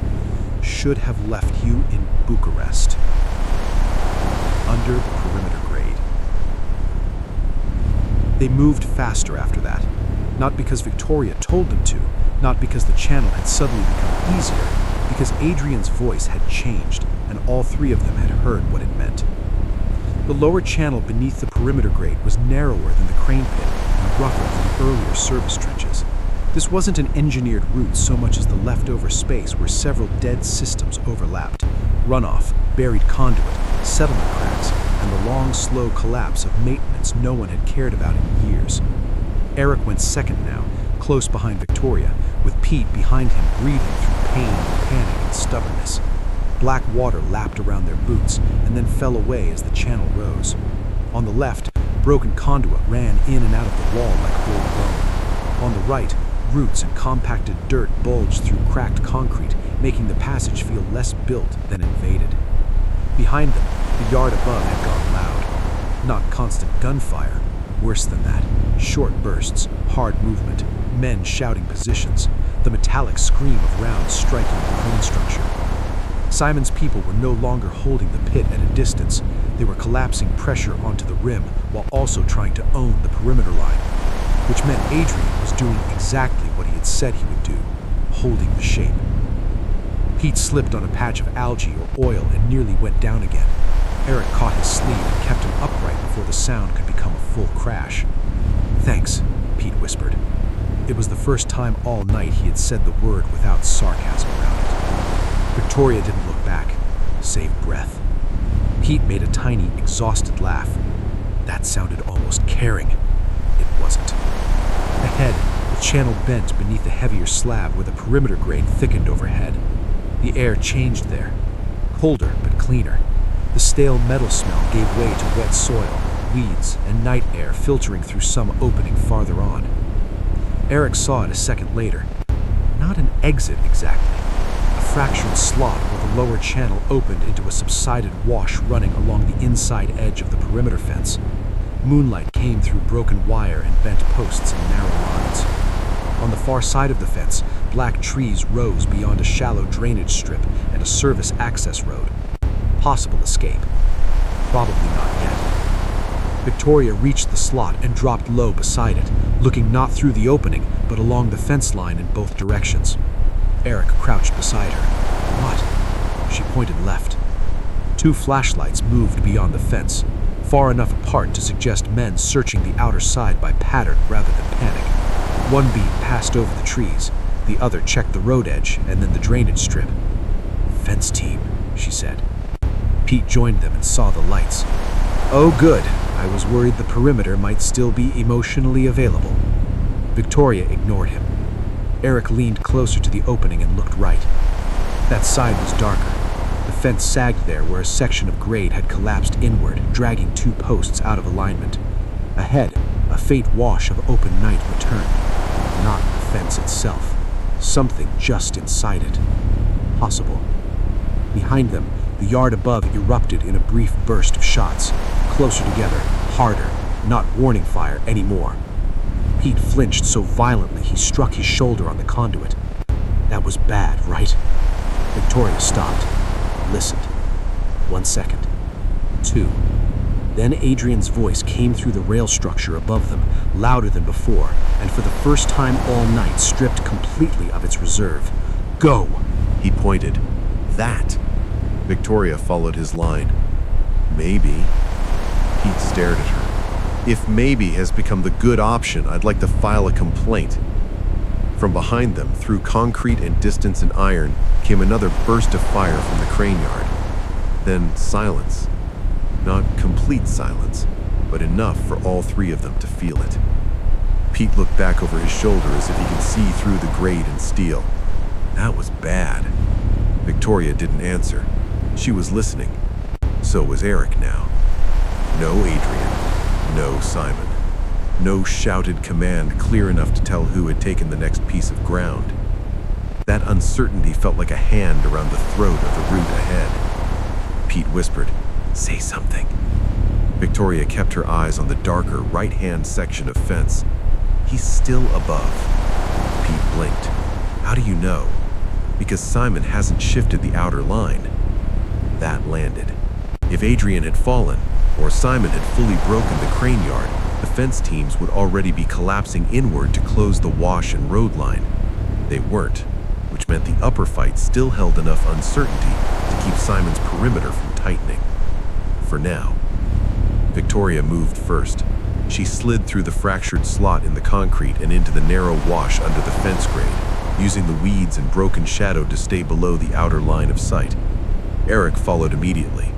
Should have left you in Bucharest. Under the perimeter grade. They moved faster after that, not because Victoria told them to, not because the channel had suddenly become easier, because Adrian's voice had changed, and all three of them had heard what it meant. The lower channel beneath the perimeter grade was narrower than the crane pit and rougher than the earlier service trenches. This wasn't an engineered route so much as the leftover space where several dead systems overlapped. Runoff, buried conduit, settlement cracks, and the long, slow collapse of maintenance no one had cared about in years. Eric went second now, close behind Victoria, with Pete behind him breathing through pain and panic and stubbornness. Black water lapped around their boots and then fell away as the channel rose. On the left, broken conduit ran in and out of the wall like old bone. On the right, roots and compacted dirt bulged through cracked concrete, making the passage feel less built than invaded. Behind them, the yard above had gone loud. Not constant gunfire, worse than that. Short bursts, hard movement, men shouting positions, the metallic scream of rounds striking the crane structure. Simon's people were no longer holding the pit at a distance. They were collapsing pressure onto the rim while also trying to own the perimeter line, which meant Adrian was doing exactly what he had said he would do, holding the shape. Pete slipped on a patch of algae or oil and nearly went down again. Eric caught his sleeve and kept him upright before the sound could become a full crash. "Thanks," Pete whispered. It was the first time all night he had said the word without sarcasm around it. Victoria didn't look back, save breath. Pete made a tiny, exhausted laugh. That sounded almost caring. It wasn't. Ahead, the channel bent beneath the heavier slab where the perimeter grade thickened overhead. The air changed there, colder but cleaner. The stale metal smell gave way to wet soil, weeds, and night air filtering through some opening farther on. Eric saw it a second later. Not an exit exactly. A fractured slot where the lower channel opened into a subsided wash running along the inside edge of the perimeter fence. Moonlight came through broken wire and bent posts in narrow lines. On the far side of the fence, black trees rose beyond a shallow drainage strip and a service access road. Possible escape. Probably not yet. Victoria reached the slot and dropped low beside it, looking not through the opening, but along the fence line in both directions. Eric crouched beside her. "What?" She pointed left. Two flashlights moved beyond the fence, far enough apart to suggest men searching the outer side by pattern rather than panic. One beam passed over the trees, the other checked the road edge and then the drainage strip. "Fence team," she said. Pete joined them and saw the lights. "Oh good, I was worried the perimeter might still be emotionally available." Victoria ignored him. Eric leaned closer to the opening and looked right. That side was darker. The fence sagged there where a section of grade had collapsed inward, dragging two posts out of alignment. Ahead, a faint wash of open night returned. Not the fence itself. Something just inside it. Possible. Behind them, the yard above erupted in a brief burst of shots. Closer together, harder, not warning fire anymore. Pete flinched so violently he struck his shoulder on the conduit. That was bad, right? Victoria stopped, listened. 1 second. 2. Then Adrian's voice came through the rail structure above them, louder than before, and for the first time all night stripped completely of its reserve. "Go!" He pointed. "That." Victoria followed his line. "Maybe." Pete stared at her. "If maybe has become the good option, I'd like to file a complaint." From behind them, through concrete and distance and iron, came another burst of fire from the crane yard. Then silence. Not complete silence, but enough for all three of them to feel it. Pete looked back over his shoulder as if he could see through the grade and steel. That was bad. Victoria didn't answer. She was listening. So was Eric now. No Adrian. No Simon. No shouted command clear enough to tell who had taken the next piece of ground. That uncertainty felt like a hand around the throat of the route ahead. Pete whispered, "Say something." Victoria kept her eyes on the darker right-hand section of fence. He's still above. Pete blinked. How do you know? Because Simon hasn't shifted the outer line. That landed. If Adrian had fallen, or Simon had fully broken the crane yard, the fence teams would already be collapsing inward to close the wash and road line. They weren't, which meant the upper fight still held enough uncertainty to keep Simon's perimeter from tightening. For now. Victoria moved first. She slid through the fractured slot in the concrete and into the narrow wash under the fence grade, using the weeds and broken shadow to stay below the outer line of sight. Eric followed immediately.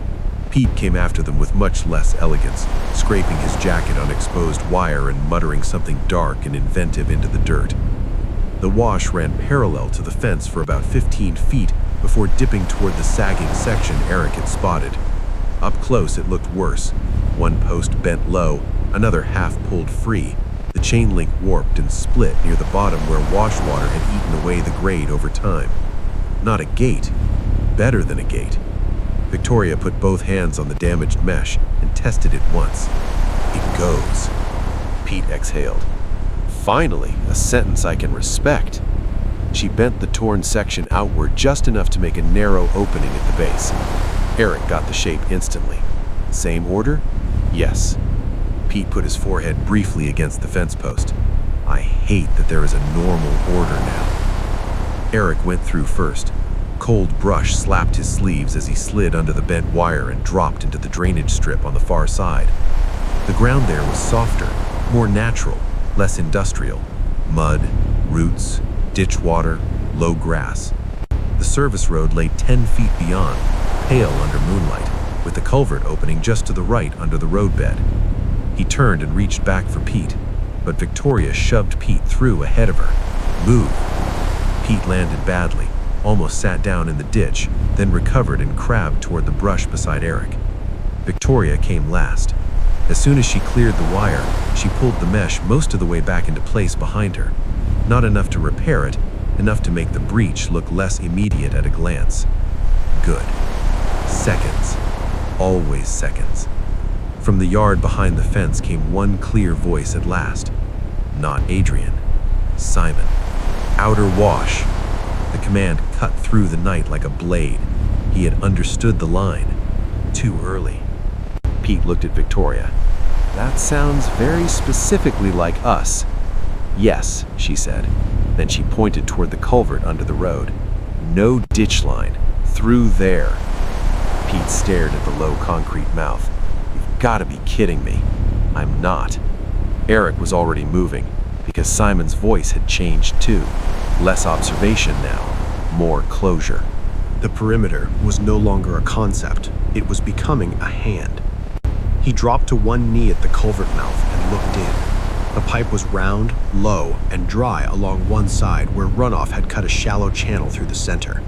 Pete came after them with much less elegance, scraping his jacket on exposed wire and muttering something dark and inventive into the dirt. The wash ran parallel to the fence for about 15 feet before dipping toward the sagging section Eric had spotted. Up close, it looked worse. One post bent low, another half pulled free. The chain link warped and split near the bottom where wash water had eaten away the grade over time. Not a gate. Better than a gate. Victoria put both hands on the damaged mesh and tested it once. It goes. Pete exhaled. Finally, a sentence I can respect. She bent the torn section outward just enough to make a narrow opening at the base. Eric got the shape instantly. Same order? Yes. Pete put his forehead briefly against the fence post. I hate that there is a normal order now. Eric went through first. Cold brush slapped his sleeves as he slid under the bent wire and dropped into the drainage strip on the far side. The ground there was softer, more natural, less industrial. Mud, roots, ditch water, low grass. The service road lay 10 feet beyond, pale under moonlight, with the culvert opening just to the right under the roadbed. He turned and reached back for Pete, but Victoria shoved Pete through ahead of her. Move. Pete landed badly, almost sat down in the ditch, then recovered and crabbed toward the brush beside Eric. Victoria came last. As soon as she cleared the wire, she pulled the mesh most of the way back into place behind her. Not enough to repair it, enough to make the breach look less immediate at a glance. Good. Seconds. Always seconds. From the yard behind the fence came one clear voice at last. Not Adrian. Simon. Outer wash. The command cut through the night like a blade. He had understood the line. Too early. Pete looked at Victoria. That sounds very specifically like us. Yes, she said. Then she pointed toward the culvert under the road. No ditch line. Through there. Pete stared at the low concrete mouth. You've got to be kidding me. I'm not. Eric was already moving, because Simon's voice had changed too. Less observation now, more closure. The perimeter was no longer a concept. It was becoming a hand. He dropped to one knee at the culvert mouth and looked in. The pipe was round, low, and dry along one side where runoff had cut a shallow channel through the center.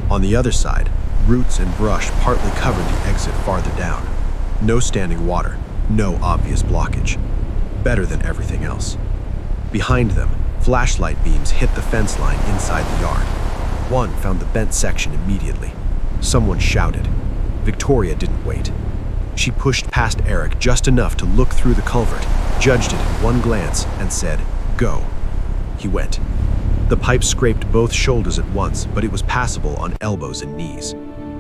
On the other side, roots and brush partly covered the exit farther down. No standing water, no obvious blockage. Better than everything else. Behind them, flashlight beams hit the fence line inside the yard. One found the bent section immediately. Someone shouted. Victoria didn't wait. She pushed past Eric just enough to look through the culvert, judged it in one glance, and said, "Go." He went. The pipe scraped both shoulders at once, but it was passable on elbows and knees.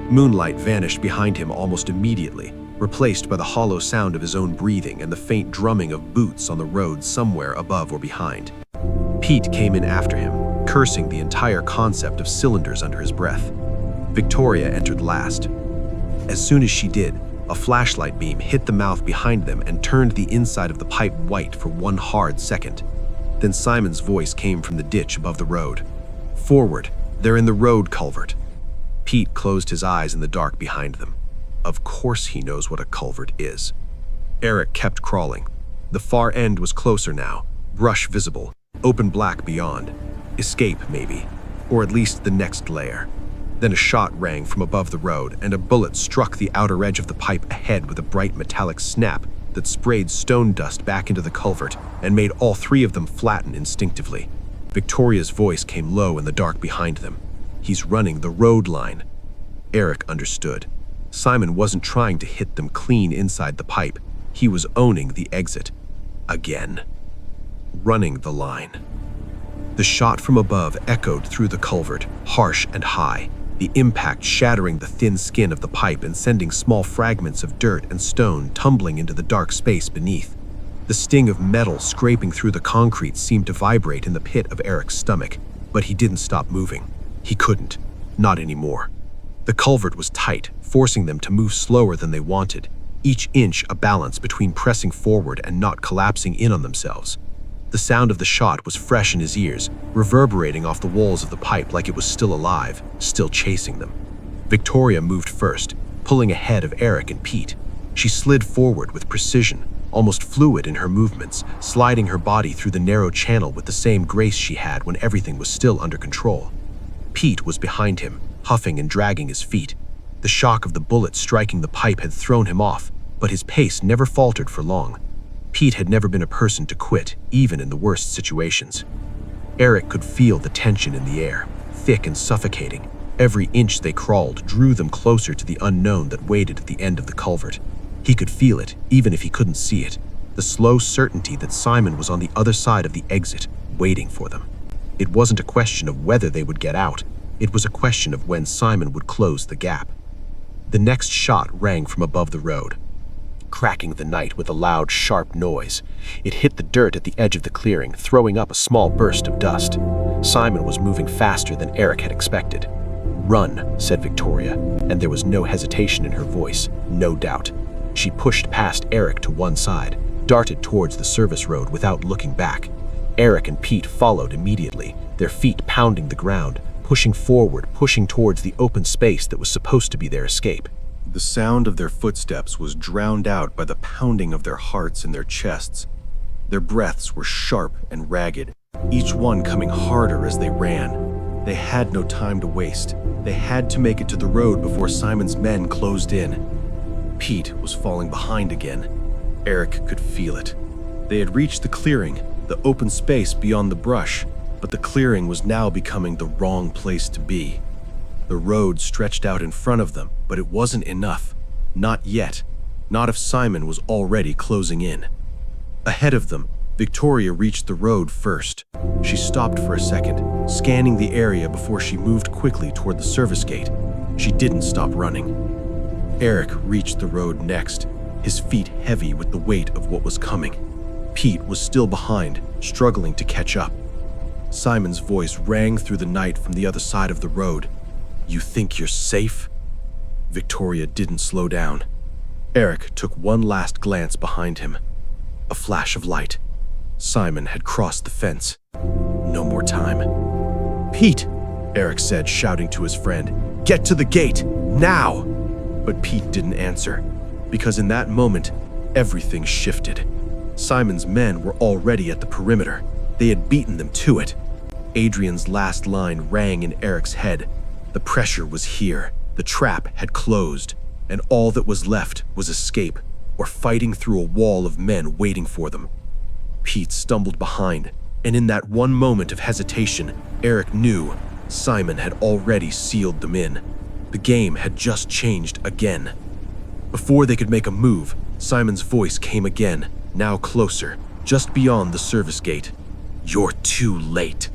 Moonlight vanished behind him almost immediately, replaced by the hollow sound of his own breathing and the faint drumming of boots on the road somewhere above or behind. Pete came in after him, cursing the entire concept of cylinders under his breath. Victoria entered last. As soon as she did, a flashlight beam hit the mouth behind them and turned the inside of the pipe white for one hard second. Then Simon's voice came from the ditch above the road. "Forward, they're in the road culvert." Pete closed his eyes in the dark behind them. Of course he knows what a culvert is. Eric kept crawling. The far end was closer now, brush visible, open black beyond. Escape, maybe, or at least the next layer. Then a shot rang from above the road, and a bullet struck the outer edge of the pipe ahead with a bright metallic snap that sprayed stone dust back into the culvert and made all three of them flatten instinctively. Victoria's voice came low in the dark behind them. "He's running the road line." Eric understood. Simon wasn't trying to hit them clean inside the pipe. He was owning the exit. Again. Running the line. The shot from above echoed through the culvert, harsh and high, the impact shattering the thin skin of the pipe and sending small fragments of dirt and stone tumbling into the dark space beneath. The sting of metal scraping through the concrete seemed to vibrate in the pit of Eric's stomach, but he didn't stop moving. He couldn't. Not anymore. The culvert was tight, forcing them to move slower than they wanted, each inch a balance between pressing forward and not collapsing in on themselves. The sound of the shot was fresh in his ears, reverberating off the walls of the pipe like it was still alive, still chasing them. Victoria moved first, pulling ahead of Eric and Pete. She slid forward with precision, almost fluid in her movements, sliding her body through the narrow channel with the same grace she had when everything was still under control. Pete was behind him, huffing and dragging his feet. The shock of the bullet striking the pipe had thrown him off, but his pace never faltered for long. Pete had never been a person to quit, even in the worst situations. Eric could feel the tension in the air, thick and suffocating. Every inch they crawled drew them closer to the unknown that waited at the end of the culvert. He could feel it, even if he couldn't see it, the slow certainty that Simon was on the other side of the exit, waiting for them. It wasn't a question of whether they would get out, it was a question of when Simon would close the gap. The next shot rang from above the road, cracking the night with a loud, sharp noise. It hit the dirt at the edge of the clearing, throwing up a small burst of dust. Simon was moving faster than Eric had expected. "Run," said Victoria, and there was no hesitation in her voice, no doubt. She pushed past Eric to one side, darted towards the service road without looking back. Eric and Pete followed immediately, their feet pounding the ground, pushing forward, pushing towards the open space that was supposed to be their escape. The sound of their footsteps was drowned out by the pounding of their hearts in their chests. Their breaths were sharp and ragged, each one coming harder as they ran. They had no time to waste. They had to make it to the road before Simon's men closed in. Pete was falling behind again. Eric could feel it. They had reached the clearing, the open space beyond the brush, but the clearing was now becoming the wrong place to be. The road stretched out in front of them, but it wasn't enough. Not yet. Not if Simon was already closing in. Ahead of them, Victoria reached the road first. She stopped for a second, scanning the area before she moved quickly toward the service gate. She didn't stop running. Eric reached the road next, his feet heavy with the weight of what was coming. Pete was still behind, struggling to catch up. Simon's voice rang through the night from the other side of the road. "You think you're safe?" Victoria didn't slow down. Eric took one last glance behind him. A flash of light. Simon had crossed the fence. No more time. "Pete!" Eric said, shouting to his friend. "Get to the gate! Now!" But Pete didn't answer, because in that moment, everything shifted. Simon's men were already at the perimeter. They had beaten them to it. Adrian's last line rang in Eric's head. The pressure was here. The trap had closed, and all that was left was escape, or fighting through a wall of men waiting for them. Pete stumbled behind, and in that one moment of hesitation, Eric knew Simon had already sealed them in. The game had just changed again. Before they could make a move, Simon's voice came again, now closer, just beyond the service gate. "You're too late."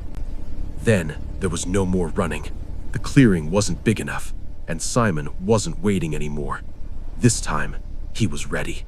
Then there was no more running. The clearing wasn't big enough, and Simon wasn't waiting anymore. This time, he was ready.